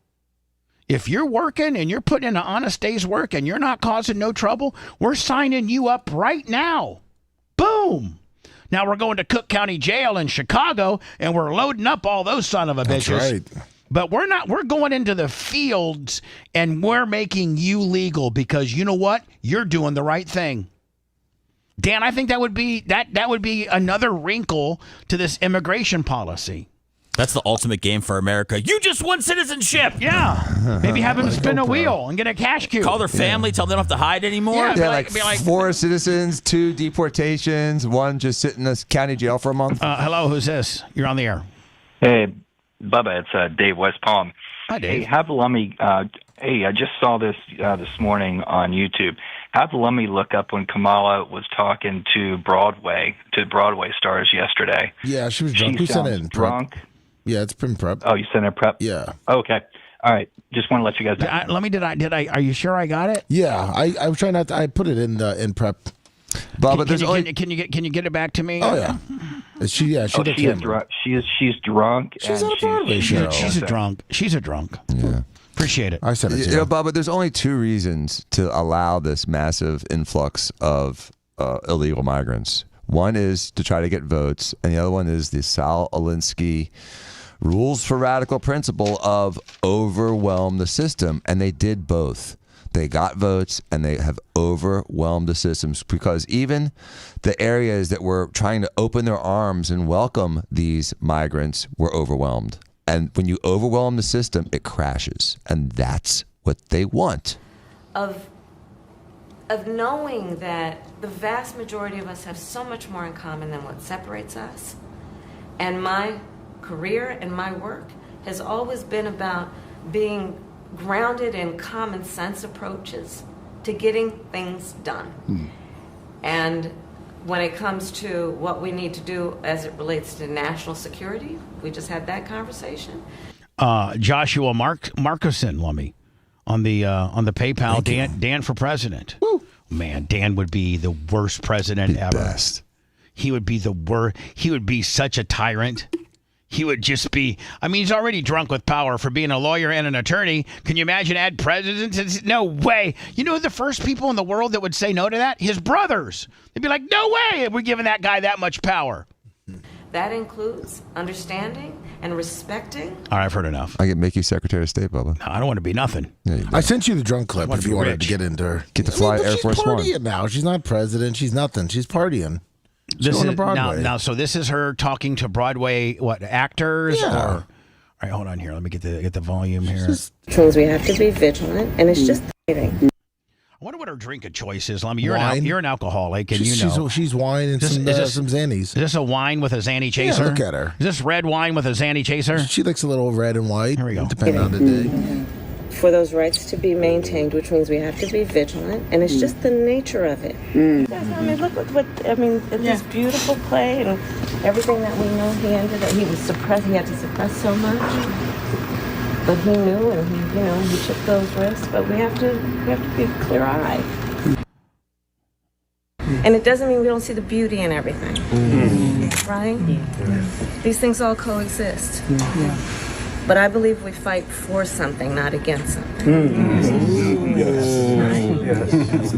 If you're working and you're putting in an honest day's work and you're not causing no trouble, we're signing you up right now. Boom. Now we're going to Cook County Jail in Chicago and we're loading up all those son of a bitches. That's right. But we're not. We're going into the fields and we're making you legal because you know what? You're doing the right thing. Dan, I think that would be another wrinkle to this immigration policy. That's the ultimate game for America. You just won citizenship. Yeah. Maybe have them spin a wheel and get a cash cube. Call their family, tell them they don't have to hide anymore. Yeah, be like 4 citizens, 2 deportations, 1 just sit in this county jail for a month. Hello, who's this? You're on the air. Hey, Bubba, it's Dave West Palm. Hi, Dave. Hey, have Lummy. Hey, I just saw this this morning on YouTube. Have Lummy look up when Kamala was talking to Broadway stars yesterday. Yeah, she was drunk. She We sent it sounds in drunk. prep. Yeah, it's been prep. Oh, you sent it prep? Yeah. Okay. All right. Just want to let you guys know. Did I? Are you sure I got it? Yeah, I was trying not to. I put it in prep. But Can you get it back to me? Oh yeah. She looks she is drunk. She's drunk. She's and on a Broadway show. She's a drunk. She's a drunk. Yeah. Appreciate it. I said it too. Bubba, there's only two reasons to allow this massive influx of illegal migrants. One is to try to get votes, and the other one is the Sal Alinsky rules for radical principle of overwhelm the system. And they did both. They got votes, and they have overwhelmed the systems, because even the areas that were trying to open their arms and welcome these migrants were overwhelmed. And when you overwhelm the system, it crashes. And that's what they want. Of knowing that the vast majority of us have so much more in common than what separates us. And my career and my work has always been about being grounded in common sense approaches to getting things done. And when it comes to what we need to do as it relates to national security, we just had that conversation. Joshua Markuson, Lummy, on the PayPal. Dan for president. Woo. Man, Dan would be the worst president ever. Best. He would be the worst. He would be such a tyrant. He would just be, I mean, he's already drunk with power for being a lawyer and an attorney. Can you imagine add presidents? No way. You know the first people in the world that would say no to that? His brothers. They'd be like, no way, we're giving that guy that much power. That includes understanding and respecting. All right, I've heard enough. I can make you Secretary of State, Bubba. No, I don't want to be nothing. Yeah, I sent you the drunk clip if you wanted to get into her. Get to fly Air Force One. She's partying now. She's not president. She's nothing. She's partying. This is now. So this is her talking to Broadway actors. Yeah. Or, all right, hold on here. Let me get the volume here. Which means we have to be vigilant, and it's just tithing. I wonder what her drink of choice is. I mean, you're an alcoholic, and she's wine and some Xannies. Is this a wine with a Xanny chaser? Yeah, look at her. Is this red wine with a Xanny chaser? She likes a little red and white. Here we go. Depending on the day. For those rights to be maintained, which means we have to be vigilant, and it's just the nature of it. I mean, look at this beautiful play and everything that we know he was suppressed. He had to suppress so much, but he knew, and he took those risks. But we have to be clear-eyed. And it doesn't mean we don't see the beauty in everything, right? These things all coexist. But I believe we fight for something, not against something. Yes.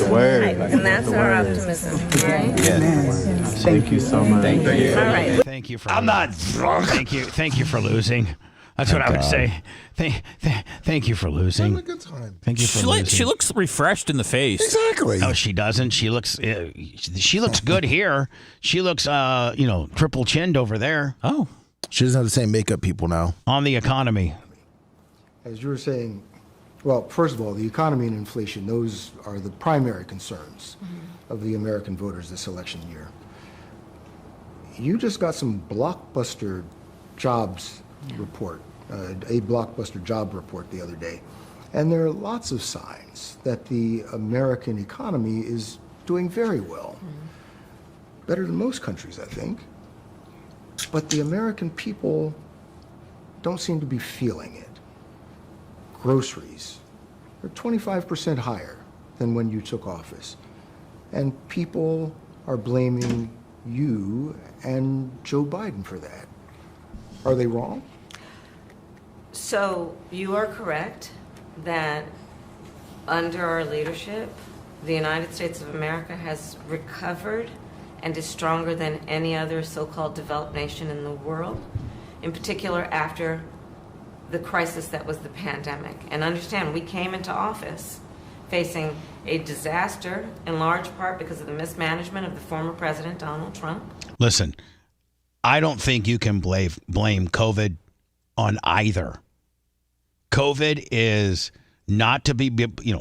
Right. And that's our optimism, right? Yes. Thank you so much. Thank you. All right. Thank you for. I'm not drunk. Thank you for losing. That's what I would say. Thank you for losing. Have a good time. Thank you for losing. She looks refreshed in the face. Exactly. No, she doesn't. She looks good here. She looks triple chinned over there. Oh. She doesn't have the same makeup people now. On the economy. As you were saying, well, first of all, the economy and inflation, those are the primary concerns of the American voters this election year. You just got some blockbuster jobs report, a blockbuster job report the other day. And there are lots of signs that the American economy is doing very well. Better than most countries, I think. But the American people don't seem to be feeling it. Groceries are 25% higher than when you took office. And people are blaming you and Joe Biden for that. Are they wrong? So you are correct that under our leadership, the United States of America has recovered and is stronger than any other so-called developed nation in the world, in particular after the crisis that was the pandemic. And understand, we came into office facing a disaster in large part because of the mismanagement of the former President Donald Trump. Listen, I don't think you can blame COVID on either. COVID is not to be,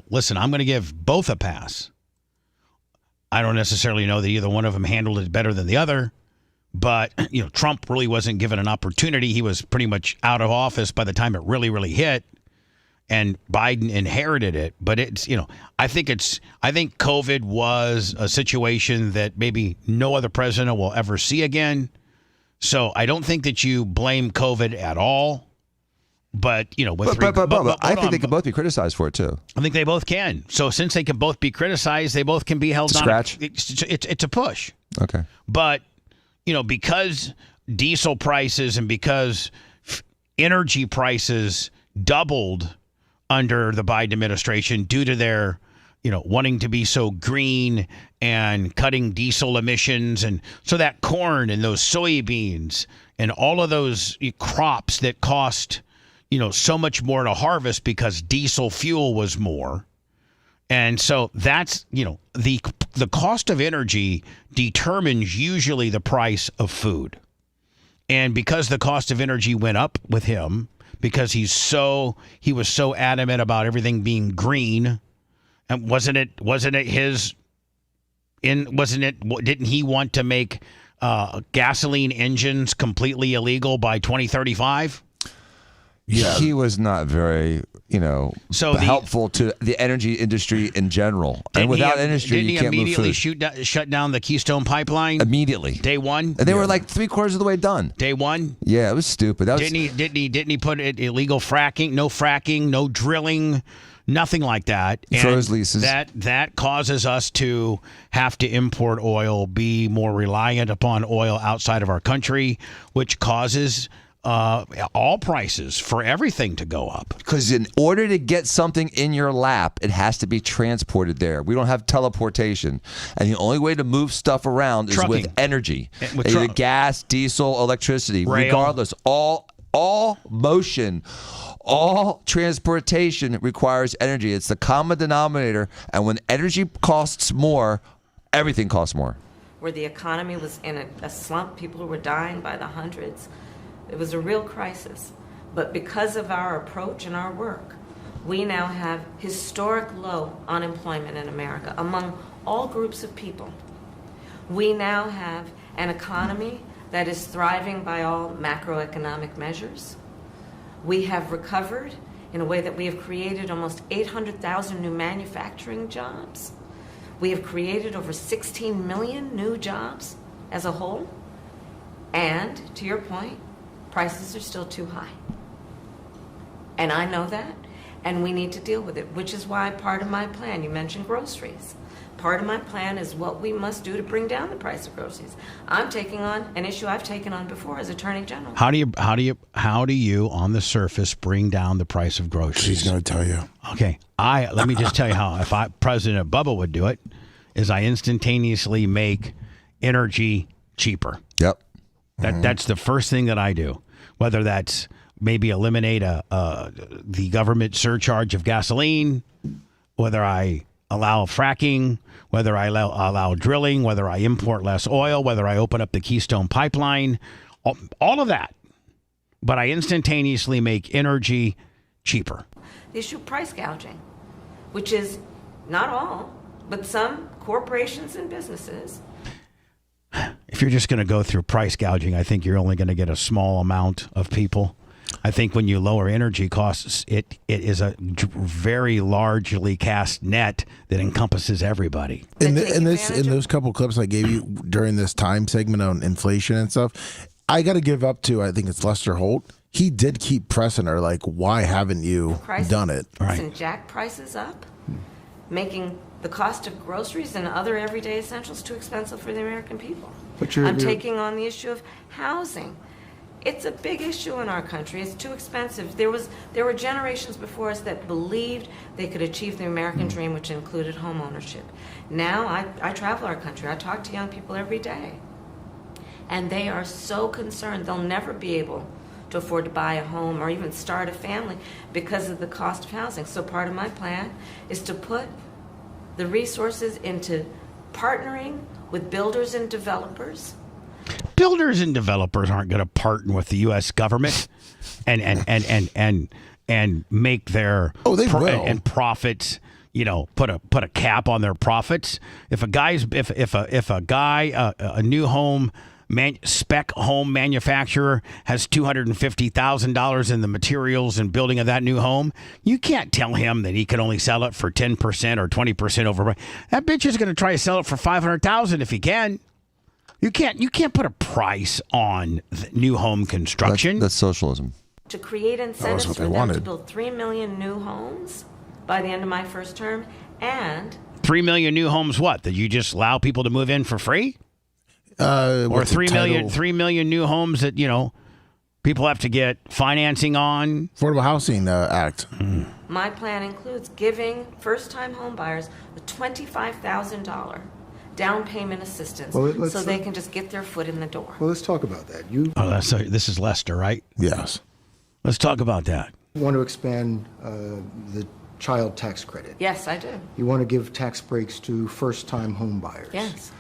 listen, I'm going to give both a pass. I don't necessarily know that either one of them handled it better than the other, But, Trump really wasn't given an opportunity. He was pretty much out of office by the time it really, really hit. And Biden inherited it. But it's, I think COVID was a situation that maybe no other president will ever see again. So I don't think that you blame COVID at all. But, I think they can both be criticized for it, too. I think they both can. So since they can both be criticized, they both can be held on. Scratch. It's a push. Okay. But, because diesel prices and because energy prices doubled under the Biden administration due to their, wanting to be so green and cutting diesel emissions. And so that corn and those soybeans and all of those crops that cost, so much more to harvest because diesel fuel was more. And so that's, the cost of energy determines usually the price of food. And because the cost of energy went up with him, because he was so adamant about everything being green, and didn't he want to make gasoline engines completely illegal by 2035? Yeah. He was not very, helpful to the energy industry in general. And without industry, you can't move food. Didn't he immediately shut down the Keystone Pipeline? Immediately. Day one? And they were like 3/4 of the way done. Day one? Yeah, it was stupid. Didn't he put it illegal fracking, no drilling, nothing like that. And froze leases. That causes us to have to import oil, be more reliant upon oil outside of our country, which causes all prices for everything to go up. Because in order to get something in your lap, it has to be transported there. We don't have teleportation. And the only way to move stuff around is with energy. Either gas, diesel, electricity. Rail. Regardless, all motion, all transportation requires energy. It's the common denominator. And when energy costs more, everything costs more. Where the economy was in a slump, people were dying by the hundreds. It was a real crisis. But because of our approach and our work, we now have historic low unemployment in America among all groups of people. We now have an economy that is thriving by all macroeconomic measures. We have recovered in a way that we have created almost 800,000 new manufacturing jobs. We have created over 16 million new jobs as a whole. And to your point, prices are still too high. And I know that, and we need to deal with it, which is why part of my plan, you mentioned groceries. Part of my plan is what we must do to bring down the price of groceries. I'm taking on an issue I've taken on before as Attorney General. How do you on the surface bring down the price of groceries? She's going to tell you. Okay. Let me just tell you how. If President Bubba would do it, is I instantaneously make energy cheaper. Yep. That's the first thing that I do. Whether that's maybe eliminate the government surcharge of gasoline, whether I allow fracking, whether I allow drilling, whether I import less oil, whether I open up the Keystone Pipeline, all of that. But I instantaneously make energy cheaper. The issue of price gouging, which is not all, but some corporations and businesses. If you're just going to go through price gouging, I think you're only going to get a small amount of people. I think when you lower energy costs, it is a very largely cast net that encompasses everybody. In those couple clips I gave you during this time segment on inflation and stuff, I got to give up to, I think it's Lester Holt. He did keep pressing her, like, why haven't you done it? And jack prices up, making the cost of groceries and other everyday essentials too expensive for the American people. I'm taking on the issue of housing. It's a big issue in our country. It's too expensive. There were generations before us that believed they could achieve the American dream, which included home ownership. Now I travel our country. I talk to young people every day. And they are so concerned they'll never be able to afford to buy a home or even start a family because of the cost of housing. So part of my plan is to put the resources into partnering with builders and developers. Builders and developers aren't going to partner with the U.S. government and make their and profits. Put a cap on their profits. If a new home spec home manufacturer has $250,000 in the materials and building of that new home, you can't tell him that he can only sell it for 10% or 20% over. That bitch is going to try to sell it for $500,000 if he can. You can't put a price on new home construction. That's socialism. To create incentives for them to build 3 million new homes by the end of my first term, and 3 million new homes. What? That you just allow people to move in for free? Or 3 million new homes that people have to get financing on? Affordable Housing Act. My plan includes giving first-time home buyers a $25,000 down payment assistance so they can just get their foot in the door. Well, let's talk about that. This is Lester, right? Yes. Let's talk about that. You want to expand the child tax credit. Yes, I do. You want to give tax breaks to first-time home buyers. Yes.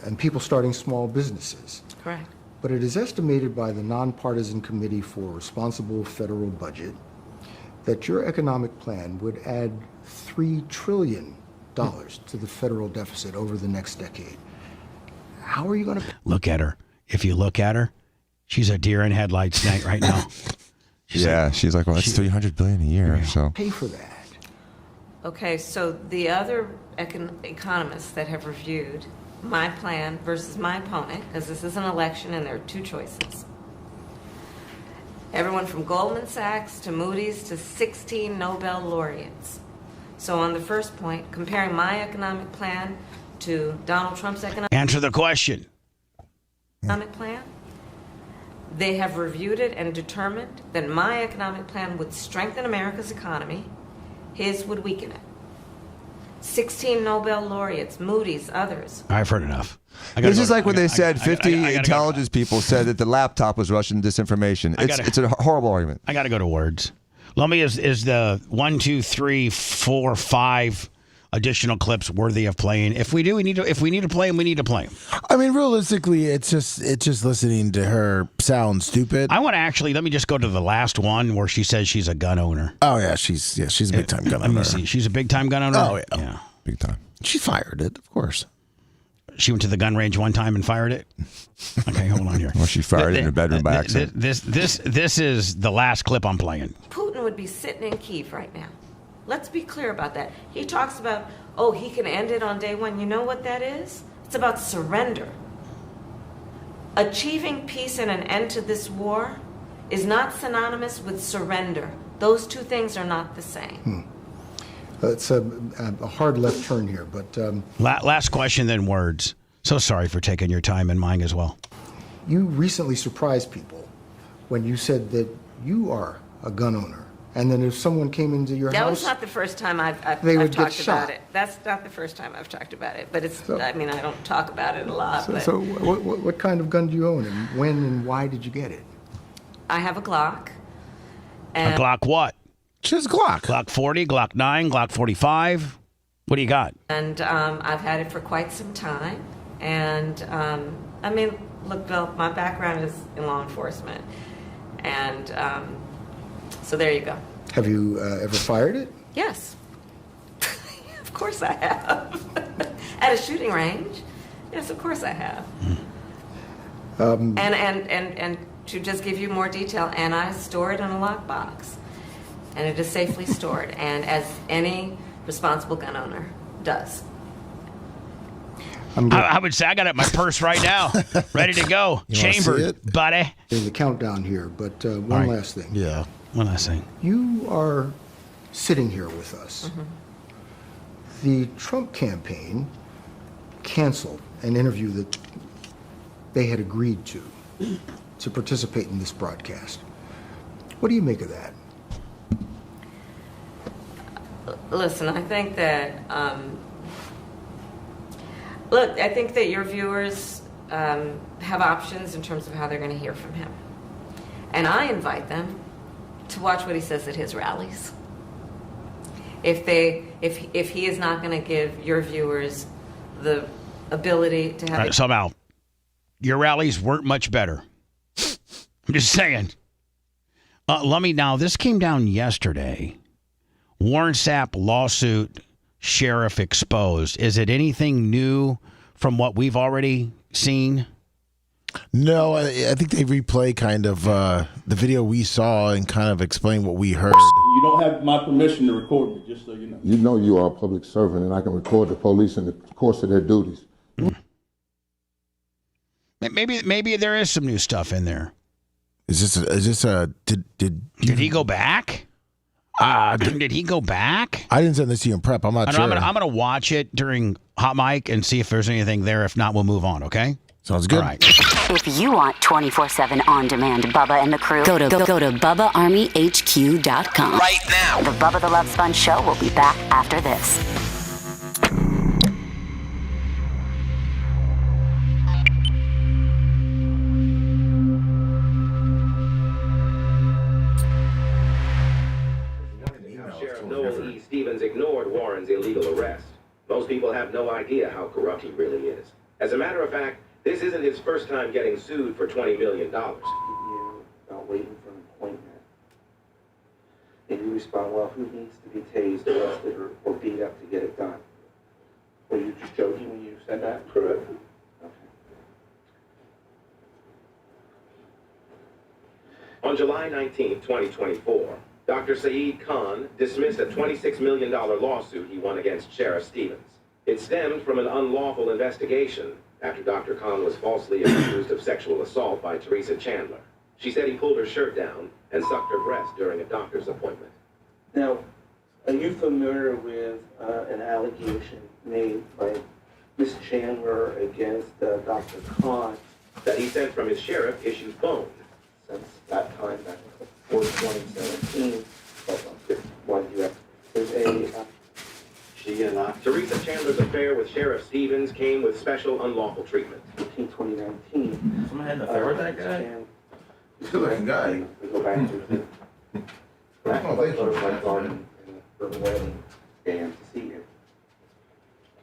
And people starting small businesses. Correct. But it is estimated by the Nonpartisan Committee for Responsible Federal Budget that your economic plan would add $3 trillion to the federal deficit over the next decade. How are you going to look at her? If you look at her, she's a deer in headlights right now. She's like, well, that's $300 billion a year. So pay for that. Okay, so the other economists that have reviewed my plan versus my opponent, because this is an election and there are two choices. Everyone from Goldman Sachs to Moody's to 16 Nobel laureates. So on the first point, comparing my economic plan to Donald Trump's economic Answer the question. Plan, they have reviewed it and determined that my economic plan would strengthen America's economy, his would weaken it. 16 Nobel laureates, Moody's, others. I've heard enough. This is like when they said 50 intelligence people said that the laptop was Russian disinformation. It's a horrible argument. I got to go to words. Lummi, is the 1, 2, 3, 4, 5 additional clips worthy of playing? If we need to play them, we need to play them. I mean, realistically, it's just listening to her sound stupid. I want to let me just go to the last one where she says she's a gun owner. Oh yeah, she's a big time gun owner. Let me see. She's a big time gun owner. Oh yeah, big time. She fired it, of course. She went to the gun range one time and fired it. Okay, hold on here. Well, she fired it in her bedroom by accident. This is the last clip I'm playing. Putin would be sitting in Kyiv right now. Let's be clear about that. He talks about, he can end it on day one. You know what that is? It's about surrender. Achieving peace and an end to this war is not synonymous with surrender. Those two things are not the same. It's a hard left turn here, but... last question, then words. So sorry for taking your time and mine as well. You recently surprised people when you said that you are a gun owner. And then if someone came into your house... That was not the first time I've talked about it. That's not the first time I've talked about it. But I don't talk about it a lot. So what kind of gun do you own? And when and why did you get it? I have a Glock. A Glock what? Just Glock. Glock 40, Glock 9, Glock 45. What do you got? And I've had it for quite some time. And, look, Bill, my background is in law enforcement. And so there you go. Have you ever fired it? Yes. Of course I have. At a shooting range. Yes, of course I have. And to just give you more detail, and I store it in a lockbox. And it is safely stored, and as any responsible gun owner does. I would say I got it in my purse right now, ready to go. Chambered, buddy. There's a countdown here, but one last thing. Yeah, one last thing. You are sitting here with us. Mm-hmm. The Trump campaign canceled an interview that they had agreed to participate in this broadcast. What do you make of that? Listen, I think that, I think that your viewers have options in terms of how they're going to hear from him. And I invite them to watch what he says at his rallies. If he is not going to give your viewers the ability to have... Somehow, your rallies weren't much better. I'm just saying. Lummi, now, this came down yesterday. Warren Sapp lawsuit, sheriff exposed. Is it anything new from what we've already seen? No, I think they replay kind of the video we saw and kind of explain what we heard. You don't have my permission to record me, just so you know. You know you are a public servant, and I can record the police in the course of their duties. Maybe there is some new stuff in there. Did he go back? Did he go back? I didn't send this to you in prep. I'm not sure. I'm gonna watch it during hot mic and see if there's anything there. If not, we'll move on. Okay. Sounds good. All right. If you want 24/7 on-demand Bubba and the crew, go to BubbaArmyHQ.com. Right now. The Bubba the Love Sponge show will be back after this. Sheriff Noel E. Stevens ignored Warren's illegal arrest. Most people have no idea how corrupt he really is. As a matter of fact, this isn't his first time getting sued for $20 million. About waiting for an appointment. And you respond, well, who needs to be tased, arrested, or beat up to get it done? Were you just joking when you said that? Correct. On July 19, 2024, Dr. Saeed Khan dismissed a $26 million lawsuit he won against Sheriff Stevens. It stemmed from an unlawful investigation after Dr. Khan was falsely accused of sexual assault by Teresa Chandler. She said he pulled her shirt down and sucked her breast during a doctor's appointment. Now, are you familiar with an allegation made by Ms. Chandler against Dr. Khan? That he sent from his sheriff-issued phone. Since that time, back before 2017, there's a... Teresa Chandler's affair with Sheriff Stevens came with special unlawful treatment. 2019. Someone had an affair with that guy? Good-looking guy. We go back to the butterfly garden in the wedding and to see him.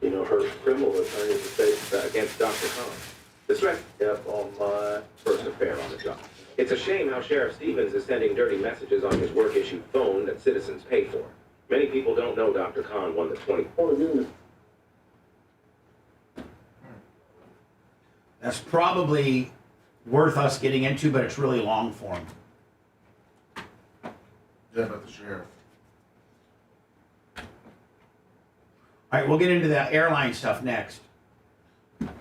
You know, her criminal attorney is against Dr. Khan. The threat up on my first affair on the job. It's a shame how Sheriff Stevens is sending dirty messages on his work-issued phone that citizens pay for. Many people don't know Dr. Khan won the 20. That's probably worth us getting into, but it's really long form. Yeah, about the sheriff. All right, we'll get into the airline stuff next.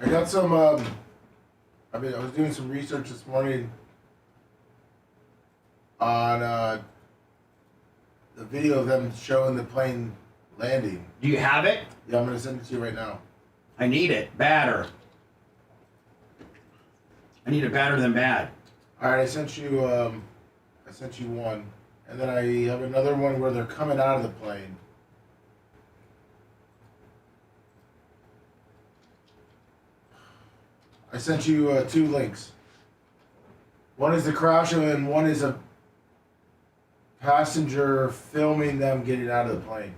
I got some. I was doing some research this morning on the video of them showing the plane landing. Do you have it? Yeah, I'm gonna send it to you right now. I need it. Badder. I need it badder than bad. All right, I sent you one, and then I have another one where they're coming out of the plane. I sent you 2 links. One is the crash, and one is a passenger filming them getting out of the plane.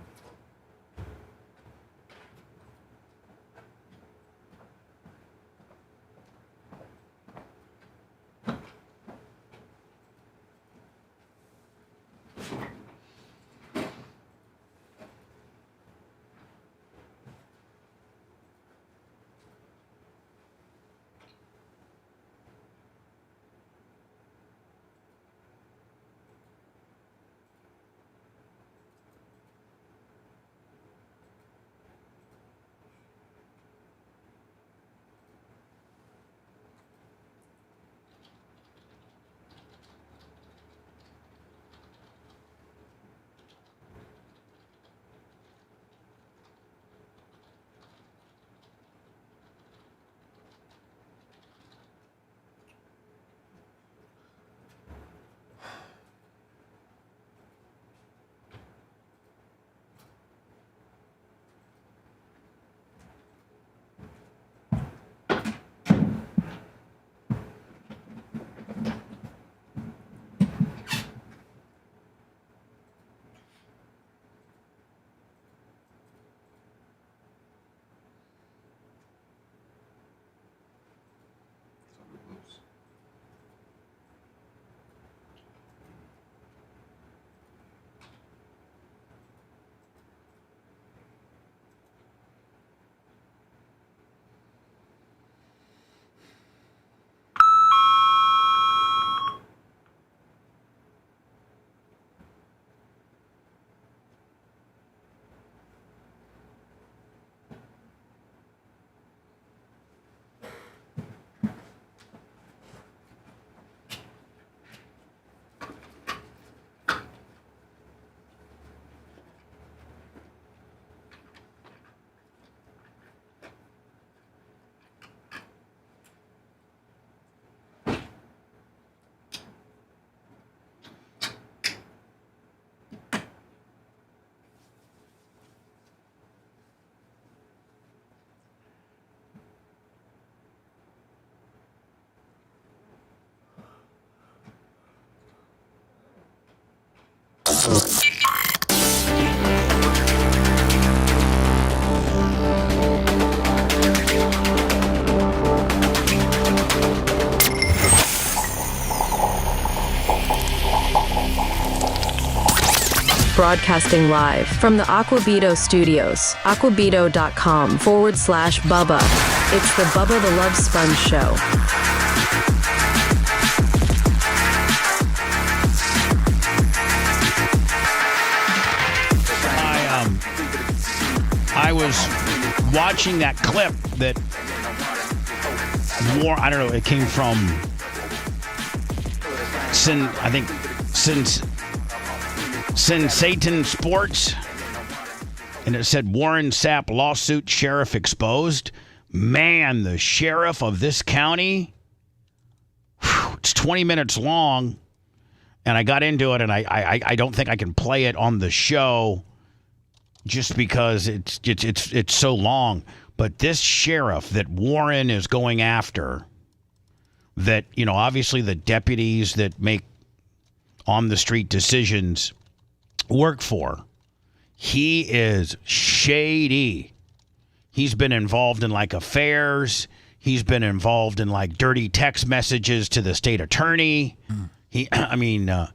Broadcasting live from the Aquabito studios, aquabito.com/Bubba. It's the Bubba the Love Sponge Show. I was watching that clip that I don't know, it came from Satan Sports, and it said Warren Sapp lawsuit, sheriff exposed. Man, the sheriff of this county, it's 20 minutes long, and I got into it, and I don't think I can play it on the show just because it's so long. But this sheriff that Warren is going after, that, you know, obviously the deputies that make on the street decisions work for, he is shady. He's been involved in like affairs. He's been involved in like dirty text messages to the state attorney. I'm gonna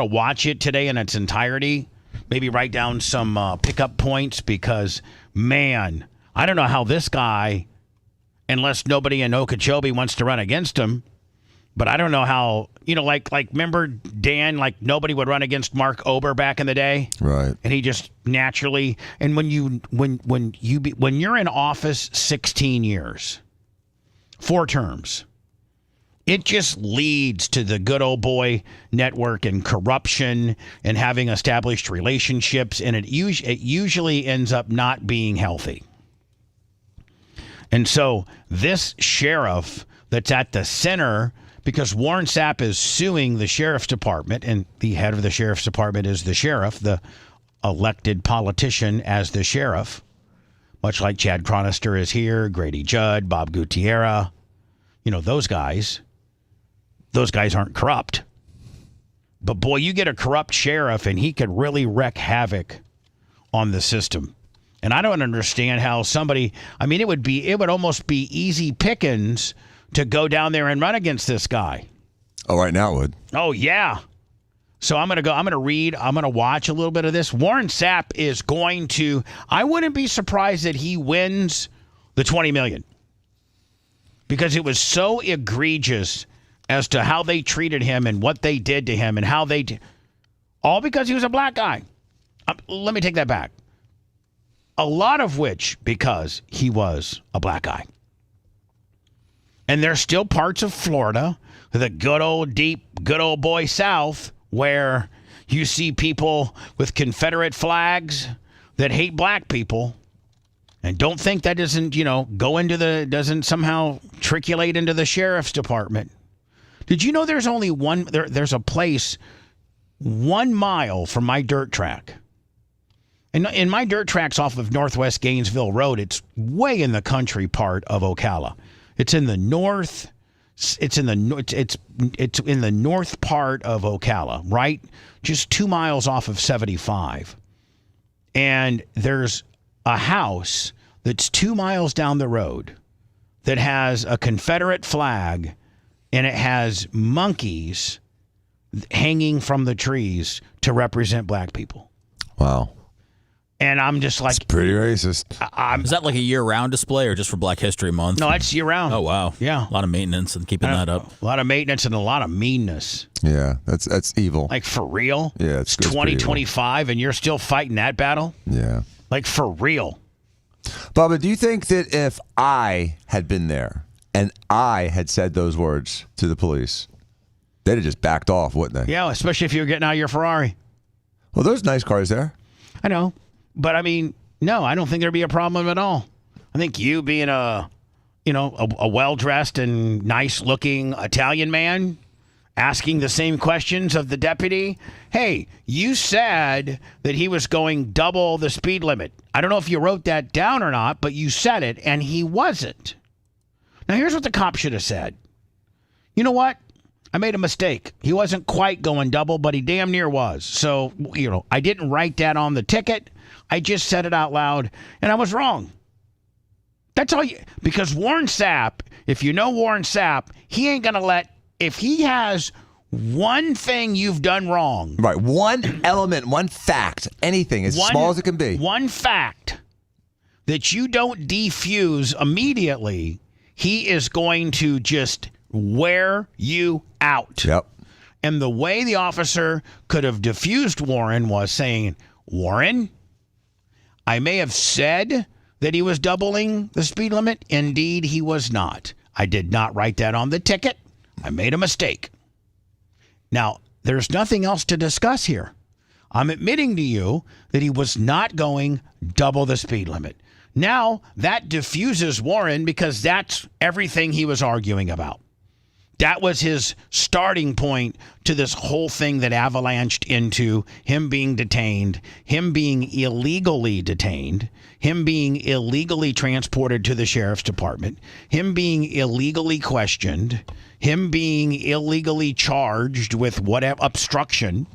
watch it today in its entirety. Maybe write down some pickup points, because man, I don't know how this guy, unless nobody in Okeechobee wants to run against him. But I don't know how, you know, like remember Dan, like nobody would run against Mark Ober back in the day, right? And he just naturally. And when you're in office 16 years, 4 terms, it just leads to the good old boy network and corruption and having established relationships, and it usually ends up not being healthy. And so this sheriff that's at the center, because Warren Sapp is suing the sheriff's department, and the head of the sheriff's department is the sheriff, the elected politician as the sheriff, much like Chad Chronister is here, Grady Judd, Bob Gutierrez. You know, those guys aren't corrupt. But boy, you get a corrupt sheriff and he could really wreak havoc on the system. And I don't understand how somebody, I mean, it would almost be easy pickings to go down there and run against this guy. Oh, right now it would. Oh, yeah. So I'm going to watch a little bit of this. Warren Sapp is going to, I wouldn't be surprised that he wins the $20 million, because it was so egregious as to how they treated him and what they did to him and how they did, all because he was a black guy. Let me take that back. A lot of which because he was a black guy. And there's still parts of Florida, the good old boy South, where you see people with Confederate flags that hate black people, and don't think that doesn't, doesn't somehow triculate into the sheriff's department. Did you know there's only there's a place 1 mile from my dirt track? And in my dirt tracks off of Northwest Gainesville Road, it's way in the country part of Ocala. It's in the north. It's in the north part of Ocala, right? Just 2 miles off of 75. And there's a house that's 2 miles down the road that has a Confederate flag, and it has monkeys hanging from the trees to represent black people. Wow. And I'm just like, it's pretty racist. Is that like a year-round display or just for Black History Month? No, it's year-round. Oh, wow. Yeah. A lot of maintenance and keeping that up. A lot of maintenance and a lot of meanness. Yeah, that's evil. Like, for real? Yeah, it's 2025 and you're still fighting that battle? Yeah. Like, for real. Bubba, do you think that if I had been there and I had said those words to the police, they'd have just backed off, wouldn't they? Yeah, especially if you were getting out of your Ferrari. Well, there's nice cars there. I know. But, I mean, no, I don't think there'd be a problem at all. I think you being a well-dressed and nice-looking Italian man asking the same questions of the deputy. Hey, you said that he was going double the speed limit. I don't know if you wrote that down or not, but you said it, and he wasn't. Now, here's what the cop should have said. You know what? I made a mistake. He wasn't quite going double, but he damn near was. So, I didn't write that on the ticket. I just said it out loud, and I was wrong. That's all because Warren Sapp, if you know Warren Sapp, he ain't going to let, if he has one thing you've done wrong. Right. One element, one fact, anything, as small as it can be. One fact that you don't defuse immediately, he is going to just wear you out. Yep. And the way the officer could have diffused Warren was saying, Warren, I may have said that he was doubling the speed limit. Indeed, he was not. I did not write that on the ticket. I made a mistake. Now, there's nothing else to discuss here. I'm admitting to you that he was not going double the speed limit. Now, that diffuses Warren because that's everything he was arguing about. That was his starting point to this whole thing that avalanched into him being detained, him being illegally detained, him being illegally transported to the sheriff's department, him being illegally questioned, him being illegally charged with whatever obstruction.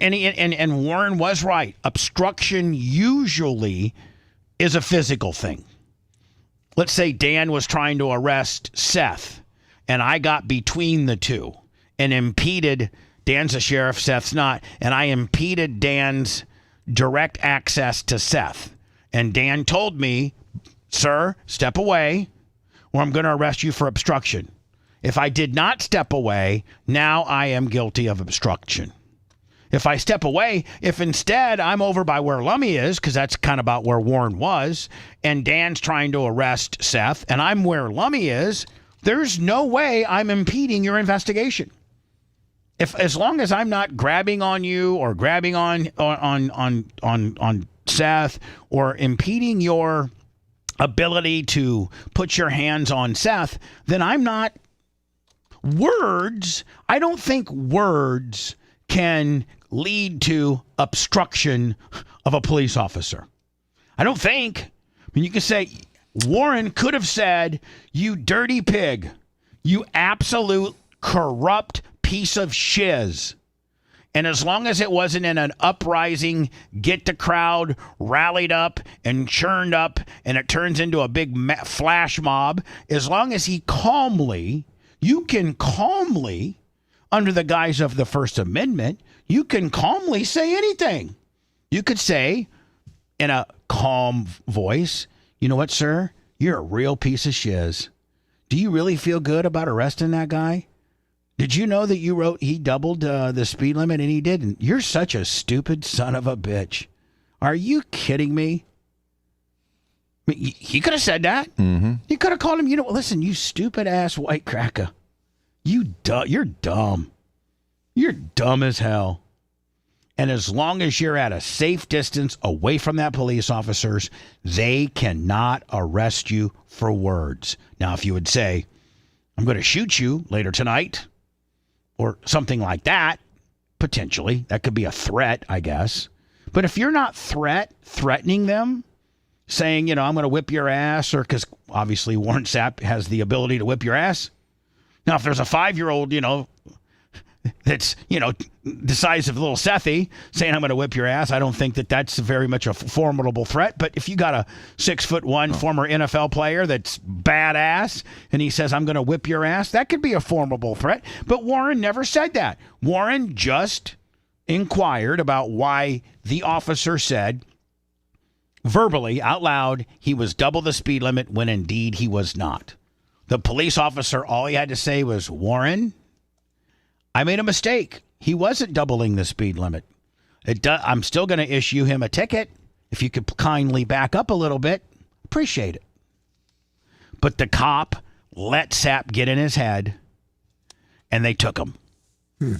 And Warren was right. Obstruction usually is a physical thing. Let's say Dan was trying to arrest Seth, and I got between the two and impeded, Dan's a sheriff, Seth's not, and I impeded Dan's direct access to Seth. And Dan told me, sir, step away, or I'm going to arrest you for obstruction. If I did not step away, now I am guilty of obstruction. If I step away, if instead I'm over by where Lummy is, because that's kind of about where Warren was, and Dan's trying to arrest Seth, and I'm where Lummy is, there's no way I'm impeding your investigation. As long as I'm not grabbing on you or grabbing on Seth or impeding your ability to put your hands on Seth, then I'm not. Words, I don't think words can lead to obstruction of a police officer. I don't think. I mean, you could say, Warren could have said, you dirty pig, you absolute corrupt piece of shiz. And as long as it wasn't in an uprising, get the crowd rallied up and churned up, and it turns into a big flash mob, as long as he calmly, you can calmly, under the guise of the First Amendment, you can calmly say anything. You could say in a calm voice, you know what, sir? You're a real piece of shiz. Do you really feel good about arresting that guy? Did you know that you wrote he doubled the speed limit and he didn't? You're such a stupid son of a bitch. Are you kidding me? I mean, he could have said that. Mm-hmm. He could have called him, listen, you stupid ass white cracker. You're dumb. You're dumb as hell. And as long as you're at a safe distance away from that police officers, they cannot arrest you for words. Now, if you would say, I'm going to shoot you later tonight, or something like that, potentially, that could be a threat, I guess. But if you're not threatening them, saying, I'm going to whip your ass, or because obviously Warren Sapp has the ability to whip your ass. Now, if there's a 5-year-old, that's, the size of little Sethy saying, I'm going to whip your ass, I don't think that that's very much a formidable threat. But if you got a 6'1" former NFL player that's badass and he says, I'm going to whip your ass, that could be a formidable threat. But Warren never said that. Warren just inquired about why the officer said verbally out loud he was double the speed limit when indeed he was not. The police officer, all he had to say was, Warren, I made a mistake. He wasn't doubling the speed limit. I'm still going to issue him a ticket. If you could kindly back up a little bit, appreciate it. But the cop let Sapp get in his head, and they took him.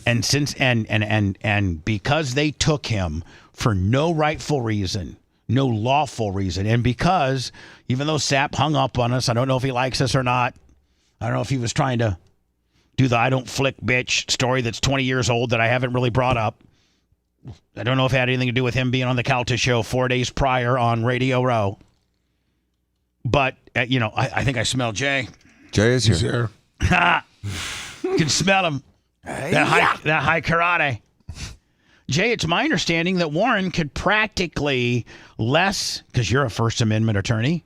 And since and because they took him for no rightful reason, no lawful reason, and because even though Sapp hung up on us, I don't know if he likes us or not. I don't know if he was trying to do the I don't flick bitch story that's 20 years old that I haven't really brought up. I don't know if it had anything to do with him being on the Calta show 4 days prior on Radio Row. But, I think I smell Jay. Jay is here. Ha! You can smell him. That high karate. Jay, it's my understanding that Warren could practically because you're a First Amendment attorney.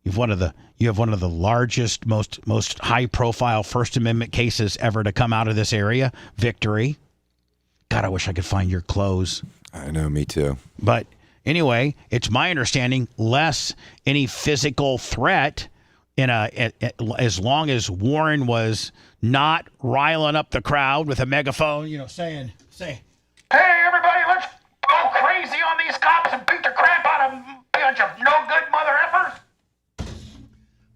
You have one of the largest, most high-profile First Amendment cases ever to come out of this area. Victory. God, I wish I could find your clothes. I know, me too. But anyway, it's my understanding less any physical threat as long as Warren was not riling up the crowd with a megaphone, saying, "Hey, everybody, let's go crazy on these cops and beat the crap out of a bunch of no-good mother effers."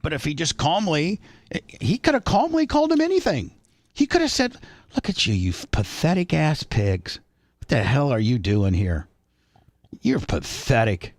But if he just he could have calmly called him anything. He could have said, "Look at you pathetic ass pigs. What the hell are you doing here? You're pathetic."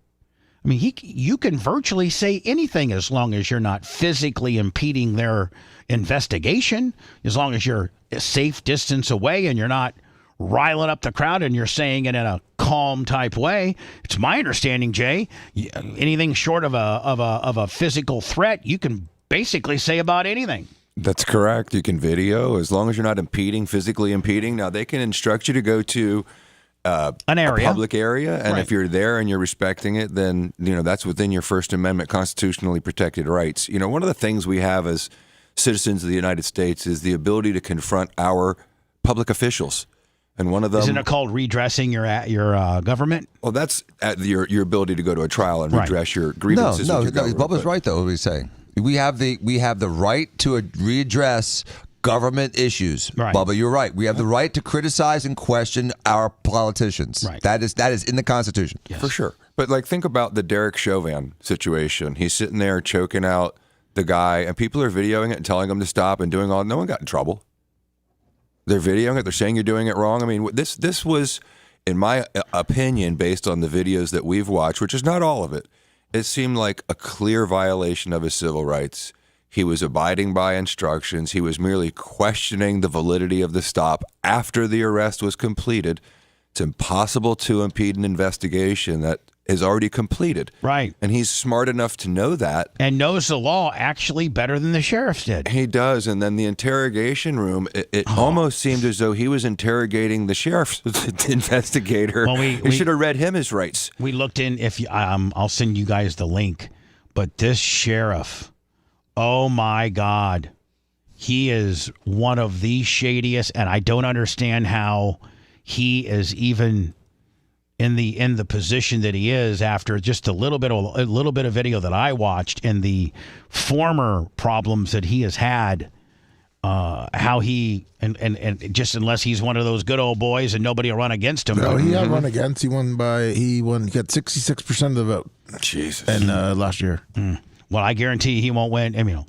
I mean, you can virtually say anything as long as you're not physically impeding their investigation, as long as you're a safe distance away and you're not riling up the crowd and you're saying it in a calm type way. It's my understanding, Jay, anything short of a physical threat, you can basically say about anything. That's correct. You can video as long as you're not physically impeding. Now, they can instruct you to go to an area, a public area, and right. If you're there and you're respecting it, then that's within your First Amendment constitutionally protected rights. One of the things we have as citizens of the United States is the ability to confront our public officials, and one of them isn't it called redressing your government? Well, that's your ability to go to a trial and redress your grievances. No, with your government. Bubba's right though. What he's saying, we have the right to redress government issues. Right. Bubba, you're right. We have the right to criticize and question our politicians. Right. That is in the Constitution. Yes. For sure. But think about the Derek Chauvin situation. He's sitting there choking out the guy, and people are videoing it and telling him to stop and doing all. No one got in trouble. They're videoing it. They're saying you're doing it wrong. I mean, this was, in my opinion, based on the videos that we've watched, which is not all of it, it seemed like a clear violation of his civil rights. He was abiding by instructions. He was merely questioning the validity of the stop after the arrest was completed. It's impossible to impede an investigation that is already completed. Right. And he's smart enough to know that. And knows the law actually better than the sheriffs did. He does. And then the interrogation room, it almost seemed as though he was interrogating the sheriff's investigator. Well, he should have read him his rights. We looked in, I'll send you guys the link, but this sheriff, oh my God, he is one of the shadiest, and I don't understand how he is even in the position that he is after just a little bit of video that I watched and the former problems that he has had. How he and just unless he's one of those good old boys and nobody will run against him. No, he got run against. He got 66% of the vote. Jesus. And last year. Well, I guarantee he won't win. I mean,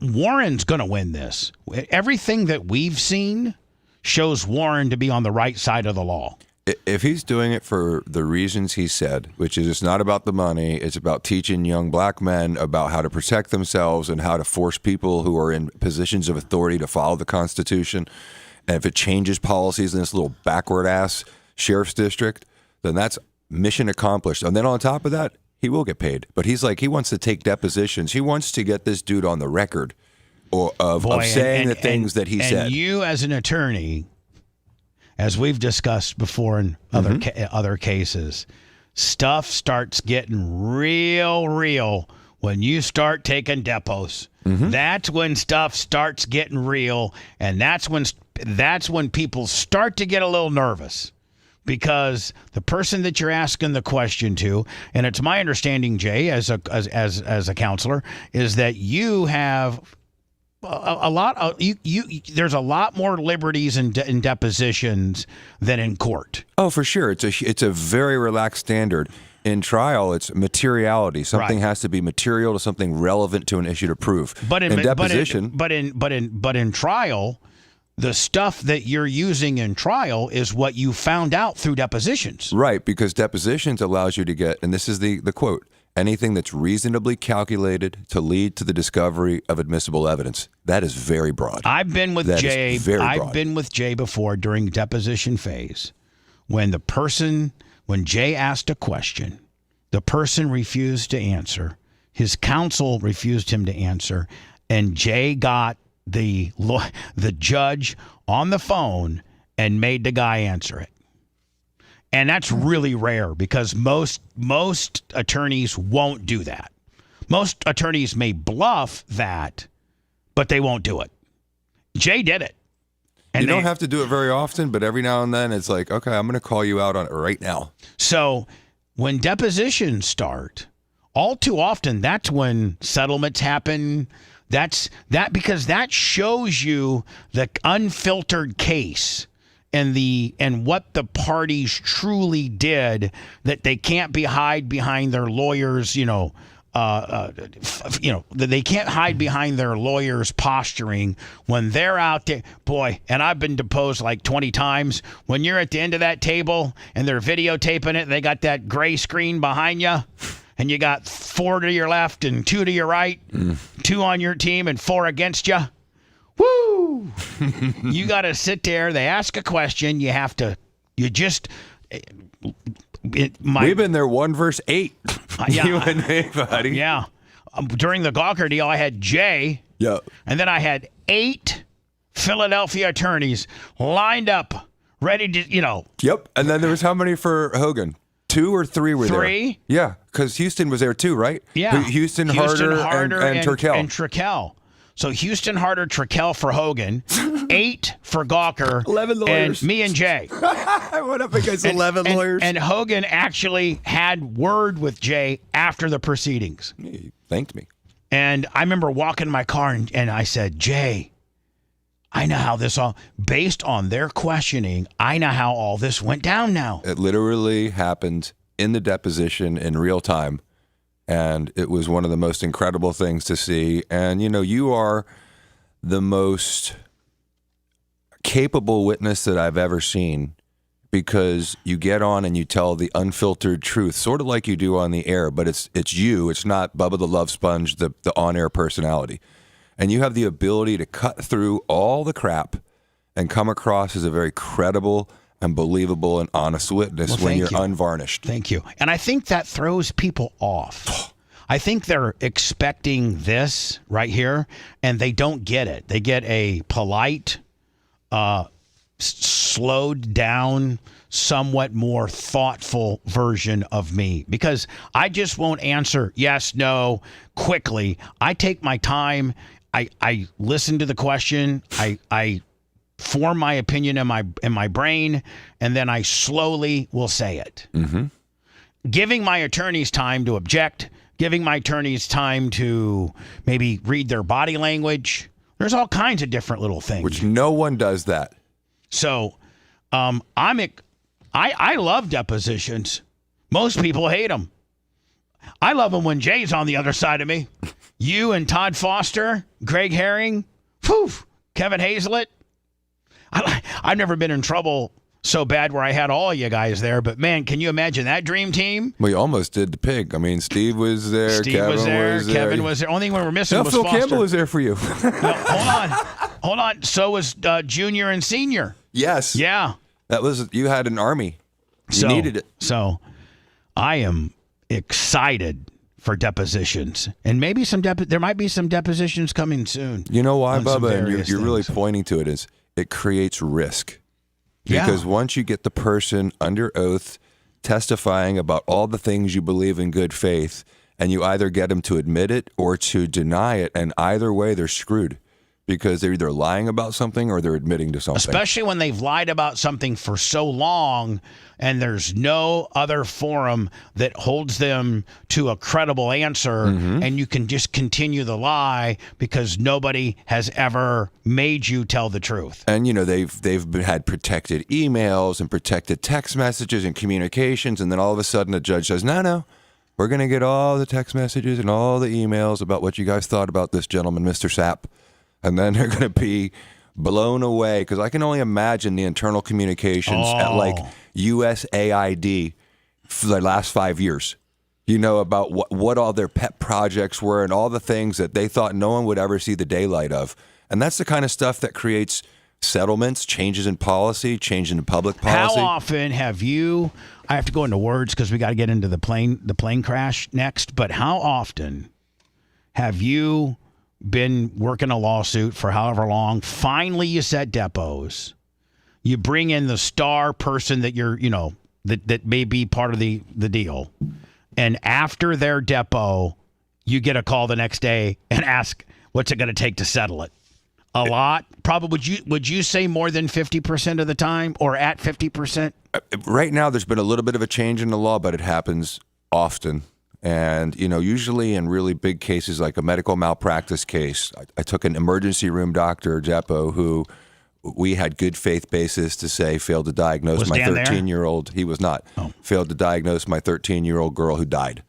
Warren's going to win this. Everything that we've seen shows Warren to be on the right side of the law. If he's doing it for the reasons he said, which is it's not about the money, it's about teaching young black men about how to protect themselves and how to force people who are in positions of authority to follow the Constitution. And if it changes policies in this little backward-ass sheriff's district, then that's mission accomplished. And then on top of that, he will get paid. But he wants to take depositions. He wants to get this dude on the record of saying the things that he said. And you as an attorney, as we've discussed before in other cases, stuff starts getting real when you start taking depots. That's when stuff starts getting real, and that's when people start to get a little nervous. Because the person that you're asking the question to, and it's my understanding, Jay, as a counselor, is that you have a lot. There's a lot more liberties in depositions than in court. Oh, for sure. It's a very relaxed standard. In trial, it's materiality. Something has to be material to something relevant to an issue to prove. But in deposition, but in trial, the stuff that you're using in trial is what you found out through depositions. Right, because depositions allows you to get, and this is the quote, anything that's reasonably calculated to lead to the discovery of admissible evidence. That is very broad. I've been with Jay. I've been with Jay before during deposition phase when Jay asked a question, the person refused to answer, his counsel refused him to answer, and Jay got the judge on the phone and made the guy answer it. And that's really rare because most attorneys won't do that. Most attorneys may bluff that, but they won't do it. Jay did it. And you don't have to do it very often, but every now and then it's like, okay, I'm going to call you out on it right now. So when depositions start, all too often that's when settlements happen. Because that shows you the unfiltered case and what the parties truly did, that they can't hide behind their lawyers, they can't hide behind their lawyers posturing when they're out there. Boy, and I've been deposed like 20 times. When you're at the end of that table and they're videotaping it, they got that gray screen behind you, and you got 4 to your left and 2 to your right, 2 on your team and 4 against you. Woo! You got to sit there. They ask a question. We've been there 1 verse 8. You and me, buddy. Yeah. During the Gawker deal, I had Jay. Yeah. And then I had 8 Philadelphia attorneys lined up, ready to, Yep. And then there was how many for Hogan? 2 or 3 were there? 3? Yeah, because Houston was there too, right? Yeah. Houston, Harder, and Turkel. And Turkel. So Houston, Harder, Turkel for Hogan, 8 for Gawker, 11 lawyers, and me and Jay. I went up against 11 lawyers. And Hogan actually had word with Jay after the proceedings. He thanked me. And I remember walking my car and I said, Jay, I know how this all, based on their questioning, I know how all this went down now. It literally happened in the deposition in real time. And it was one of the most incredible things to see. And, you are the most capable witness that I've ever seen, because you get on and you tell the unfiltered truth, sort of like you do on the air, but it's you. It's not Bubba the Love Sponge, the on-air personality. And you have the ability to cut through all the crap and come across as a very credible and believable and honest witness when you're unvarnished. Thank you. And I think that throws people off. I think they're expecting this right here, and they don't get it. They get a polite, slowed down, somewhat more thoughtful version of me, because I just won't answer yes, no, quickly. I take my time. I listen to the question. I form my opinion in my brain, and then I slowly will say it. Mm-hmm. Giving my attorneys time to object, giving my attorneys time to maybe read their body language. There's all kinds of different little things. Which no one does that. So I love depositions. Most people hate them. I love them when Jay's on the other side of me. You and Todd Foster, Greg Herring, Kevin Hazlett. I've never been in trouble so bad where I had all you guys there, but man, can you imagine that dream team? We almost did the pig. I mean, Steve was there. Kevin was there. Only thing we were missing was Phil Foster. Campbell was there for you. No, hold on. So was junior and senior. Yes. Yeah. You had an army. You needed it. So I am excited for depositions, and maybe there might be some depositions coming soon. You know why, Bubba? And you're really pointing to it, is it creates risk. Because once you get the person under oath testifying about all the things you believe in good faith, and you either get them to admit it or to deny it, and either way they're screwed, because they're either lying about something or they're admitting to something. Especially when they've lied about something for so long and there's no other forum that holds them to a credible answer, and you can just continue the lie because nobody has ever made you tell the truth. And, they've had protected emails and protected text messages and communications, and then all of a sudden a judge says, no, we're going to get all the text messages and all the emails about what you guys thought about this gentleman, Mr. Sapp. And then they're going to be blown away, because I can only imagine the internal communications at like USAID for the last 5 years. About what all their pet projects were and all the things that they thought no one would ever see the daylight of. And that's the kind of stuff that creates settlements, changes in policy, changes in public policy. How often have you, I have to go into words because we got to get into the plane crash next, but how often have you been working a lawsuit for however long. Finally, you set depots. You bring in the star person that you're, that may be part of the deal. And after their depot, you get a call the next day and ask, what's it going to take to settle it? A lot? Probably. Would you say more than 50% of the time, or at 50%? Right now, there's been a little bit of a change in the law, but it happens often. And, usually in really big cases like a medical malpractice case, I took an emergency room doctor, Jeppo, who we had good faith basis to say failed to diagnose my 13-year-old. He was not. Failed to diagnose my 13-year-old girl who died.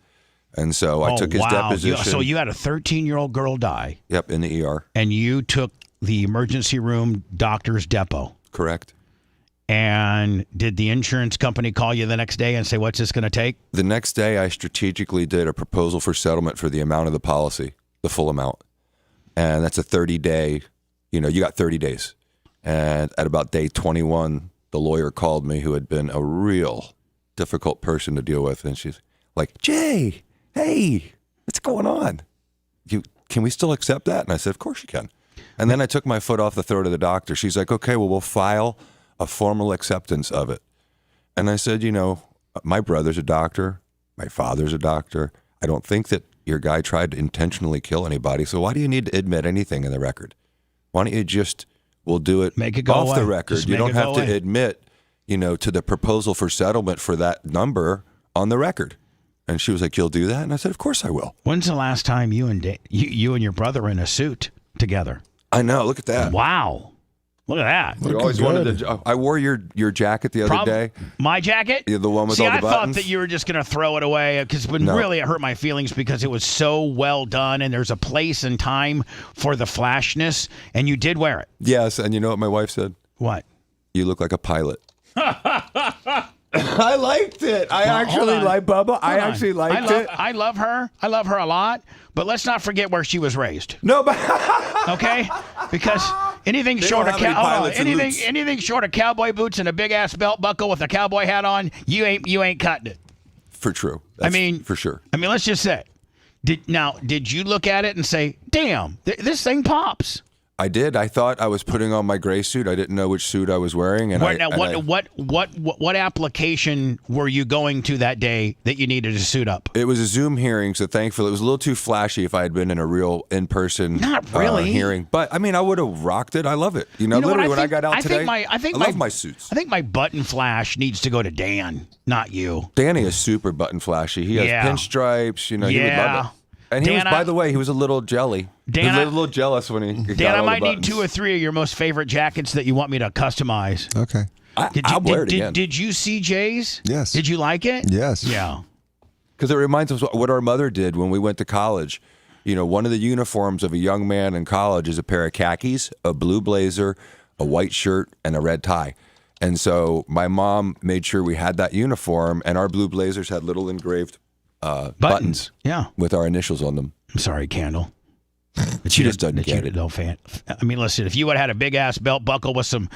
And so I took his deposition. So you had a 13-year-old girl die. Yep, in the ER. And you took the emergency room doctor's depot. Correct. And did the insurance company call you the next day and say, what's this going to take? The next day, I strategically did a proposal for settlement for the amount of the policy, the full amount. And that's a 30-day, you got 30 days. And at about day 21, the lawyer called me, who had been a real difficult person to deal with. And she's like, Jay, hey, what's going on? Can we still accept that? And I said, of course you can. And then I took my foot off the throat of the doctor. She's like, okay, well, we'll file a formal acceptance of it. And I said, my brother's a doctor. My father's a doctor. I don't think that your guy tried to intentionally kill anybody. So why do you need to admit anything in the record? Why don't you we'll do it, make it go off away. the record. You don't have to admit, to the proposal for settlement for that number on the record. And she was like, you'll do that? And I said, of course I will. When's the last time you and your brother were in a suit together? I know. Look at that. Wow. Look at that. You always wanted to. I wore your jacket the other day. My jacket? Yeah, the one with all the buttons. I thought that you were just going to throw it away because really it hurt my feelings because it was so well done and there's a place and time for the flashness and you did wear it. Yes, and you know what my wife said? What? You look like a pilot. I liked it. I actually like Bubba. I actually liked it. I love her. I love her a lot. But let's not forget where she was raised. No, but okay, because anything short of cowboy boots and a big ass belt buckle with a cowboy hat on, you ain't cutting it. For true. For sure. Let's just say, did you look at it and say, "Damn, this thing pops"? I did. I thought I was putting on my gray suit. I didn't know which suit I was wearing. And what application were you going to that day that you needed to suit up? It was a Zoom hearing, so thankfully it was a little too flashy if I had been in a real in-person hearing. But I would have rocked it. I love it. Literally when I got out today, I love my suits. I think my button flash needs to go to Dan, not you. Danny is super button flashy. He has pinstripes. He would love it. And he was, by the way, he was a little jelly. Dan, he was a little jealous when he got Dan, I all might the need 2 or 3 of your most favorite jackets that you want me to customize. Okay. I'll wear it again. Did you see Jay's? Yes. Did you like it? Yes. Yeah. Because it reminds us what our mother did when we went to college. One of the uniforms of a young man in college is a pair of khakis, a blue blazer, a white shirt, and a red tie. And so my mom made sure we had that uniform, and our blue blazers had little engraved buttons. Yeah. With our initials on them. I'm sorry, Candle. She just doesn't get it. Listen, if you would have had a big ass belt buckle with some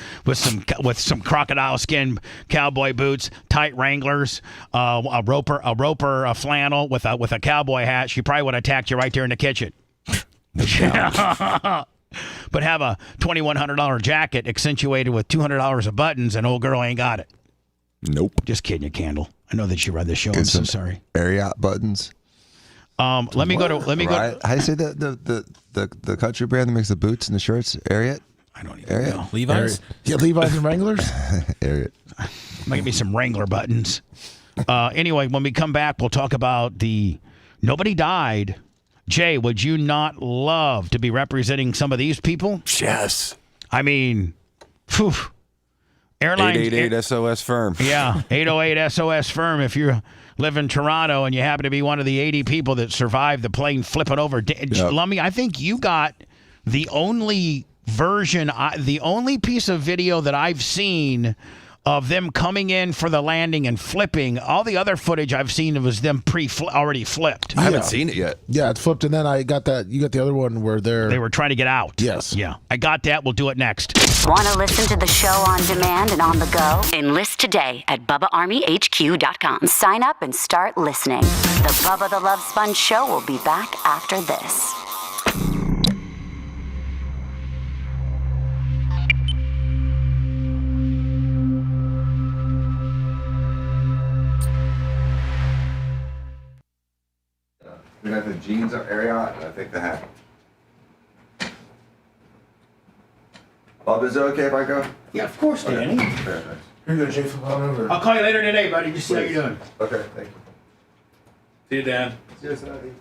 crocodile skin cowboy boots, tight Wranglers, a roper flannel with a cowboy hat, she probably would have attacked you right there in the kitchen. But have a $2,100 jacket accentuated with $200 of buttons, and old girl ain't got it. Nope. Just kidding you, Candle. I know that you read the show. I'm so sorry. Ariat buttons. Let me go to. How do you say the country brand that makes the boots and the shirts? Ariat. I don't even know. Levi's. Yeah, Levi's and Wranglers. Ariat. Might be some Wrangler buttons. Anyway, when we come back, we'll talk about the nobody died. Jay, would you not love to be representing some of these people? Yes. Airlines. 888 SOS firm. Yeah, 808 SOS firm. If you live in Toronto and you happen to be one of the 80 people that survived the plane flipping over, Lummy, I think you got the only version, the only piece of video that I've seen of them coming in for the landing and flipping. All the other footage I've seen was them already flipped. I haven't seen it yet. Yeah, it's flipped, and then I got that. You got the other one where they were trying to get out. Yes. Yeah, I got that. We'll do it next. Want to listen to the show on demand and on the go? Enlist today at BubbaArmyHQ.com. Sign up and start listening. The Bubba the Love Sponge Show will be back after this. jeans area, and I think the hat. Bob, is it okay if I go? Yeah, of course, Danny. Okay, thanks. Here you go, Jay, flip on over. I'll call you later today, buddy. Just see how you're doing. Okay, thank you. See you, Dan. See you, Sandy.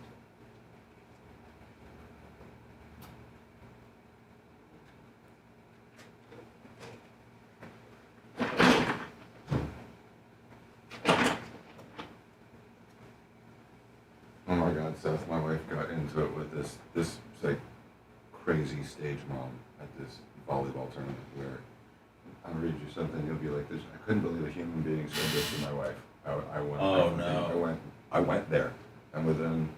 Oh my God, Seth, my wife got into it with this like crazy stage mom at this volleyball tournament where I'll read you something, you'll be like this. I couldn't believe a human being said this to my wife. I went. Oh, no. I went there, and within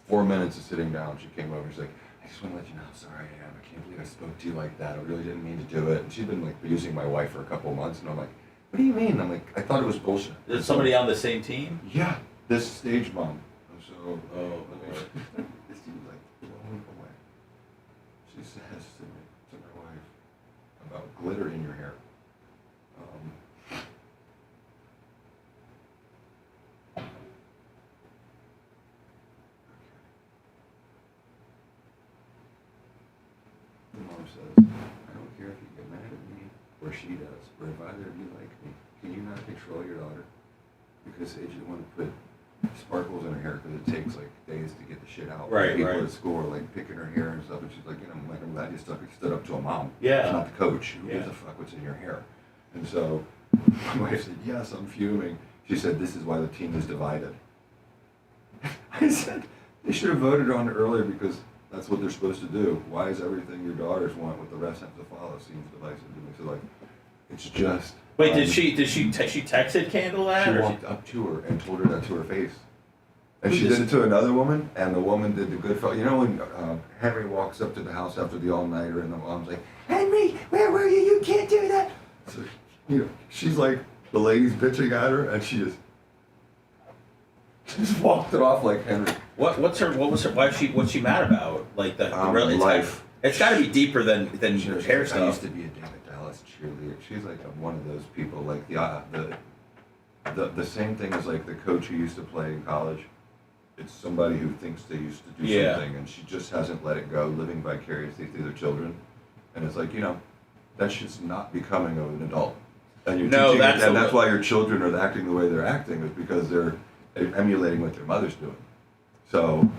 4 minutes of sitting down, she came over. She's like, I just want to let you know how sorry I am. I can't believe I spoke to you like that. I really didn't mean to do it. And she'd been like abusing my wife for a couple of months, and I'm like, what do you mean? I'm like, I thought it was bullshit. Is somebody on the same team? Yeah, this stage mom. So, this seems like blown away. She says to my wife about glitter in your hair. The mom says, I don't care if you get mad at me or she does, or if either of you like me. Can you not control your daughter? Because Sage didn't want to put sparkles in her hair because it takes like days to get the shit out. Right, People right. at school are like picking her hair and stuff, and she's like, I'm glad you stood up to a mom. Yeah. It's not the coach. Who gives a fuck what's in your hair? And so my wife said, yes, I'm fuming. She said, this is why the team is divided. I said, they should have voted on it earlier because that's what they're supposed to do. Why is everything your daughters want what the rest have to follow seems divisive to me? So like, it's just. Wait, did she texted Candle that? She or walked up to her and told her that to her face. And Who she just- did it to another woman, and the woman did the good fellow. You know when Henry walks up to the house after the all-nighter, and the mom's like, Henry, where were you? You can't do that. So, you know, she's like, the lady's bitching at her, and she just walked it off like Henry. what's she mad about? Like the real life. It's got to be deeper than hair I stuff. used to be a David Dallas cheerleader. She's like one of those people, like the same thing as like the coach who used to play in college. It's somebody who thinks they used to do something, and she just hasn't let it go, living vicariously through their children. And it's like, you know, that's just not becoming of an adult. And you're teaching, and that's why your children are acting the way they're acting, is because they're emulating what their mother's doing. So,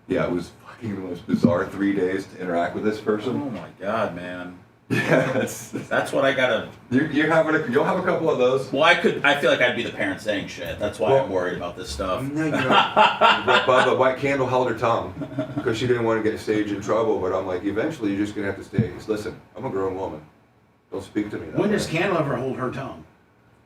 yeah, it was fucking the most bizarre 3 days to interact with this person. Oh my God, man. Yeah, that's what I gotta. You'll have a couple of those. Well, I feel like I'd be the parent saying shit. That's why I'm worried about this stuff. No, you're not. Bubba, White Candle held her tongue because she didn't want to get Sage in trouble. But I'm like, eventually you're just gonna have to stay. Listen, I'm a grown woman. Don't speak to me that When way. does Candle ever hold her tongue?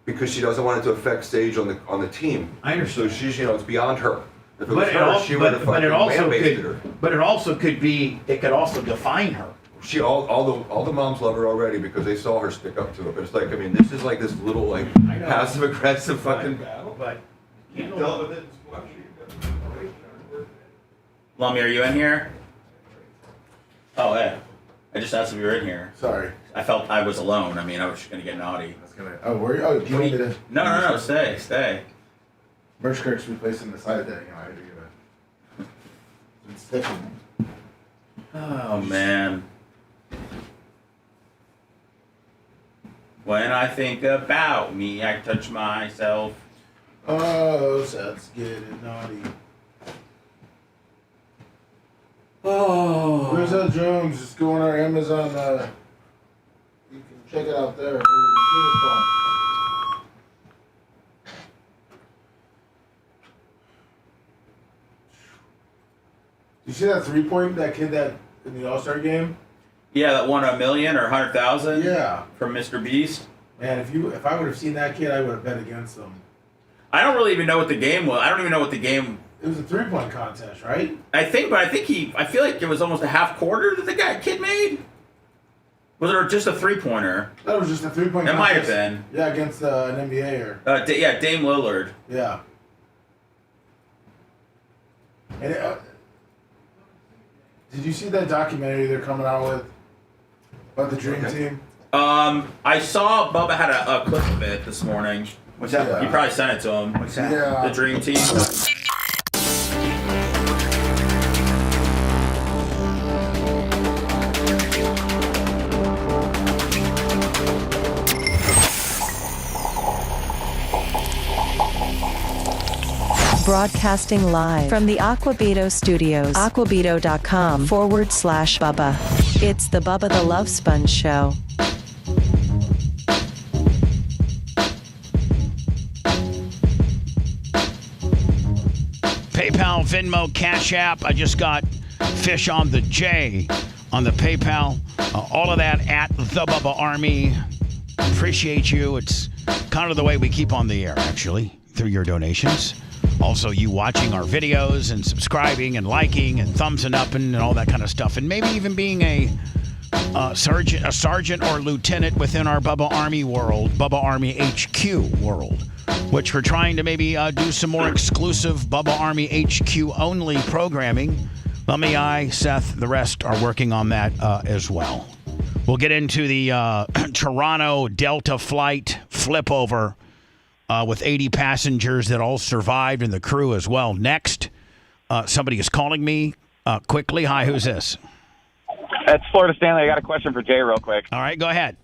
Because she doesn't want it to affect Sage on the team. I understand. So she's, it's beyond her. If it was her, she would have fucking man-basted her. But it also could be. It could also define her. She all the moms love her already because they saw her stick up to it. But it's like, I mean, this is like this little like passive aggressive fucking battle. But you dealt with it. Lummy, are you in here? Oh, hey. I just asked if you were in here. Sorry. I felt I was alone. I mean, I was just gonna get naughty. Oh, were you? Oh, do you want me to? No, stay. Merch carts to be placed in the side of that. You know, I had to get it's sticking. Oh man. When I think about me, I touch myself. Oh, Seth's getting naughty. Oh. Where's that Jones? Just go on our Amazon. You can check it out there. You see that 3-point that kid that in the All-Star game? Yeah, that won $1 million or 100,000. Yeah, from Mr. Beast. Man, if I would have seen that kid, I would have bet against them. I don't really even know what the game was. I don't even know what the game. It was a 3-point contest, right? I feel like it was almost a half quarter that the kid made. Was it just a 3-pointer? That was just a 3-point contest. It might have been. Yeah, against an NBAer. Yeah, Dame Lillard. Yeah. And did you see that documentary they're coming out with about the Dream Team? I saw Bubba had a clip of it this morning. What's that? Yeah. You probably sent it to him. What's that? Yeah. The Dream Team. Broadcasting live from the Aquabeto Studios. Aquabeto.com/Bubba. It's the Bubba the Love Sponge Show. PayPal, Venmo, Cash App. I just got fish on the J on the PayPal. All of that at the Bubba Army. Appreciate you. It's kind of the way we keep on the air, actually, through your donations. Also, you watching our videos and subscribing and liking and thumbsing up and all that kind of stuff. And maybe even being a sergeant or lieutenant within our Bubba Army world, Bubba Army HQ world, which we're trying to maybe do some more exclusive Bubba Army HQ only programming. Lummy, I, Seth, the rest are working on that as well. We'll get into the Toronto Delta flight flip over with 80 passengers that all survived and the crew as well. Next, somebody is calling me quickly. Hi, who's this? It's Florida Stanley. I got a question for Jay real quick. All right, go ahead.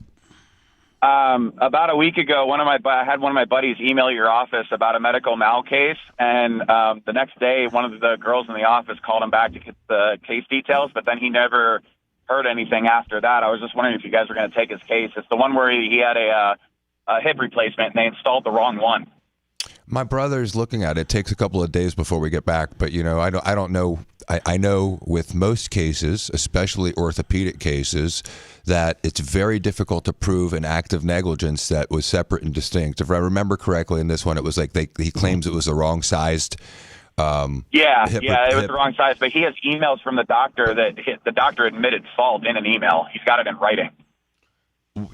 About a week ago, I had one of my buddies email your office about a medical mal case, and the next day, one of the girls in the office called him back to get the case details, but then he never heard anything after that. I was just wondering if you guys were going to take his case. It's the one where he had a hip replacement, and they installed the wrong one. My brother's looking at it. It takes a couple of days before we get back, but I don't know. I know with most cases, especially orthopedic cases, that it's very difficult to prove an act of negligence that was separate and distinct. If I remember correctly, in this one, it was like he claims it was the wrong sized. It was the wrong size, but he has emails from the doctor that the doctor admitted fault in an email. He's got it in writing.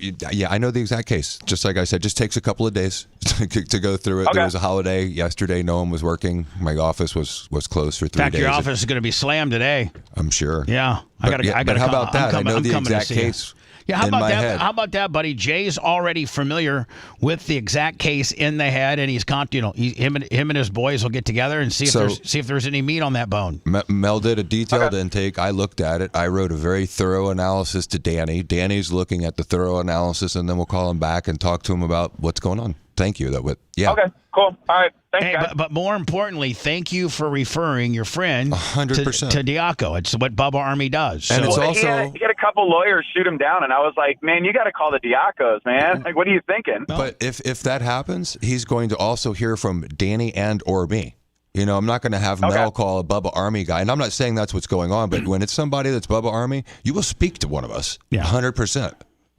Yeah, I know the exact case. Just like I said, just takes a couple of days to go through it. Okay. There was a holiday yesterday. No one was working. My office was closed for 3 days. In fact, your office is going to be slammed today. I'm sure. Yeah. But how about that? I know the exact case. Yeah, how in about my that? head. How about that, buddy? Jay's already familiar with the exact case in the head, and he's him and his boys will get together and see if there's any meat on that bone. Mel did a detailed intake. I looked at it. I wrote a very thorough analysis to Danny. Danny's looking at the thorough analysis, and then we'll call him back and talk to him about what's going on. Thank you. Yeah. Okay, cool. All right. Thanks, guys. But more importantly, thank you for referring your friend 100% to Diaco. It's what Bubba Army does. And it's He also had a couple lawyers shoot him down, and I was like, man, you got to call the Diacos, man. Like, what are you thinking? But if that happens, he's going to also hear from Danny and or me. I'm not going to have Mel call a Bubba Army guy. And I'm not saying that's what's going on, but when it's somebody that's Bubba Army, you will speak to one of us. 100%.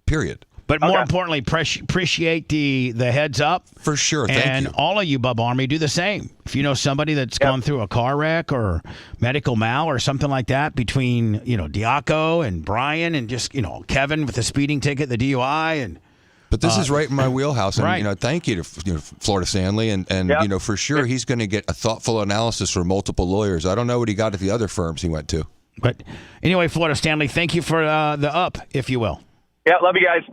Period. But more importantly, appreciate the heads up. For sure. Thank and you. all of you, Bubba Army, do the same. If you know somebody that's gone through a car wreck or medical mal or something like that between, Diaco and Brian and just, Kevin with the speeding ticket, the DUI. But this is right in my wheelhouse. And, right. Thank you to Florida Stanley. And for sure, he's going to get a thoughtful analysis from multiple lawyers. I don't know what he got at the other firms he went to. But anyway, Florida Stanley, thank you for the up, if you will. Yeah, love you guys.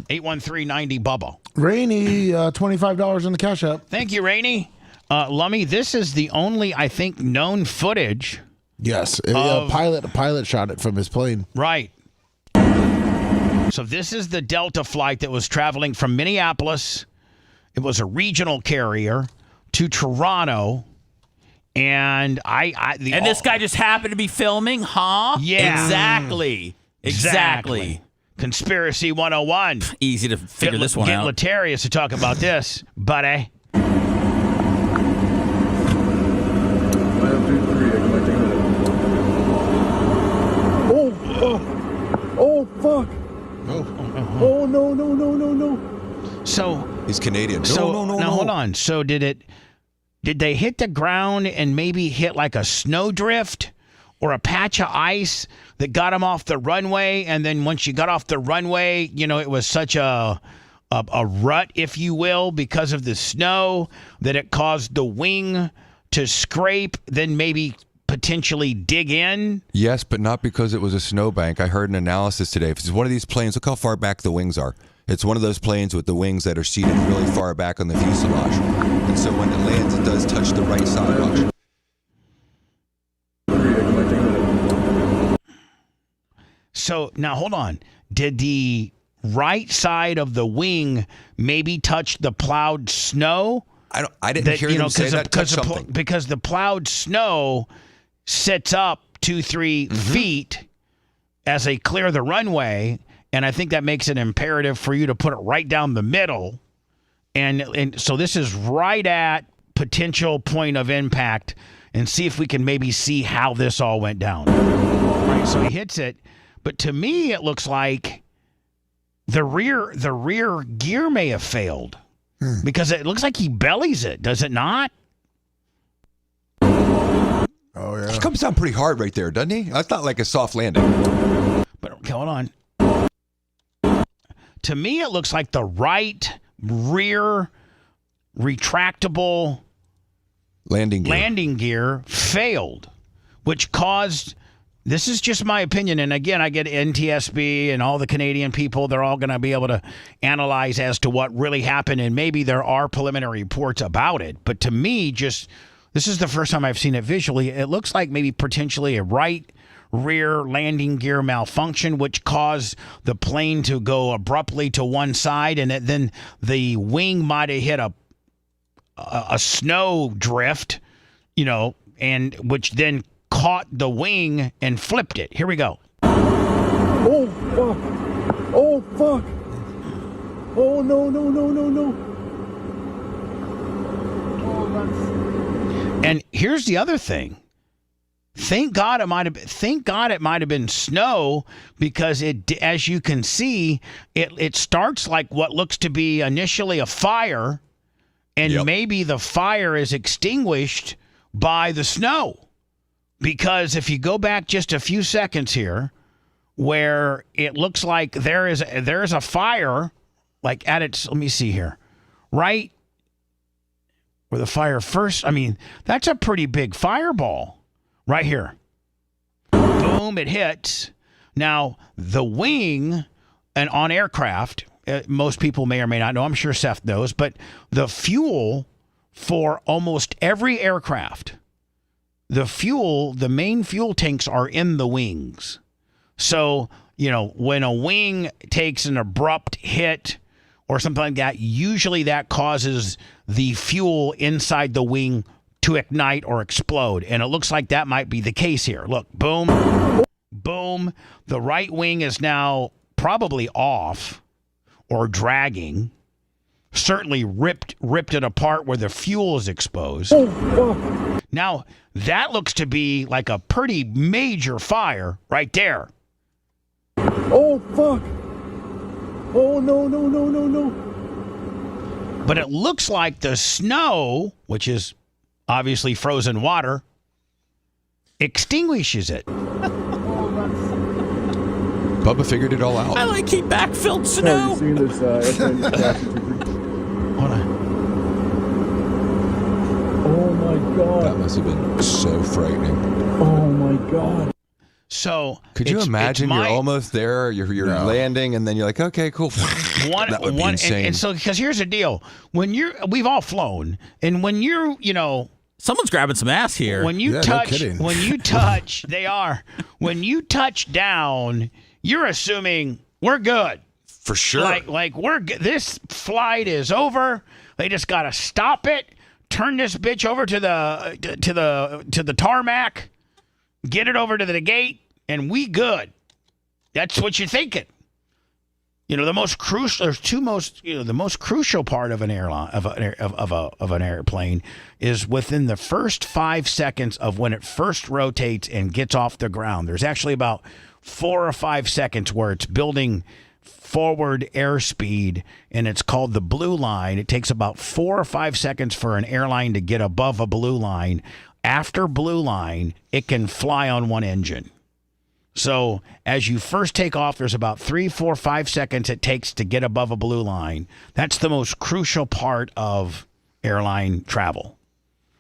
813-90 Bubba. Rainey, $25 in the Cash App. Thank you, Rainey. Lummy, this is the only, I think, known footage. Yes, a pilot shot it from his plane. Right. So this is the Delta flight that was traveling from Minneapolis. It was a regional carrier to Toronto. And this guy just happened to be filming, huh? Yeah. Exactly. Conspiracy 101. Easy to figure this one out. Get Letarius to talk about this, buddy. Oh, fuck. Oh, no. So he's Canadian. No. Hold on. So did they hit the ground and maybe hit like a snowdrift or a patch of ice that got him off the runway? And then once you got off the runway, it was such a rut, if you will, because of the snow that it caused the wing to scrape, then maybe potentially dig in? Yes, but not because it was a snowbank. I heard an analysis today. If it's one of these planes, look how far back the wings are. It's one of those planes with the wings that are seated really far back on the fuselage. And so when it lands, it does touch the right side. Watch. So now hold on. Did the right side of the wing maybe touch the plowed snow I didn't hear them say that. Touch something. Because the plowed snow sits up 2-3 feet as they clear the runway, and I think that makes it imperative for you to put it right down the middle. And so this is right at potential point of impact, and see if we can maybe see how this all went down. Right, so he hits it, but to me it looks like the rear gear may have failed because it looks like he bellies it, does it not? Oh yeah, he comes down pretty hard right there, doesn't he? That's not like a soft landing. But okay, hold on. To me, it looks like the right rear retractable landing gear failed, which caused, this is just my opinion, and again, I get NTSB and all the Canadian people, they're all going to be able to analyze as to what really happened, and maybe there are preliminary reports about it, but to me, just, this is the first time I've seen it visually, it looks like maybe potentially a right rear landing gear malfunction, which caused the plane to go abruptly to one side, and then the wing might have hit a snow drift, and which then caught the wing and flipped it. Here we go. Oh, fuck. Oh, fuck. Oh, no. And here's the other thing. Thank God it might have been snow, because it, as you can see, it starts like what looks to be initially a fire, and maybe the fire is extinguished by the snow. Because if you go back just a few seconds here, where it looks like there is a fire, like at its, let me see here, right where the fire first, that's a pretty big fireball. Right here. Boom, it hits. Now, the wing, and on aircraft, most people may or may not know, I'm sure Seth knows, but the fuel for almost every aircraft, the main fuel tanks are in the wings. So, when a wing takes an abrupt hit or something like that, usually that causes the fuel inside the wing to ignite or explode. And it looks like that might be the case here. Look, boom, boom. The right wing is now probably off or dragging. Certainly ripped it apart where the fuel is exposed. Now, that looks to be like a pretty major fire right there. Oh, fuck. Oh, no. But it looks like the snow, which is obviously frozen water, extinguishes it. Bubba figured it all out. I like he backfilled snow. Have you seen this? Hold on. Oh my God. That must have been so frightening. Oh my God. So could you imagine you're almost there, you're landing, and then you're like, okay, cool. That would be insane. And so, because here's the deal: we've all flown, and when you're, someone's grabbing some ass here. When you touch, they are. When you touch down, you're assuming we're good. For sure. Like this flight is over. They just got to stop it, turn this bitch over to the tarmac, get it over to the gate, and we good. That's what you're thinking. The most crucial. There's the most crucial part of an airline of an airplane is within the first 5 seconds of when it first rotates and gets off the ground. There's actually about 4 or 5 seconds where it's building forward airspeed, and it's called the blue line. It takes about 4 or 5 seconds for an airline to get above a blue line. After blue line, it can fly on one engine. So as you first take off, there's about 3, 4, 5 seconds it takes to get above a blue line. That's the most crucial part of airline travel.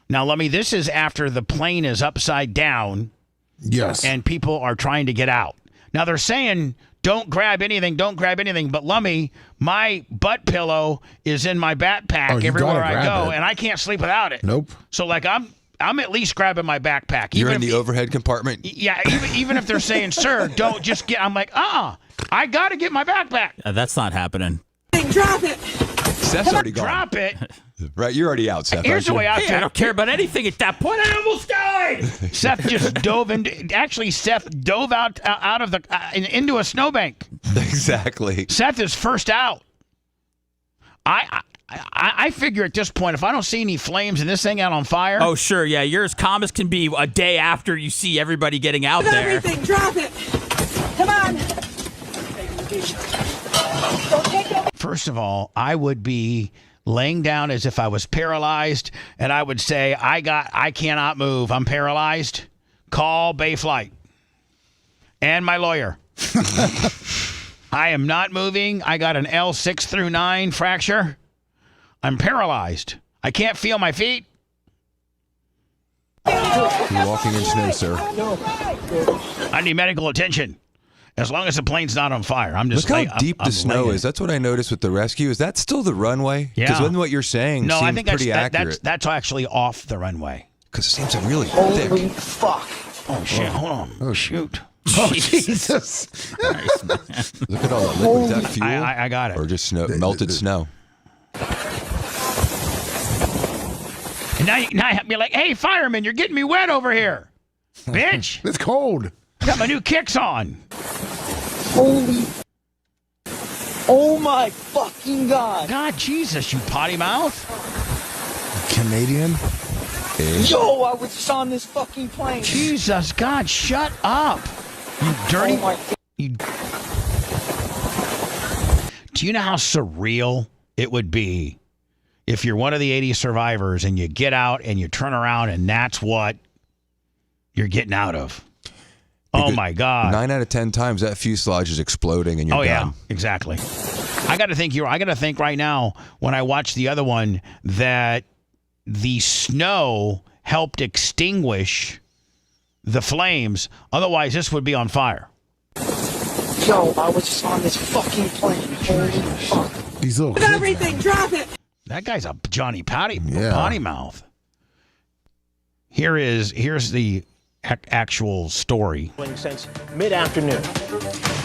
Now, this is after the plane is upside down. Yes. And people are trying to get out. Now, they're saying, don't grab anything. But Lummy, my butt pillow is in my backpack everywhere I go, and I can't sleep without it. Nope. So, I'm at least grabbing my backpack. You're in the overhead compartment? Yeah, even if they're saying, sir, don't just get... I'm like, I got to get my backpack. That's not happening. Drop it. Seth's already gone. Drop it. Right, you're already out, Seth. Here's the way I feel. I don't care about anything at that point. I almost died. Seth just dove into. Actually, Seth dove out of the into a snowbank. Exactly. Seth is first out. I figure at this point, if I don't see any flames and this thing out on fire. Oh, sure, yeah. You're as calm as can be a day after you see everybody getting out there. Everything, drop it. Come on. First of all, I would be laying down as if I was paralyzed, and I would say, I cannot move. I'm paralyzed. Call Bayflight and my lawyer. I am not moving. I got an L6 through 9 fracture. I'm paralyzed. I can't feel my feet. You're walking in snow, sir. I need medical attention. As long as the plane's not on fire. I'm just Look how deep the snow is. That's what I noticed with the rescue. Is that still the runway? Yeah. Because when what you're saying no, seems I think pretty accurate. that's actually off the runway. Because it seems really Holy thick. fuck. Oh, shit. Hold on. Oh, shoot. Oh, Jesus. Look at all that liquid. Is that fuel? I got it. Or just snow, melted snow? And now you're like, hey, fireman, you're getting me wet over here. Bitch. It's cold. Got my new kicks on. Holy. Oh my fucking God. God, Jesus, you potty mouth. Canadian. Yo, I was just on this fucking plane. Jesus, God, shut up. You dirty. Oh my you. Do you know how surreal it would be if you're one of the 80 survivors and you get out and you turn around and that's what you're getting out of? Oh my God! 9 out of 10 times that fuselage is exploding and you're done. Yeah, exactly. I got to think right now when I watch the other one that the snow helped extinguish the flames. Otherwise, this would be on fire. Yo, I was just on this fucking plane. Holy fuck. These little kids. Everything, drop it. That guy's a Johnny Potty mouth. Here's the actual story. Since mid-afternoon.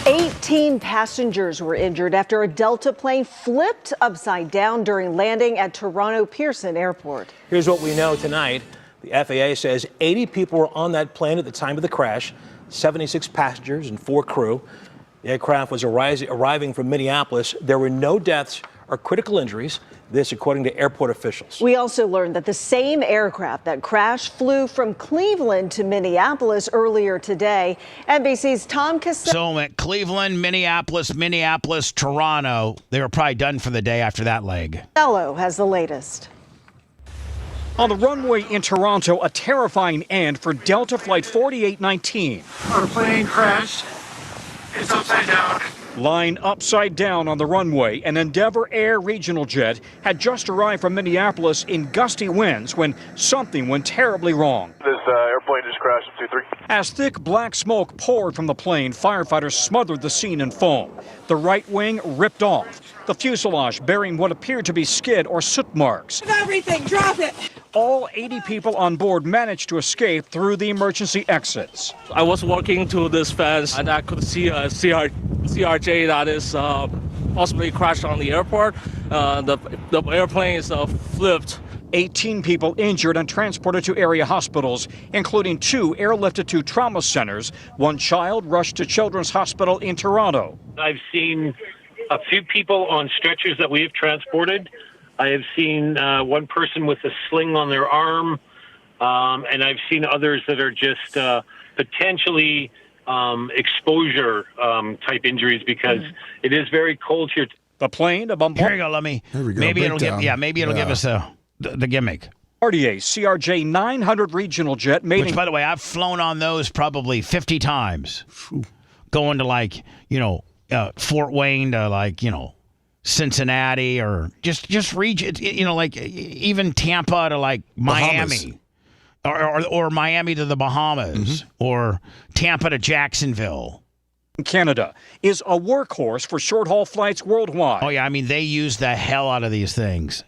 18 passengers were injured after a Delta plane flipped upside down during landing at Toronto Pearson Airport. Here's what we know tonight. The FAA says 80 people were on that plane at the time of the crash, 76 passengers and 4 crew. The aircraft was arriving from Minneapolis. There were no deaths or critical injuries. This, according to airport officials. We also learned that the same aircraft that crashed flew from Cleveland to Minneapolis earlier today. NBC's Tom Cassell. So at Cleveland, Minneapolis, Toronto, they were probably done for the day after that leg. Castello has the latest. On the runway in Toronto, a terrifying end for Delta Flight 4819. Our plane crashed. It's upside down. Lying upside down on the runway, an Endeavour Air regional jet had just arrived from Minneapolis in gusty winds when something went terribly wrong. This airplane just crashed at 23. As thick black smoke poured from the plane, firefighters smothered the scene in foam. The right wing ripped off, the fuselage bearing what appeared to be skid or soot marks. Everything, drop it. All 80 people on board managed to escape through the emergency exits. I was walking to this fence and I could see a CRJ that is possibly crashed on the airport. The airplane is flipped. 18 people injured and transported to area hospitals, including 2 airlifted to trauma centers. 1 child rushed to Children's Hospital in Toronto. I've seen a few people on stretchers that we have transported. I have seen one person with a sling on their arm, and I've seen others that are just potentially exposure type injuries because it is very cold here. The plane, Here you go. Maybe it'll give us the gimmick. RDA CRJ 900 regional jet made. Which, by the way, I've flown on those probably 50 times, going to Fort Wayne to Cincinnati or just region, even Tampa to Miami, or Miami to the Bahamas, or Tampa to Jacksonville. Canada is a workhorse for short-haul flights worldwide. Oh, yeah. I mean, they use the hell out of these things.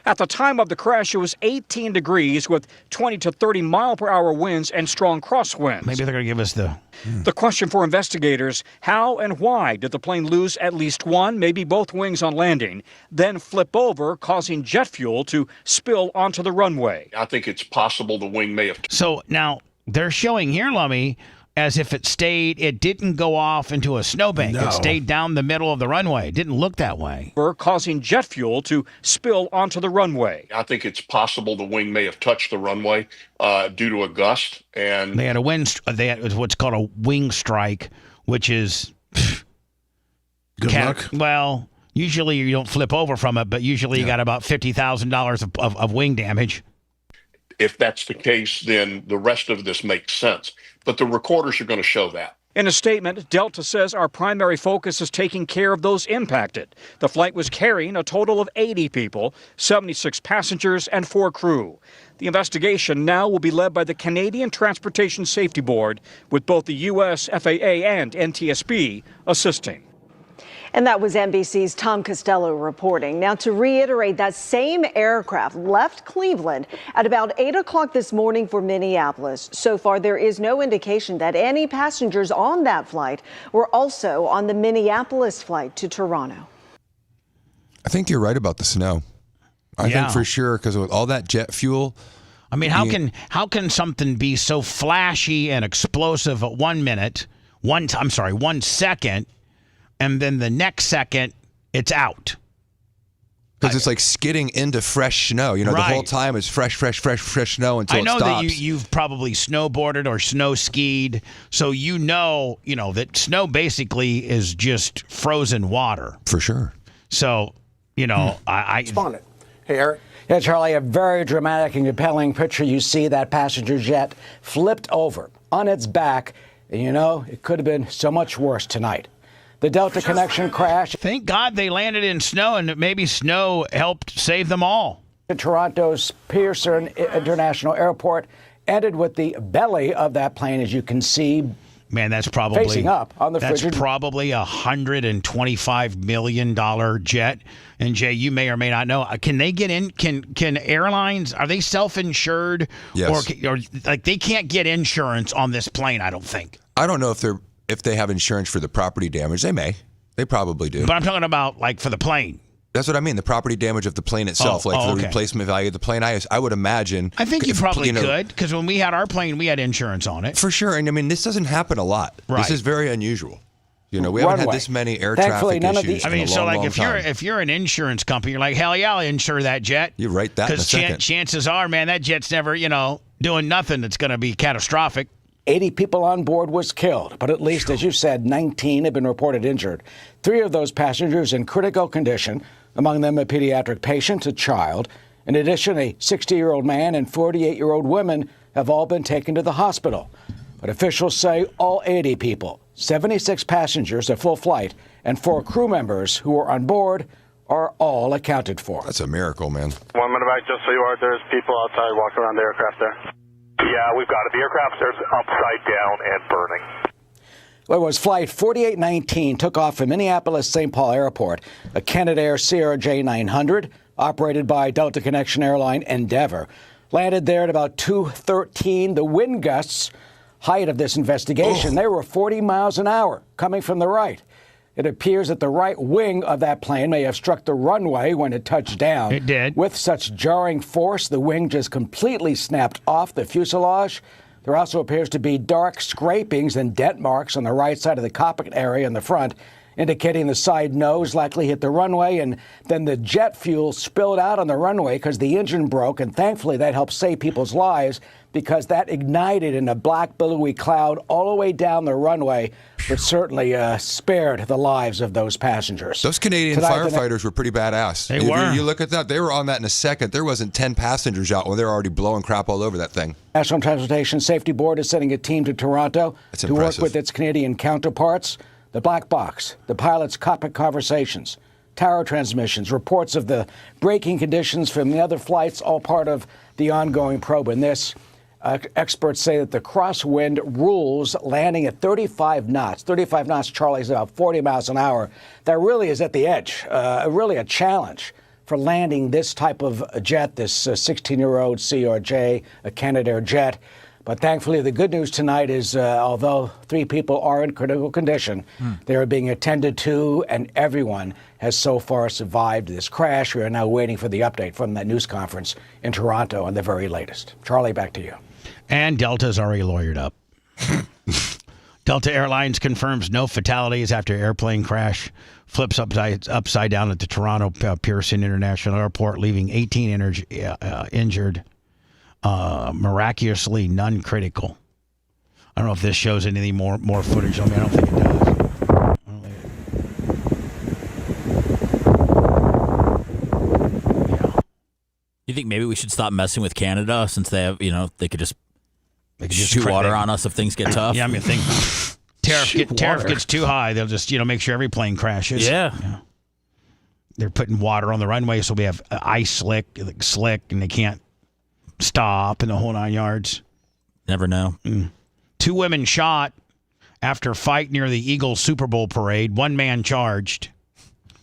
At the time of the crash, it was 18 degrees with 20 to 30 mile per hour winds and strong crosswinds. Maybe they're going to give us the... The question for investigators, how and why did the plane lose at least one, maybe both wings on landing, then flip over, causing jet fuel to spill onto the runway? I think it's possible the wing may have... So now they're showing here, Lummy, as if it didn't go off into a snowbank. No. It stayed down the middle of the runway. It didn't look that way. Causing jet fuel to spill onto the runway. I think it's possible the wing may have touched the runway due to a gust. And They had what's called a wing strike, which is... Good luck. Well, usually you don't flip over from it, but usually you got about $50,000 of wing damage. if that's the case, then the rest of this makes sense. But the recorders are going to show that. In a statement, Delta says our primary focus is taking care of those impacted. The flight was carrying a total of 80 people, 76 passengers, and 4 crew. The investigation now will be led by the Canadian Transportation Safety Board, with both the U.S. FAA and NTSB assisting. And that was NBC's Tom Costello reporting. Now, to reiterate, that same aircraft left Cleveland at about 8 o'clock this morning for Minneapolis. So far, there is no indication that any passengers on that flight were also on the Minneapolis flight to Toronto. I think you're right about the snow. I think for sure, because with all that jet fuel. I mean, how can something be so flashy and explosive at 1 minute, 1 second, and then the next second, it's out? Because it's like skidding into fresh snow. You know, the whole time is fresh snow until it stops. I know that you've probably snowboarded or snow skied, so you know that snow basically is just frozen water. For sure. So, I Responded. Hey, Eric. Yeah, Charlie, a very dramatic and compelling picture. You see that passenger jet flipped over on its back. And it could have been so much worse tonight. The Delta connection crash. Thank God they landed in snow, and maybe snow helped save them all. Toronto's Pearson International Airport ended with the belly of that plane, as you can see. Man, that's probably facing up on the That's probably $125 million jet. And Jay, you may or may not know. Can they get in? Can airlines, are they self-insured? Yes. Or like they can't get insurance on this plane? I don't think. I don't know if they have insurance for the property damage. They may. They probably do. But I'm talking about like for the plane. That's what I mean. The property damage of the plane itself, for the replacement value of the plane. I would imagine. I think you probably could, because when we had our plane, we had insurance on it. For sure. And I mean, this doesn't happen a lot. Right. This is very unusual. We haven't had this many air traffic issues. I mean, in a long, long if you're an insurance company, you're like, hell yeah, I'll insure that jet. You write that in a second. Because chances are, man, that jet's never, doing nothing that's going to be catastrophic. 80 people on board was killed, but at least, as you said, 19 have been reported injured. 3 of those passengers in critical condition, among them a pediatric patient, a child. In addition, a 60-year-old man and 48-year-old woman have all been taken to the hospital. But officials say all 80 people, 76 passengers, a full flight, and 4 crew members who were on board are all accounted for. That's a miracle, man. 1 minute back, just so you are, there's people outside walking around the aircraft there. Yeah, we've got it. The aircraft there's upside down and burning. Well, it was Flight 4819 took off from Minneapolis-St. Paul Airport, a Canadair CRJ 900 operated by Delta Connection airline Endeavour. Landed there at about 2:13. The wind gusts, height of this investigation, they were 40 miles an hour coming from the right. It appears that the right wing of that plane may have struck the runway when it touched down. It did. With such jarring force, the wing just completely snapped off the fuselage. There also appears to be dark scrapings and dent marks on the right side of the cockpit area in the front, indicating the side nose likely hit the runway, and then the jet fuel spilled out on the runway because the engine broke, and thankfully that helped save people's lives because that ignited in a black billowy cloud all the way down the runway, which certainly spared the lives of those passengers. Those Canadian firefighters were pretty badass. They were. You look at that, they were on that in a second. There wasn't 10 passengers out when they were already blowing crap all over that thing. National Transportation Safety Board is sending a team to Toronto to work with its Canadian counterparts. The black box, the pilot's cockpit conversations, tower transmissions, reports of the braking conditions from the other flights, all part of the ongoing probe. And this, experts say that the crosswind rules landing at 35 knots. 35 knots, Charlie, is about 40 miles an hour. That really is at the edge, really a challenge for landing this type of jet, this 16-year-old CRJ, a Canadair jet. But thankfully, the good news tonight is although 3 people are in critical condition, they are being attended to, and everyone has so far survived this crash. We are now waiting for the update from that news conference in Toronto on the very latest. Charlie, back to you. And Delta's already lawyered up. Delta Airlines confirms no fatalities after airplane crash. Flips upside down at the Toronto Pearson International Airport, leaving 18 injured. Miraculously, none critical. I don't know if this shows anything more footage on me. I don't think it does. You think maybe we should stop messing with Canada since they have, they could just shoot water on us if things get tough? Yeah, I mean, tariff gets too high, they'll just, make sure every plane crashes. Yeah. They're putting water on the runway, so we have ice slick, and they can't stop in the whole 9 yards. Never know. 2 women shot after fight near the Eagles Super Bowl parade. 1 man charged.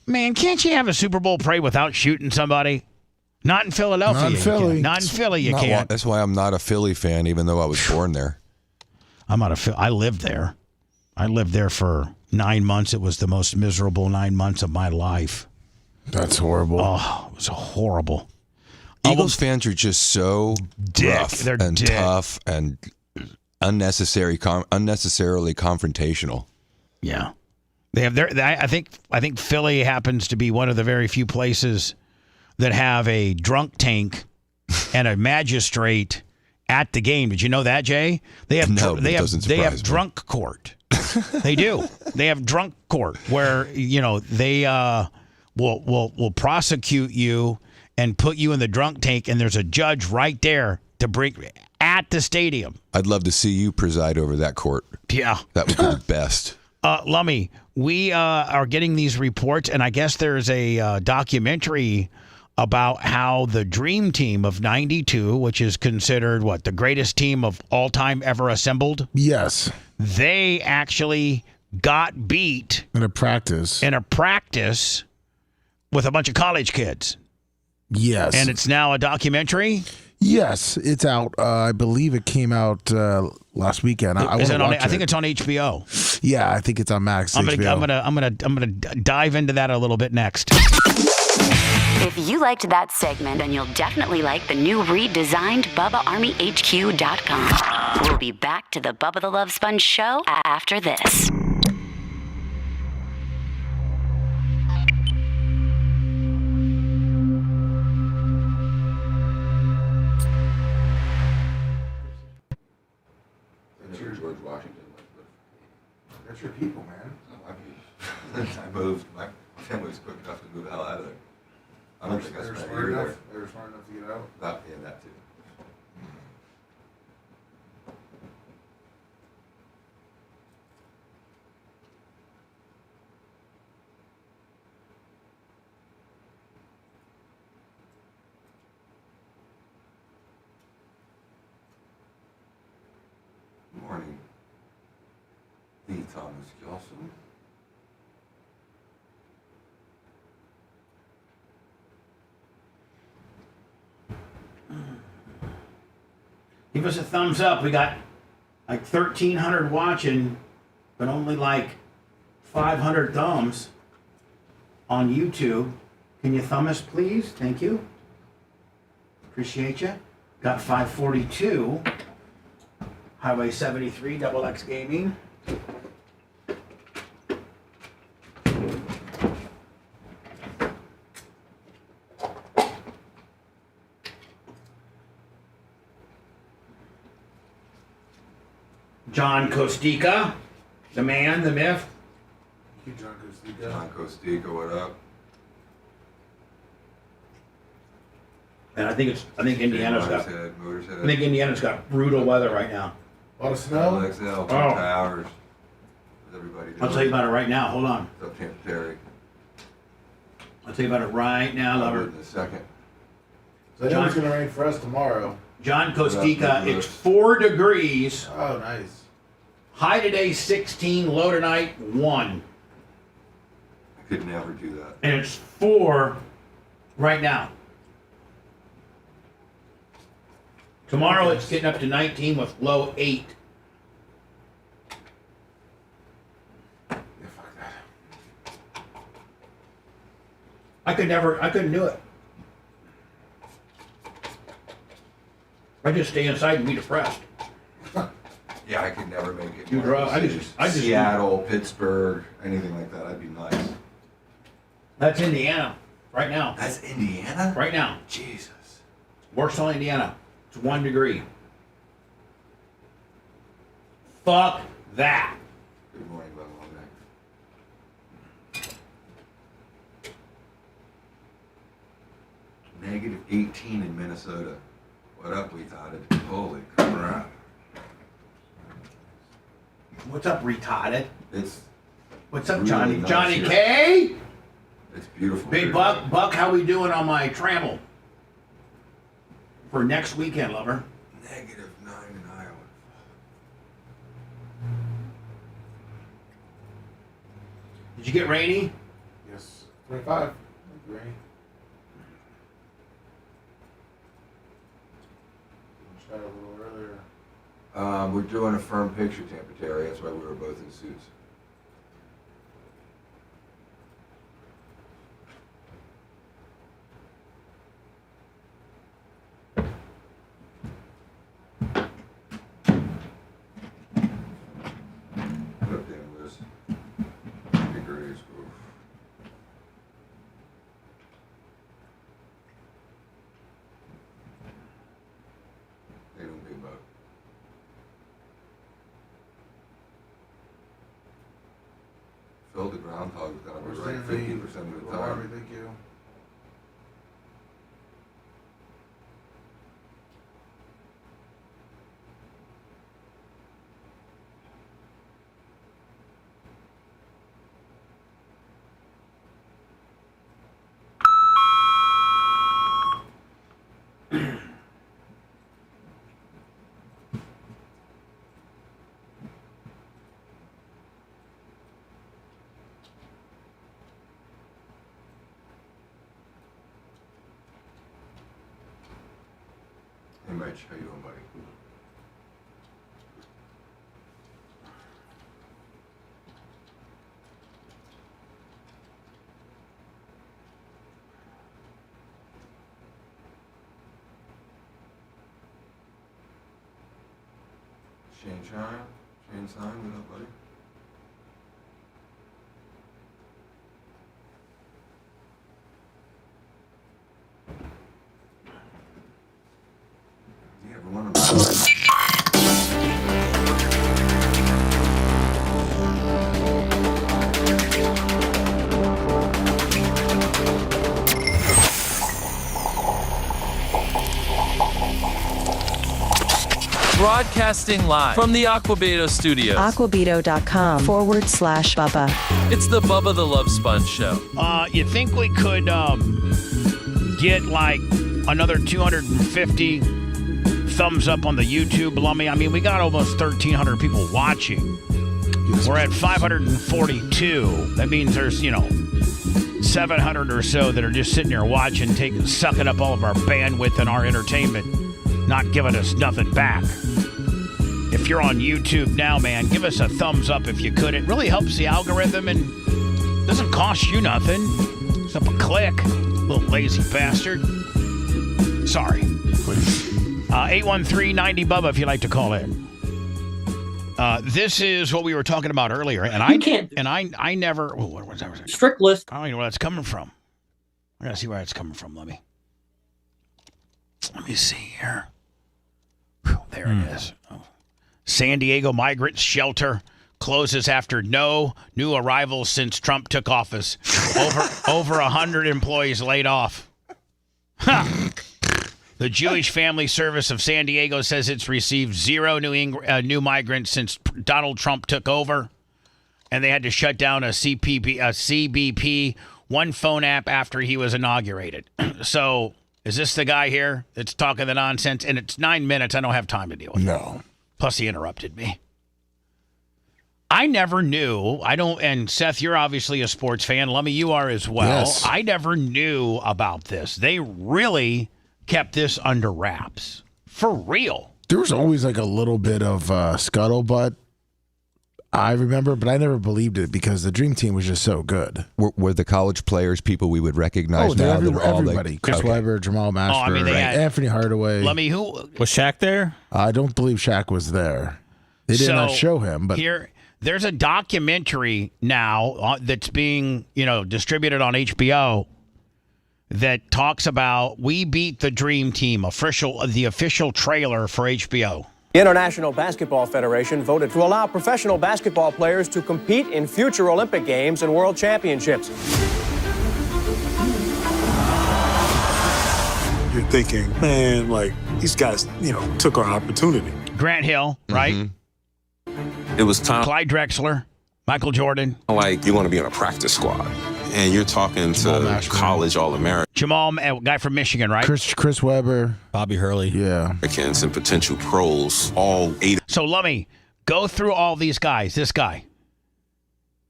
Man, can't you have a Super Bowl parade without shooting somebody? Not in Philadelphia. Not in Philly. Not in Philly, you can't. That's why I'm not a Philly fan, even though I was born there. I lived there. I lived there for 9 months. It was the most miserable 9 months of my life. That's horrible. Oh, it was horrible. Eagles fans are just so rough and tough and unnecessarily confrontational. Yeah, they have their. I think Philly happens to be one of the very few places that have a drunk tank and a magistrate at the game. Did you know that, Jay? They have they have drunk court. They do. They have drunk court where they will prosecute you and put you in the drunk tank, and there's a judge right there to bring at the stadium. I'd love to see you preside over that court. Yeah. That would be the best. Lummy, we are getting these reports, and I guess there's a documentary about how the Dream Team of 92, which is considered, the greatest team of all time ever assembled? Yes. They actually got beat. In a practice with a bunch of college kids. Yes. And it's now a documentary? Yes, it's out. I believe it came out last weekend. I think it's on HBO. Yeah, I think it's on Max. HBO. I'm gonna dive into that a little bit next. If you liked that segment, then you'll definitely like the new redesigned BubbaArmyHQ.com. We'll be back to the Bubba the Love Sponge show after this. George Washington. That's your people, man. I moved. My family was quick enough to move the hell out of there. I don't think I spent a year there. They were smart enough to get out? That too. Good morning. The Thomas Gilson. Give us a thumbs up. We got like 1,300 watching, but only like 500 thumbs on YouTube. Can you thumb us, please? Thank you. Appreciate you. Got 542. Highway 73, Double X Gaming. John Kostika, the man, the myth. Thank you, John Kostika. John Kostika, what up? And I think Indiana's got brutal weather right now. A lot of snow. LXL, 2 towers. What's everybody doing? I'll tell you about it right now. Hold on. What's up, Tampa Terry? I'll tell you about it right now, lover. In a second. So I know it's going to rain for us tomorrow. John Kostika, it's 4 degrees. Oh, nice. High today 16, low tonight 1. I could never do that. And it's 4 Right now. Tomorrow it's getting up to 19 with low 8. I couldn't do it. I just stay inside and be depressed. Yeah, I could never make it. You draw. I just Seattle, Pittsburgh, anything like that. I'd be nice. That's Indiana right now. That's Indiana? Right now. Jesus. Warsaw, Indiana. It's 1 degree. Fuck that. Good morning, Bubba. Negative 18 in Minnesota. What up, retarded? Holy crap. What's up, retarded? What's up, really Johnny? nice Johnny here. K? It's beautiful. Big here. Buck, how we doing on my travel? For next weekend, lover. Negative 9 in Iowa. Did you get rainy? Yes. 25. Rainy. Try a little earlier. We're doing a firm picture temperature. That's why we were both in suits. What up, Dan Lewis? Degrees. Oof. They don't be about. Phil the groundhog's got to be right 50% of the time. Thank you. Hey, Mitch, how you doing, buddy? Shane Shine? Shane Shine, what up, buddy? Yeah, everyone. Broadcasting live from the Aquabeto studios. Aquabeto.com/Bubba. It's the Bubba the Love Sponge show. You think we could get like another 250 thumbs up on the YouTube, Lummy? I mean, we got almost 1,300 people watching. We're at 542. That means there's, 700 or so that are just sitting there watching, sucking up all of our bandwidth and our entertainment, not giving us nothing back. If you're on YouTube now, man, give us a thumbs up if you could. It really helps the algorithm and doesn't cost you nothing. It's up a click, little lazy bastard. Sorry. 813-90-BUBBA if you'd like to call in. This is what we were talking about earlier, and I never. Oh, what was that? Strict list. I don't know where that's coming from. I gotta see where that's coming from. Let me see here. Whew, there it is. Oh. San Diego migrant shelter closes after no new arrivals since Trump took office. Over 100 employees laid off. The Jewish Family Service of San Diego says it's received 0 new migrants since Donald Trump took over, and they had to shut down a CBP one phone app after he was inaugurated. So, is this the guy here that's talking the nonsense? And it's 9 minutes. I don't have time to deal with it. No. Plus, he interrupted me. I never knew. And Seth, you're obviously a sports fan. Lummy, you are as well. Yes. I never knew about this. They really kept this under wraps. For real. There was always like a little bit of scuttlebutt, I remember, but I never believed it because the Dream Team was just so good. Were the college players people we would recognize now? Everybody. Chris Webber, Jamal Mashburn, they had Anthony Hardaway. Lummy, who was Shaq there? I don't believe Shaq was there. They did not show him, but there's a documentary now that's being, distributed on HBO that talks about We Beat the Dream Team, the official trailer for HBO. The International Basketball Federation voted to allow professional basketball players to compete in future Olympic Games and World Championships. You're thinking, man, like, these guys, took our opportunity. Grant Hill, right? Mm-hmm. It was time. Clyde Drexler, Michael Jordan. Like, you want to be on a practice squad, and you're talking to college All-American. Jamal, guy from Michigan, right? Chris Webber. Bobby Hurley. Yeah. Americans and potential pros, all 8. So, Lummy, go through all these guys. This guy.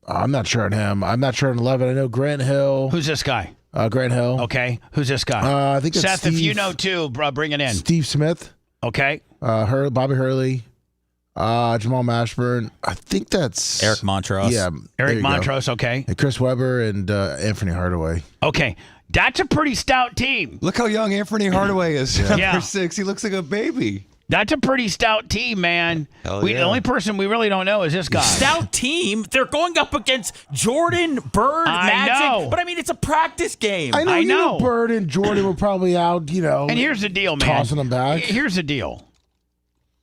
I'm not sure on him. I'm not sure on 11. I know Grant Hill. Who's this guy? Grant Hill. Okay. Who's this guy? I think it's Seth, Steve, if you know too, bring it in. Steve Smith. Okay. Bobby Hurley. Jamal Mashburn. I think that's Eric Montrose. Yeah. Eric Montrose, okay. And Chris Webber and Anthony Hardaway. Okay. That's a pretty stout team. Look how young Anthony Hardaway is. Yeah. Number 6. He looks like a baby. That's a pretty stout team, man. The only person we really don't know is this guy. Stout team. They're going up against Jordan, Bird, Magic. know. But I mean, it's a practice game. I know. You know Bird and Jordan were probably out, And here's the deal, man. Tossing them back. Here's the deal.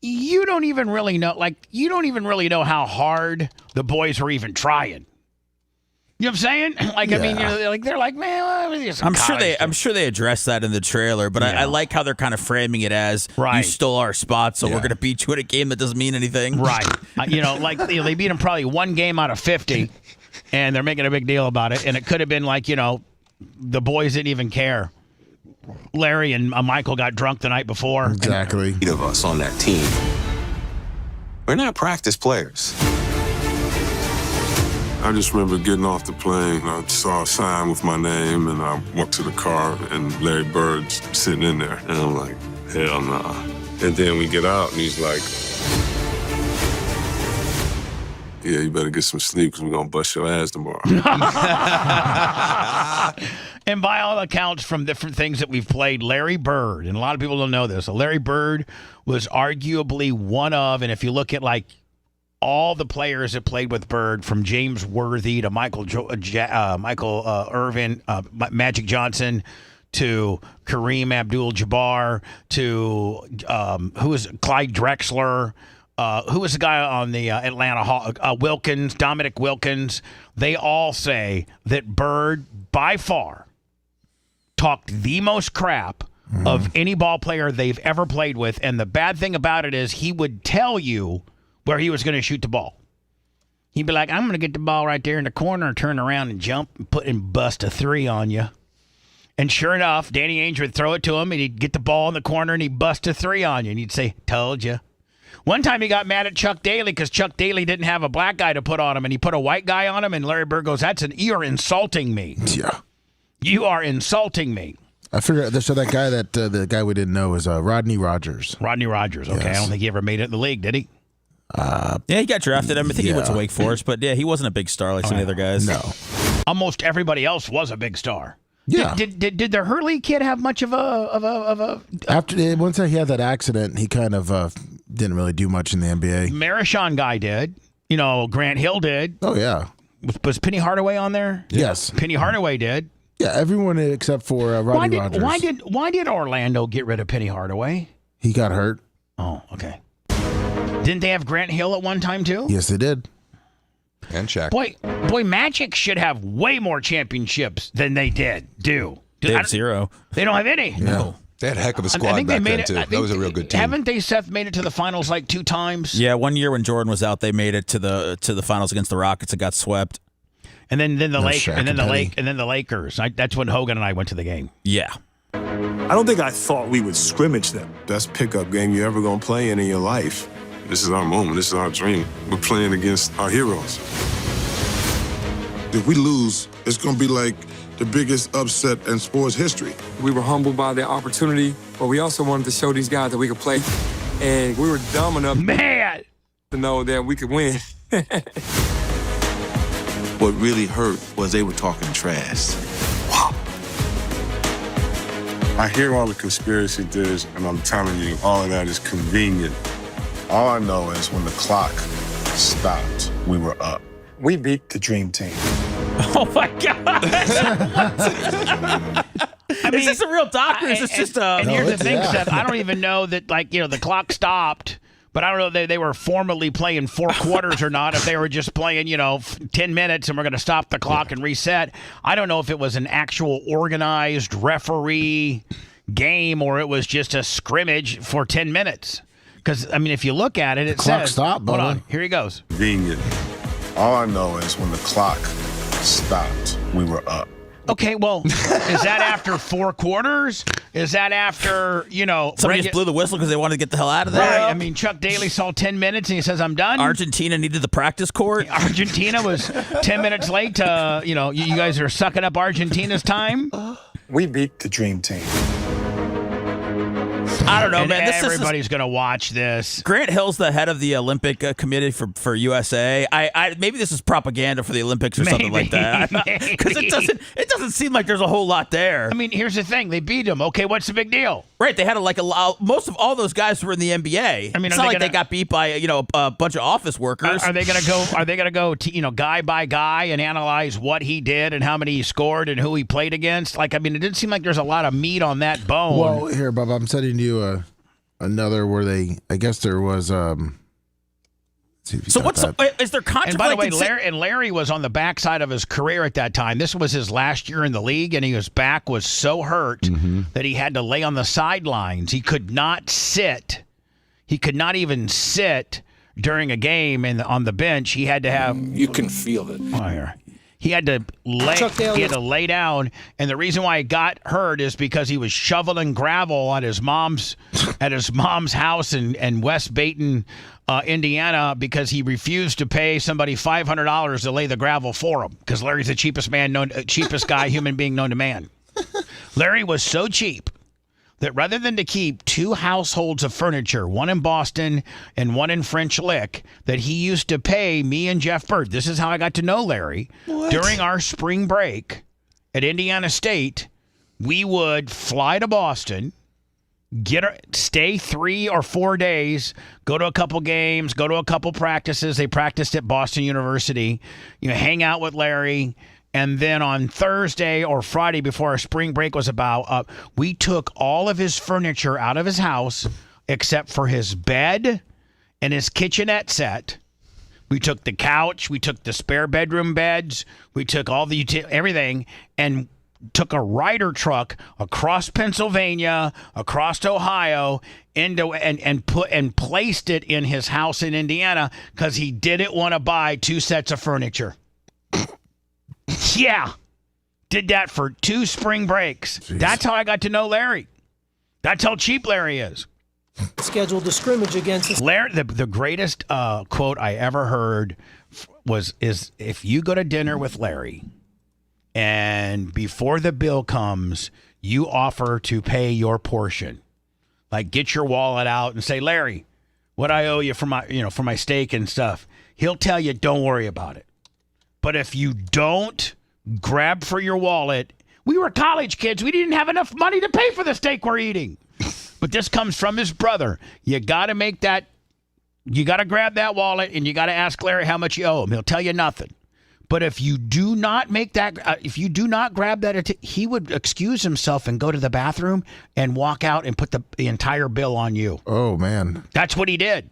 You don't even really know how hard the boys were even trying. You know what I'm saying? They're like, man, I'm sure they addressed that in the trailer, but I like how they're kind of framing it as you stole our spot, so we're going to beat you in a game that doesn't mean anything. Right. They beat them probably one game out of 50, and they're making a big deal about it. And it could have been like, the boys didn't even care. Larry and Michael got drunk the night before. Exactly. 8 of us on that team. We're not practice players. I just remember getting off the plane. I saw a sign with my name, and I walked to the car, and Larry Bird's sitting in there. And I'm like, hell nah. And then we get out, and he's like, yeah, you better get some sleep because we're going to bust your ass tomorrow. And by all accounts from different things that we've played, Larry Bird, and a lot of people don't know this, Larry Bird was arguably one of, and if you look at all the players that played with Bird, from James Worthy to Michael Irvin, Magic Johnson, to Kareem Abdul-Jabbar, to who was Clyde Drexler, who was the guy on the Atlanta Hawks, Dominic Wilkins. They all say that Bird, by far, talked the most crap of any ball player they've ever played with. And the bad thing about it is he would tell you where he was going to shoot the ball. He'd be like, I'm going to get the ball right there in the corner and turn around and jump and bust a 3 on you. And sure enough, Danny Ainge would throw it to him, and he'd get the ball in the corner, and he'd bust a 3 on you. And he'd say, told you. One time he got mad at Chuck Daly because Chuck Daly didn't have a black guy to put on him, and he put a white guy on him, and Larry Bird goes, you're insulting me. Yeah. You are insulting me. I figured, so that guy the guy we didn't know was Rodney Rogers. Rodney Rogers, okay. Yes. I don't think he ever made it in the league, did he? Yeah, he got drafted. I think he went to Wake Forest, but yeah, he wasn't a big star like some of the other guys. No. Almost everybody else was a big star. Yeah. Did the Hurley kid have much of a After once he had that accident, he kind of didn't really do much in the NBA. Marishon guy did. Grant Hill did. Oh yeah. Was Penny Hardaway on there? Yes. Penny Hardaway did. Yeah, everyone except for Rodney Rogers. Why did Orlando get rid of Penny Hardaway? He got hurt. Oh, okay. Didn't they have Grant Hill at one time too? Yes, they did. And Shaq. Boy, Magic should have way more championships than they did. They have 0. They don't have any. Yeah. No. They had a heck of a squad back then, too. That was a real good team. Haven't they, Seth, made it to the finals 2 times? Yeah, one year when Jordan was out, they made it to the finals against the Rockets and got swept. And then the Lakers. That's when Hogan and I went to the game. Yeah. I don't think I thought we would scrimmage them. Best pickup game you're ever going to play in your life. This is our moment. This is our dream. We're playing against our heroes. If we lose, it's going to be like the biggest upset in sports history. We were humbled by the opportunity, but we also wanted to show these guys that we could play. And we were dumb enough to know that we could win. What really hurt was they were talking trash. Wow. I hear all the conspiracy theories, and I'm telling you, all of that is convenient. All I know is when the clock stopped, we were up. We beat the dream team. Oh my God! Is this a real doc or is this just a? And here's the thing, Seth. I don't even know that, the clock stopped, but I don't know if they were formally playing 4 quarters or not. If they were just playing, 10 minutes and we're going to stop the clock and reset. I don't know if it was an actual organized referee game or it was just a scrimmage for 10 minutes. Because if you look at it, it clock says. stopped, Hold Bubba. on, here he goes. Convenient. All I know is when the clock stopped, we were up. Okay, well, is that after 4 quarters? Is that after, Somebody just blew the whistle because they wanted to get the hell out of there? Right. Chuck Daly saw 10 minutes and he says, I'm done. Argentina needed the practice court. Argentina was 10 minutes late. You guys are sucking up Argentina's time. We beat the dream team. I don't know, and man. Everybody's going to watch this. Grant Hill's the head of the Olympic committee for USA. I maybe this is propaganda for the Olympics or something like that. Because it doesn't seem like there's a whole lot there. Here's the thing: they beat them. Okay, what's the big deal? Right? They had most of all those guys were in the NBA. It's not like they got beat by a bunch of office workers. Are they going to go? Are they going to go? Guy by guy and analyze what he did and how many he scored and who he played against? It didn't seem like there's a lot of meat on that bone. Well, here, Bubba, I'm sending you another where I guess there was. So is there contemplating? And by the way, Larry was on the backside of his career at that time. This was his last year in the league, and his back was so hurt that he had to lay on the sidelines. He could not sit. He could not even sit during a game on the bench. He had to have. You can feel it. He had to lay down, and the reason why he got hurt is because he was shoveling gravel at his mom's house in West Baton, Indiana, because he refused to pay somebody $500 to lay the gravel for him. Because Larry's the cheapest human being known to man. Larry was so cheap that rather than to keep 2 households of furniture, one in Boston and one in French Lick, that he used to pay me and Jeff Bird. This is how I got to know Larry. What? During our spring break at Indiana State, we would fly to Boston, stay 3 or 4 days, go to a couple games, go to a couple practices. They practiced at Boston University. Hang out with Larry. And then on Thursday or Friday before our spring break was about, we took all of his furniture out of his house except for his bed and his kitchenette set. We took the couch. We took the spare bedroom beds. We took all the everything and took a Ryder truck across Pennsylvania, across Ohio, and placed it in his house in Indiana because he didn't want to buy 2 sets of furniture. Yeah, did that for 2 spring breaks. Jeez. That's how I got to know Larry. That's how cheap Larry is. Scheduled to scrimmage against us. Larry. The greatest quote I ever heard is if you go to dinner with Larry, and before the bill comes, you offer to pay your portion, like get your wallet out and say, Larry, what I owe you for my steak and stuff. He'll tell you, don't worry about it. But if you don't grab for your wallet, we were college kids. We didn't have enough money to pay for the steak we're eating. But this comes from his brother. You got to make that. You got to grab that wallet and you got to ask Larry how much you owe him. He'll tell you nothing. But if you do not make that, if you do not grab that, he would excuse himself and go to the bathroom and walk out and put the entire bill on you. Oh, man. That's what he did.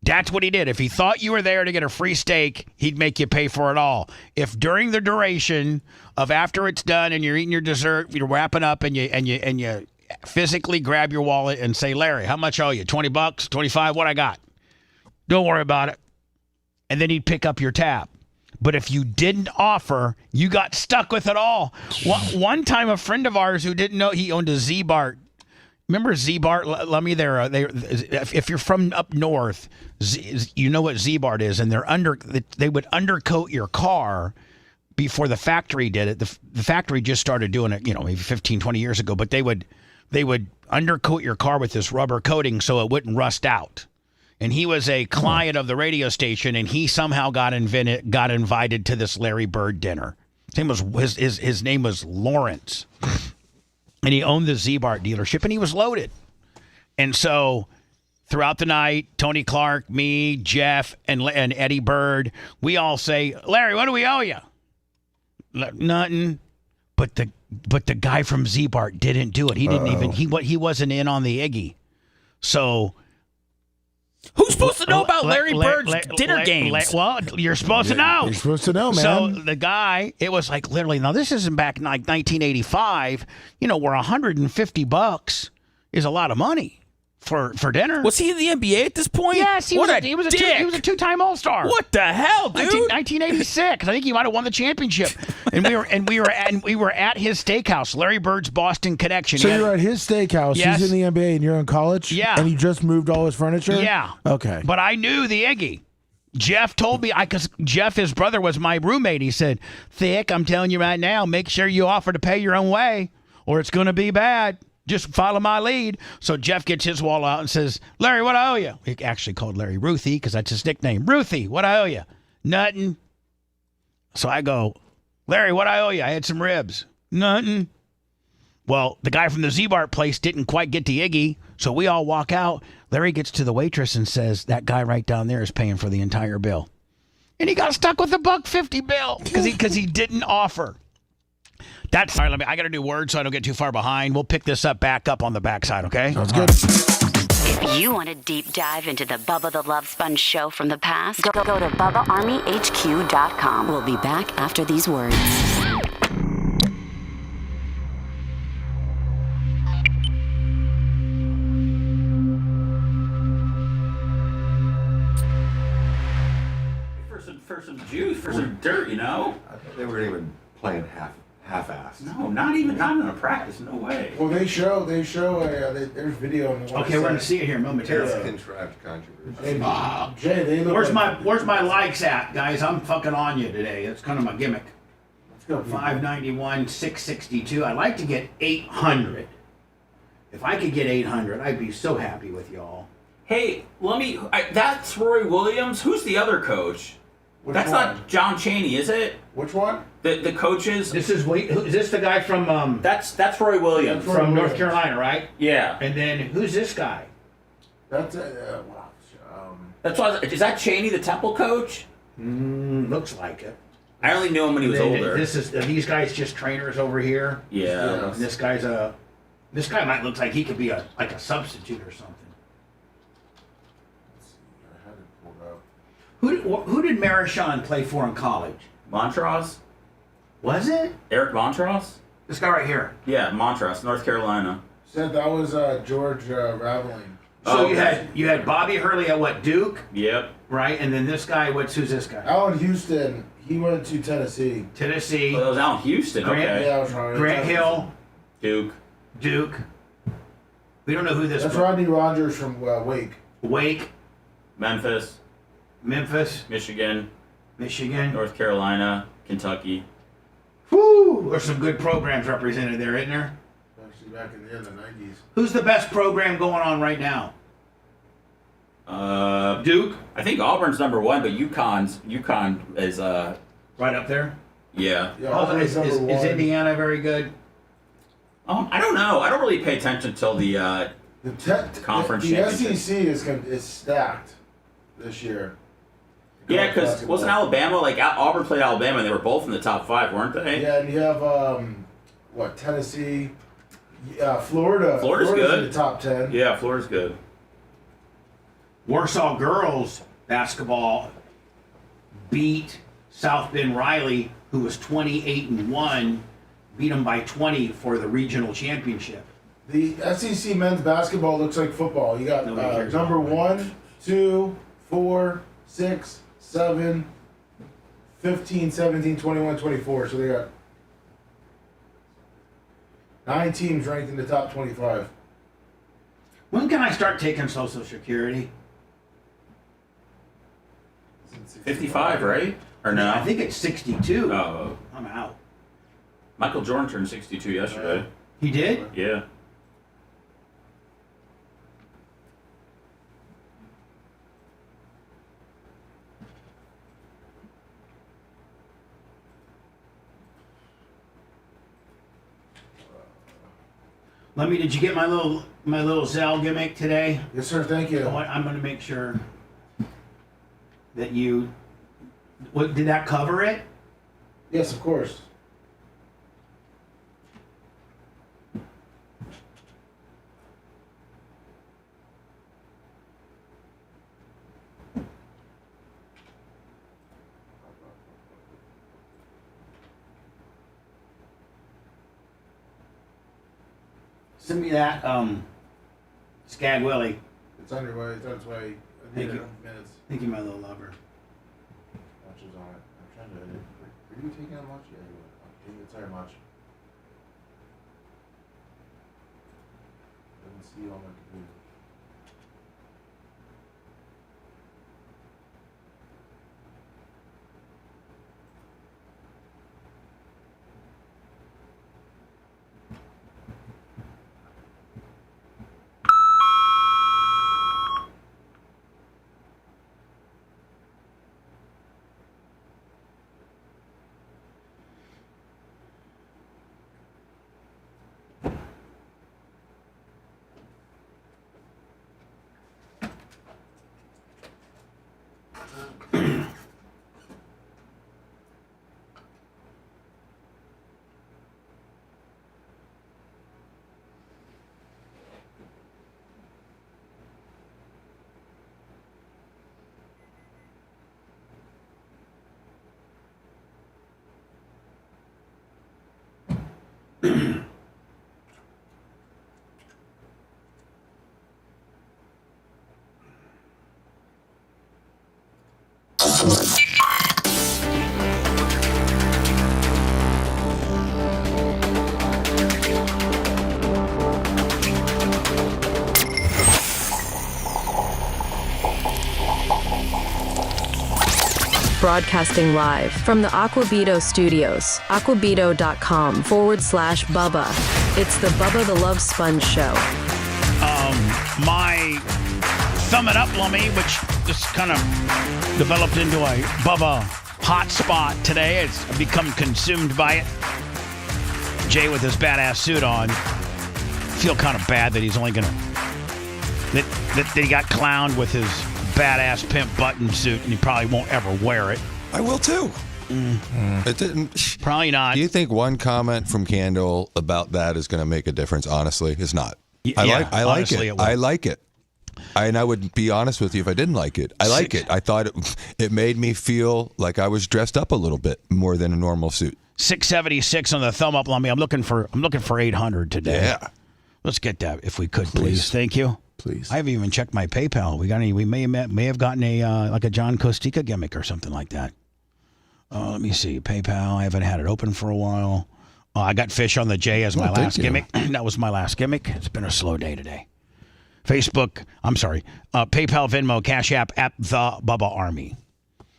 That's what he did. If he thought you were there to get a free steak, he'd make you pay for it all. If during the duration of after it's done and you're eating your dessert, you're wrapping up and you physically grab your wallet and say, Larry, how much owe you? $20, $25, what I got? Don't worry about it. And then he'd pick up your tab. But if you didn't offer, you got stuck with it all. One time, a friend of ours who didn't know he owned a Z-Bart Remember Z-Bart? Let me there. If you're from up north, you know what Z-Bart is, and they would undercoat your car before the factory did it. The factory just started doing it, maybe 15, 20 years ago. But they would undercoat your car with this rubber coating so it wouldn't rust out. And he was a client of the radio station, and he somehow got invited to this Larry Bird dinner. His name was Lawrence. And he owned the Z-Bart dealership, and he was loaded. And so throughout the night, Tony Clark, me, Jeff, and Eddie Bird, we all say, Larry, what do we owe you? Nothing. But the guy from Z-Bart didn't do it. He didn't even he wasn't in on the Iggy. So who's supposed to know about Larry Bird's dinner games? Well, you're supposed to know. You're supposed to know, man. So the guy, it was like literally, now this isn't back in like 1985, where $150 is a lot of money for dinner. Was he in the NBA at this point? Yes, he was a two-time All-Star. What the hell, dude? 1986. I think he might have won the championship. And we were at his steakhouse, Larry Bird's Boston Connection. So you're at his steakhouse. Yes. He's in the NBA, and you're in college. Yeah. And he just moved all his furniture. Yeah. Okay. But I knew the Iggy. Jeff told me, because Jeff, his brother, was my roommate. He said, Thick, I'm telling you right now, make sure you offer to pay your own way, or it's going to be bad. Just follow my lead. So Jeff gets his wallet out and says, Larry, what I owe you? He actually called Larry Ruthie because that's his nickname. Ruthie, what I owe you? Nothing. So I go, Larry, what I owe you? I had some ribs. Nothing. Well, the guy from the Z-Bart place didn't quite get the Iggy, so we all walk out. Larry gets to the waitress and says, that guy right down there is paying for the entire bill. And he got stuck with a $1.50 bill because he didn't offer. That's all right. I got to do words so I don't get too far behind. We'll pick this back up on the backside, okay? Sounds good. If you want a deep dive into the Bubba the Love Sponge show from the past, go to BubbaArmyHQ.com. We'll be back after these words. For some juice, for some dirt, I thought they weren't even playing half-assed. No, not in a practice. No way. Well, they show there's video on the Okay, we're gonna see it here momentarily. It's contrived controversy. Hey, Jay, they look Where's my likes at, guys? I'm fucking on you today. That's kind of my gimmick. Let's go. 591, 662. I'd like to get 800. If I could get 800, I'd be so happy with y'all. Hey, that's Roy Williams. Who's the other coach? That's not John Chaney, is it? Which one? The coaches. Is this the guy from That's Roy Williams from North Carolina, right? Yeah. And then who's this guy? That's That's why. Is that Chaney, the Temple coach? Looks like it. I only knew him when he was older. These guys just trainers over here. Yeah. And this guy might look like he could be a substitute or something. Who did Marichon play for in college? Montrose? Was it? Eric Montrose? This guy right here. Yeah, Montrose, North Carolina. Said that was George Raveling. So you had Bobby Hurley at Duke? Yep. Right, and then this guy, who's this guy? Allen Houston. He went to Tennessee. Tennessee. Oh, that was Allen Houston. Okay. Yeah, that was right. Grant Hill. Duke. We don't know who this. That's Rodney Rogers from Wake. Memphis. Michigan. North Carolina. Kentucky. Whew! There's some good programs represented there, isn't there? Actually, back in the 90s. Who's the best program going on right now? Duke. I think Auburn's number one, but UConn is right up there. Yeah. Is Indiana very good? I don't know. I don't really pay attention until the conference championship. The SEC is stacked this year. Yeah, because wasn't Alabama Auburn played Alabama and they were both in the top 5, weren't they? Yeah, and you have Tennessee, Florida's good. in the top 10. Yeah, Florida's good. Warsaw girls basketball beat South Bend Riley, who was 28-1, beat them by 20 for the regional championship. The SEC men's basketball looks like football. You got number 1, 2, 4, 6, 7, 15, 17, 21, 24. So they got 9 teams ranked in the top 25. When can I start taking Social Security? 55, right? Or no? I think it's 62. Oh. I'm out. Michael Jordan turned 62 yesterday. He did? Yeah. Did you get my little Zelle gimmick today? Yes, sir. Thank you. I'm going to make sure that you. What did that cover it? Yes, of course. Send me that, Skag Willie. It's on your way. It's on its way. Thank you. Minutes. Thank you, my little lover. Much is on it. I'm trying to. Are you taking out much? Yeah, you would. I'm taking entire much. Doesn't see on my computer. Broadcasting live from the Aquabito studios, aquabito.com/Bubba. It's the Bubba the Love Sponge Show. My Thumb It Up Lummy, which just kind of developed into a Bubba hotspot today. It's become consumed by it. Jay with his badass suit on. Feel kind of bad that he's only going to... That he got clowned with his badass pimp button suit, and he probably won't ever wear it. I will too. It didn't. Probably not. Do you think one comment from Candle about that is going to make a difference? Honestly, it's not. I like it. I like it. And I would be honest with you if I didn't like it. I like it. I thought it made me feel like I was dressed up a little bit more than a normal suit. 676 on the Thumb Up Lummy. I'm looking for 800 today. Yeah. Let's get that if we could, please. Thank you. Please. I haven't even checked my PayPal. We may have gotten a like a John Costica gimmick or something like that. Let me see. PayPal. I haven't had it open for a while. I got fish on the J as my last gimmick. That was my last gimmick. It's been a slow day today. Facebook. I'm sorry. PayPal, Venmo, Cash App at the Bubba Army.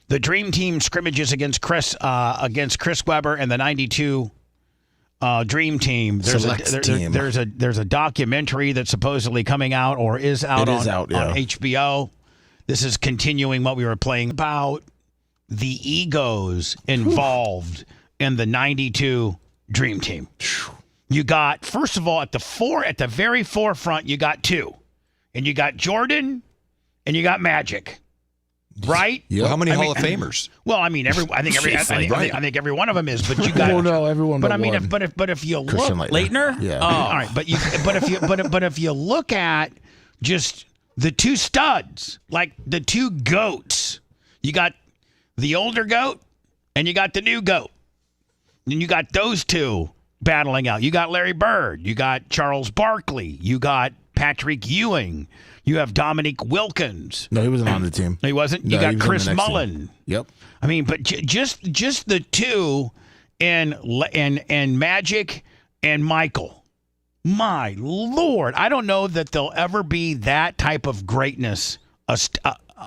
The Dream Team scrimmages against Chris Webber and the 92. Dream Team. There's a documentary that's supposedly coming out or is out on HBO. This is continuing what we were playing about the egos involved in the 92 Dream Team. You got, first of all, at the very forefront, you got two. And you got Jordan and you got Magic. Right? Yeah. How many Hall of Famers? Well, I mean, I think every one of them is. But you got. Well, no, everyone. But I one. mean, but if you Christian look, Leitner. Yeah. Oh, all right. But if you look at just the two studs, like the two goats, you got the older goat and you got the new goat, and you got those two battling out. You got Larry Bird. You got Charles Barkley. You got Patrick Ewing. You have Dominique Wilkins. No, he wasn't on the team. He wasn't? No, you got Chris Mullen. Team. Yep. I mean, but just the two and Magic and Michael. My Lord, I don't know that there'll ever be that type of greatness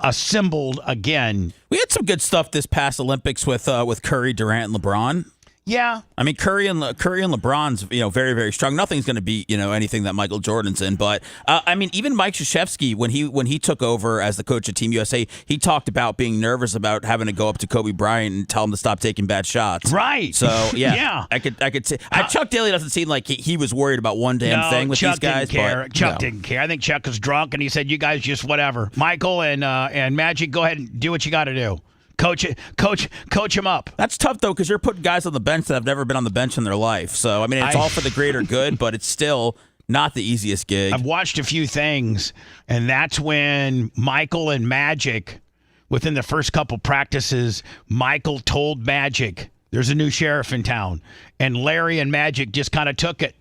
assembled again. We had some good stuff this past Olympics with Curry, Durant, and LeBron. Yeah, I mean Curry and LeBron's very, very strong. Nothing's going to beat anything that Michael Jordan's in. But I mean even Mike Krzyzewski when he took over as the coach of Team USA, he talked about being nervous about having to go up to Kobe Bryant and tell him to stop taking bad shots. Right. So Yeah. I could say Chuck Daly doesn't seem like he was worried about one damn thing with Chuck these guys. Didn't care. But, Chuck didn't care. I think Chuck was drunk and he said, "You guys just whatever." Michael and Magic, go ahead and do what you got to do. Coach him up. That's tough though because you're putting guys on the bench that have never been on the bench in their life. So I mean it's all for the greater good, but it's still not the easiest gig. I've watched a few things, and that's when Michael and Magic, within the first couple practices, Michael told Magic, "There's a new sheriff in town," and Larry and Magic just kind of took it.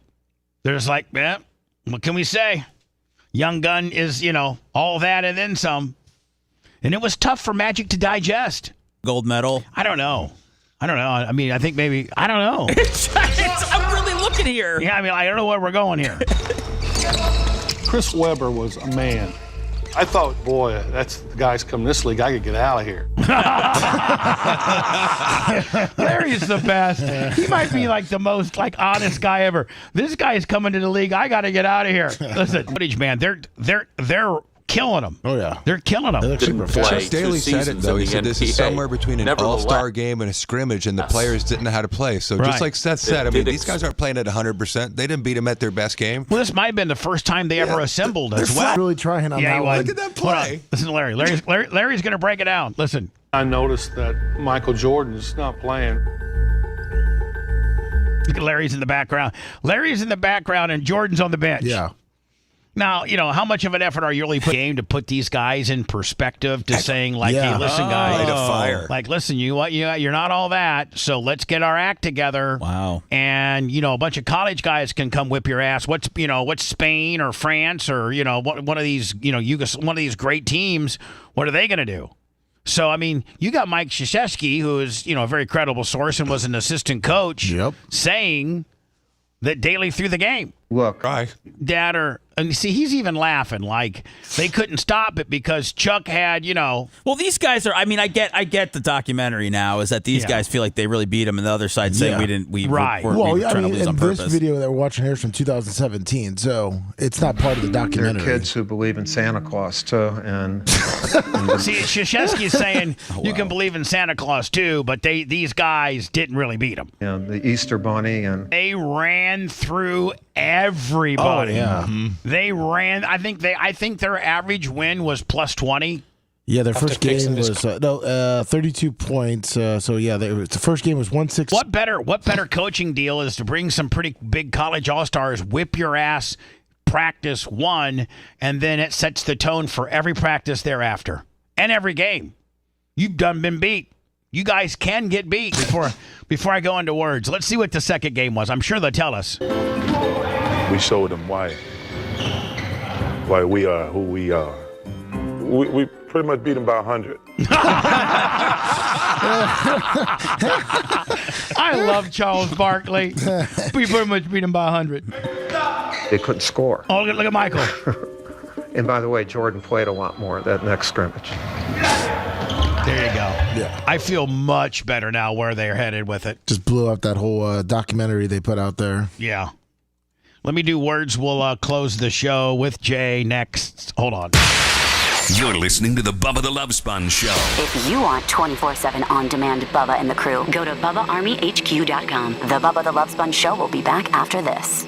They're just like, "Yeah, what can we say? Young gun is all that and then some." And it was tough for Magic to digest. Gold medal? I don't know. I mean, I think maybe, I don't know. I'm really looking here. Yeah, I mean, I don't know where we're going here. Chris Webber was a man. I thought, boy, that's the guys come this league. I could get out of here. Larry's the best. He might be like the most honest guy ever. This guy is coming to the league. I got to get out of here. Listen, footage, man, they're killing them. Oh yeah, they're killing them. They look super fast. Chuck Daly said it though. He said this is somewhere between an all-star game and a scrimmage, and the players didn't know how to play. So just like Seth said, I mean, these guys aren't playing at 100%. They didn't beat them at their best game. Well, this might have been the first time they ever assembled as well. Really trying on that one. Look at that play. Listen to Larry. Larry's going to break it down. Listen. I noticed that Michael Jordan's not playing. Look at Larry's in the background. Larry's in the background, and Jordan's on the bench. Yeah. Now, how much of an effort are you really putting in to put these guys in perspective to saying, hey, listen, guys. Light a fire. Like, listen, you're not all that, so let's get our act together. Wow. And, a bunch of college guys can come whip your ass. What's Spain or France or, one of these, one of these great teams, what are they going to do? So, I mean, you got Mike Krzyzewski, who is, a very credible source and was an assistant coach, saying that Daly threw the game. Look, and you see, he's even laughing like they couldn't stop it because Chuck had, Well, these guys are. I mean, I get the documentary now is that these guys feel like they really beat him, and the other side saying we didn't. We right. weren't Well, trying to lose on purpose. This video that we're watching here is from 2017, so it's not part of the documentary. There are kids who believe in Santa Claus too, and see, Krzyzewski's saying you can believe in Santa Claus too, but these guys didn't really beat him. the Easter Bunny, and they ran through everybody. Oh, yeah. Mm-hmm. They ran. I think their average win was plus 20. Yeah, their first game was 32 points. So yeah, the first game was 1-6. What better coaching deal is to bring some pretty big college all-stars, whip your ass, practice one, and then it sets the tone for every practice thereafter and every game. You've been beat. You guys can get beat before I go into words. Let's see what the second game was. I'm sure they'll tell us. We showed them why we are who we are. We pretty much beat them by 100. I love Charles Barkley. We pretty much beat him by 100. they couldn't score. Oh, look at Michael. And by the way, Jordan played a lot more that next scrimmage. There you go. Yeah. I feel much better now where they're headed with it. Just blew up that whole documentary they put out there. Yeah. Let me do words. We'll close the show with Jay next. Hold on. You're listening to the Bubba the Love Sponge Show. If you want 24/7 on-demand Bubba and the crew, go to BubbaArmyHQ.com. The Bubba the Love Sponge Show will be back after this.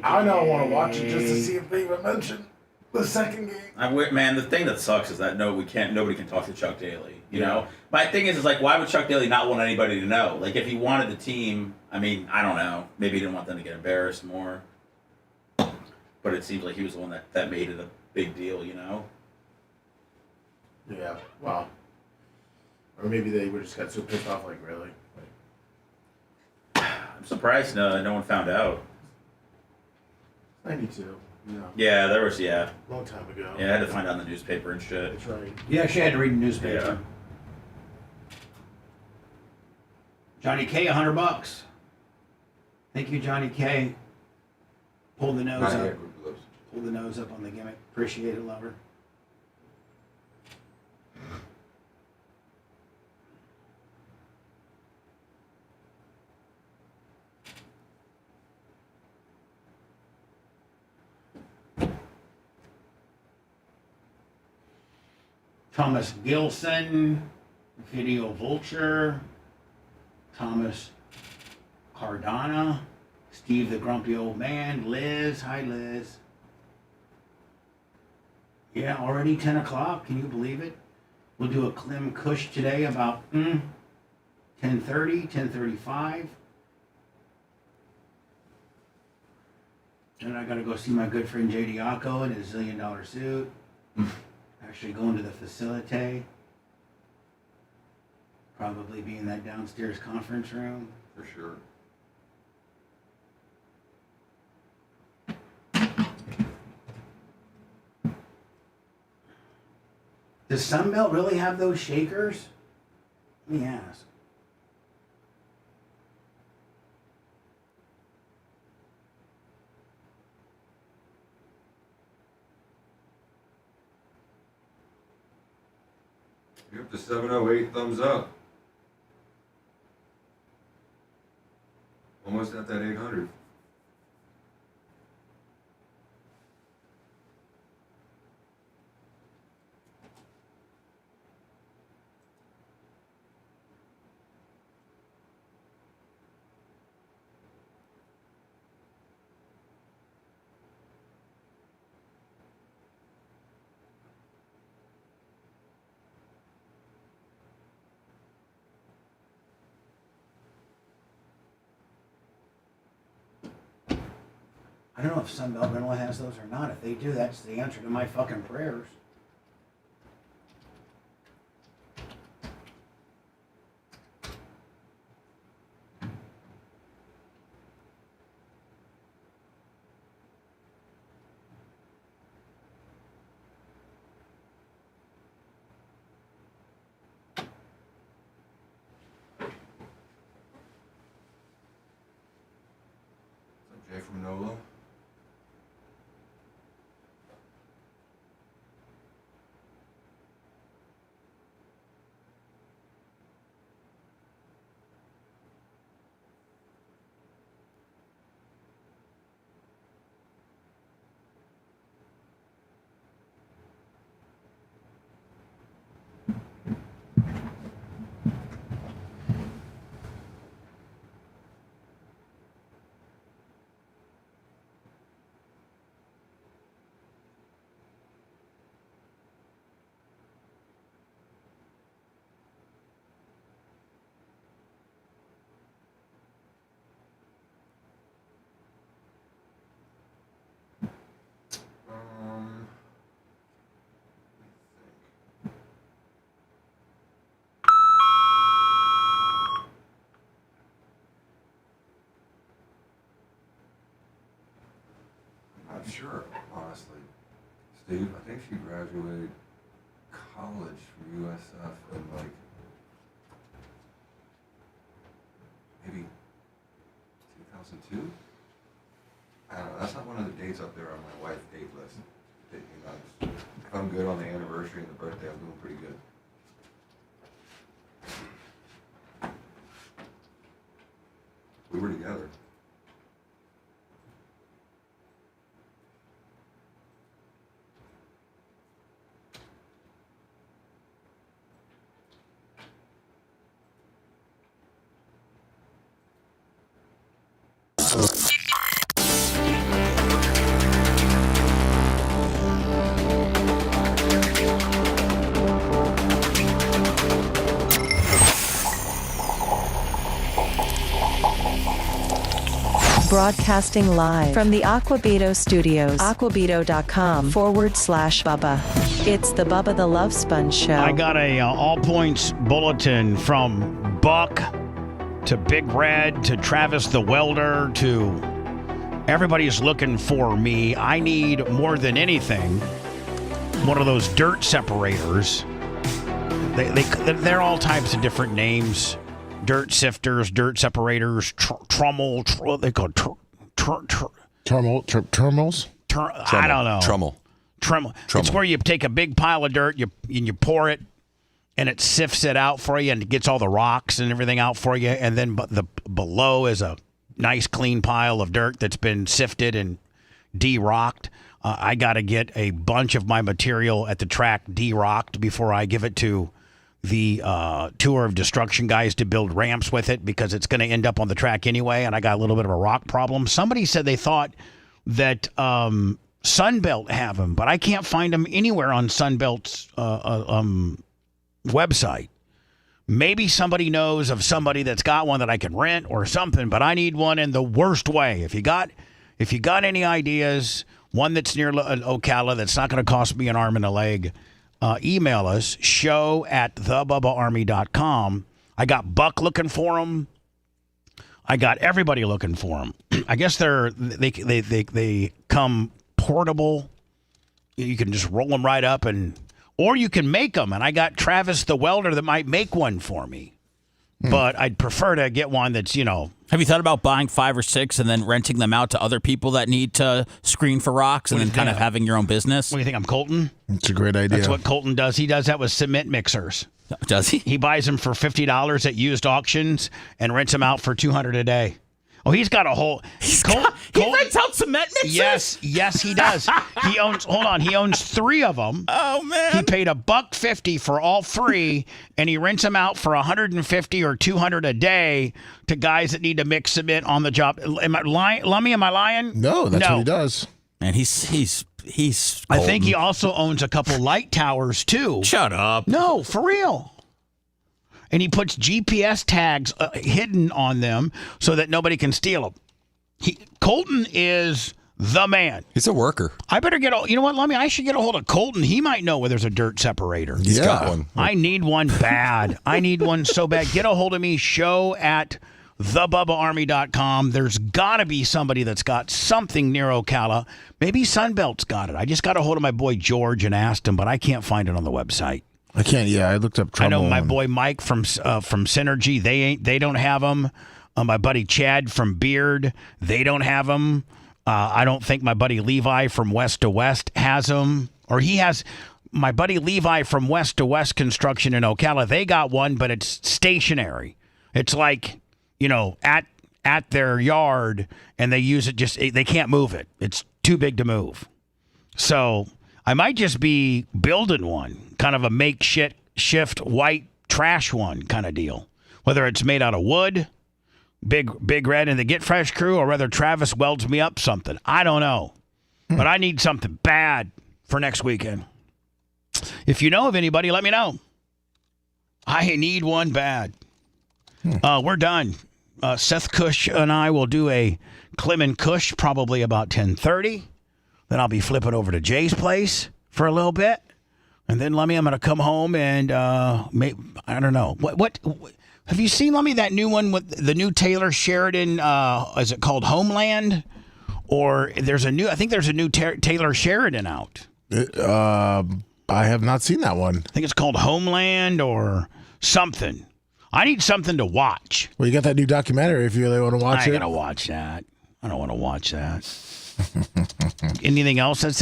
I now want to watch it just to see if they even mention the second game. Man, the thing that sucks is that nobody can talk to Chuck Daly. You know, my thing is like, why would Chuck Daly not want anybody to know? Like, if he wanted the team, I mean, I don't know. Maybe he didn't want them to get embarrassed more. But it seems like he was the one that made it a big deal. Yeah. Wow. Or maybe they were just got so pissed off. Like, really? I'm surprised no one found out. 92. Yeah, there was, long time ago. Yeah, I had to find out in the newspaper and shit. That's right. You actually had to read the newspaper. Yeah. Johnny K, $100. Thank you, Johnny K. Pull the nose Not up. yet, Group Lips. Pull the nose up on the gimmick. Appreciate it, lover. Thomas Gilson, Video Vulture, Thomas Cardona, Steve the Grumpy Old Man, Liz, hi Liz. Yeah, already 10 o'clock, can you believe it? We'll do a Clem Kush today about 10:30, 10:35. Then I gotta go see my good friend J.D. Acco in his $1 zillion suit. Actually going to the facility. Probably be in that downstairs conference room. For sure. Does Sunbelt really have those shakers? Let me ask. You're up to 708 thumbs up. Almost at that 800. I don't know if Sunbelt Rental has those or not. If they do, that's the answer to my fucking prayers. Jay from NOLA. Not sure, honestly. Steve, I think she graduated college from USF in like maybe 2002? I don't know. That's not one of the dates up there on my wife's date list. You know, if I'm good on the anniversary and the birthday, I'm doing pretty good. We were together. Broadcasting live from the Aquabito Studios. Aquabito.com/Bubba. It's the Bubba the Love Sponge Show. I got a all points bulletin from Buck to Big Red to Travis the Welder to Everybody's looking for me. I need more than anything one of those dirt separators. They're all types of different names. Dirt sifters, dirt separators, trommel. They call terminals. I don't know. Trommel. It's where you take a big pile of dirt, you pour it, and it sifts it out for you, and it gets all the rocks and everything out for you. And then below is a nice clean pile of dirt that's been sifted and de-rocked. I got to get a bunch of my material at the track de-rocked before I give it to the Tour of Destruction guys to build ramps with it, because it's going to end up on the track anyway, and I got a little bit of a rock problem. Somebody said they thought that Sunbelt have them, but I can't find them anywhere on Sunbelt's website. Maybe somebody knows of somebody that's got one that I can rent or something, but I need one in the worst way. If you got any ideas, one that's near Ocala that's not going to cost me an arm and a leg, email us, show@thebubbaarmy.com. I got Buck looking for them. I got everybody looking for them. I guess they come portable. You can just roll them right up, or you can make them. And I got Travis the welder that might make one for me. But I'd prefer to get one that's, Have you thought about buying 5 or 6 and then renting them out to other people that need to screen for rocks and then kind of having your own business? What do you think? I'm Colton? It's a great idea. That's what Colton does. He does that with cement mixers. Does he? He buys them for $50 at used auctions and rents them out for $200 a day. Oh, he's got a whole. He rents out cement mixers? Yes, he does. He owns 3 of them. Oh, man. He paid $150 for all 3, and he rents them out for $150 or $200 a day to guys that need to mix cement on the job. Am I lying? Lummy, am I lying? No, that's what he does. And he's I think he also owns a couple light towers, too. Shut up. No, for real. And he puts GPS tags hidden on them so that nobody can steal them. Colton is the man. He's a worker. I better you know what, Lummy? I should get a hold of Colton. He might know where there's a dirt separator. He's got one. I need one bad. I need one so bad. Get a hold of me, show@thebubbaarmy.com. There's got to be somebody that's got something near Ocala. Maybe Sunbelt's got it. I just got a hold of my boy George and asked him, but I can't find it on the website. I can't. Yeah, I looked up trouble. I know my boy Mike from Synergy. They don't have them. My buddy Chad from Beard. They don't have them. I don't think my buddy Levi from West to West has them. Or he has. My buddy Levi from West to West Construction in Ocala. They got one, but it's stationary. It's like at their yard, and they use it. They can't move it. It's too big to move. So I might just be building one, kind of a makeshift white trash one kind of deal. Whether it's made out of wood, Big Red and the Get Fresh crew, or whether Travis welds me up something. I don't know. But I need something bad for next weekend. If you know of anybody, let me know. I need one bad. We're done. Seth Cush and I will do a Clem and Cush probably about 10:30. Then I'll be flipping over to Jay's place for a little bit. And then, Lummy, I'm going to come home and, I don't know. What have you seen, Lummy, that new one with the new Taylor Sheridan, is it called Homeland? Or I think there's a new Taylor Sheridan out. I have not seen that one. I think it's called Homeland or something. I need something to watch. Well, you got that new documentary if you really want to watch it. I got to watch that. I don't want to watch that. Anything else that's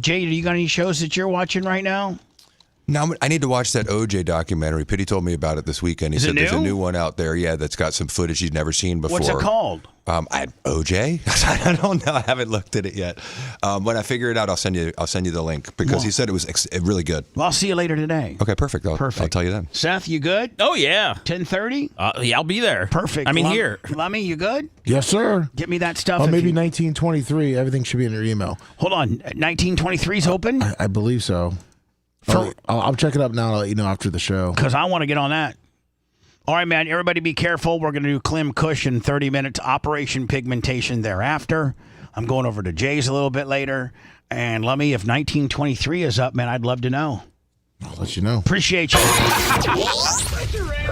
Jay, do you got any shows that you're watching right now? No, I need to watch that OJ documentary. Pitty told me about it this weekend. He said there's a new one out there, that's got some footage he'd never seen before. What's it called? OJ? I don't know. I haven't looked at it yet. When I figure it out, I'll send you the link because he said it was really good. Well, I'll see you later today. Okay, perfect. I'll tell you then. Seth, you good? Oh, yeah. 10:30? Yeah, I'll be there. Perfect. Here. Lummy, you good? Yes, sir. Get me that stuff. Maybe 1923. Everything should be in your email. Hold on. 1923's open? I believe so. I'll check it up now. I'll let you know after the show. Because I want to get on that. All right, man. Everybody be careful. We're going to do Clem Cush in 30 minutes. Operation Pigmentation thereafter. I'm going over to Jay's a little bit later. And let me, if 1923 is up, man, I'd love to know. I'll let you know. Appreciate you.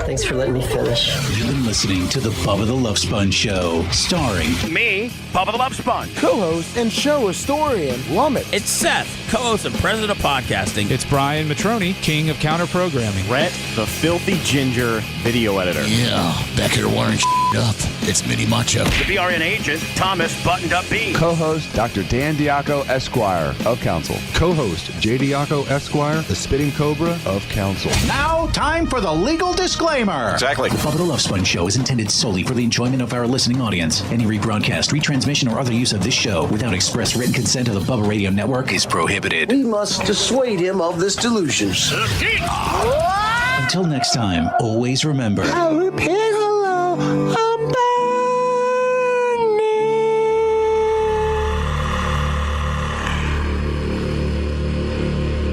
Thanks for letting me finish. You've been listening to the Bubba the Love Sponge Show, starring me, Bubba the Love Sponge, Co-host and show historian, Lummet. It's Seth, co-host and president of podcasting. It's Brian Matroni, king of counter programming. Rhett, the filthy ginger video editor. Yeah, back here wiring up. It's Mini Macho. The BRN agent, Thomas Buttoned Up B. Co-host Dr. Dan Diaco, Esquire of Council. Co-host J. Diaco, Esquire, the Spitting Cobra of Council. Now, time for the legal disclaimer. Exactly. The Bubba the Love Sponge Show is intended solely for the enjoyment of our listening audience. Any rebroadcast, retransmission, or other use of this show without express written consent of the Bubba Radio Network is prohibited. We must dissuade him of this delusion. Until next time, always remember. I'll repeat hello.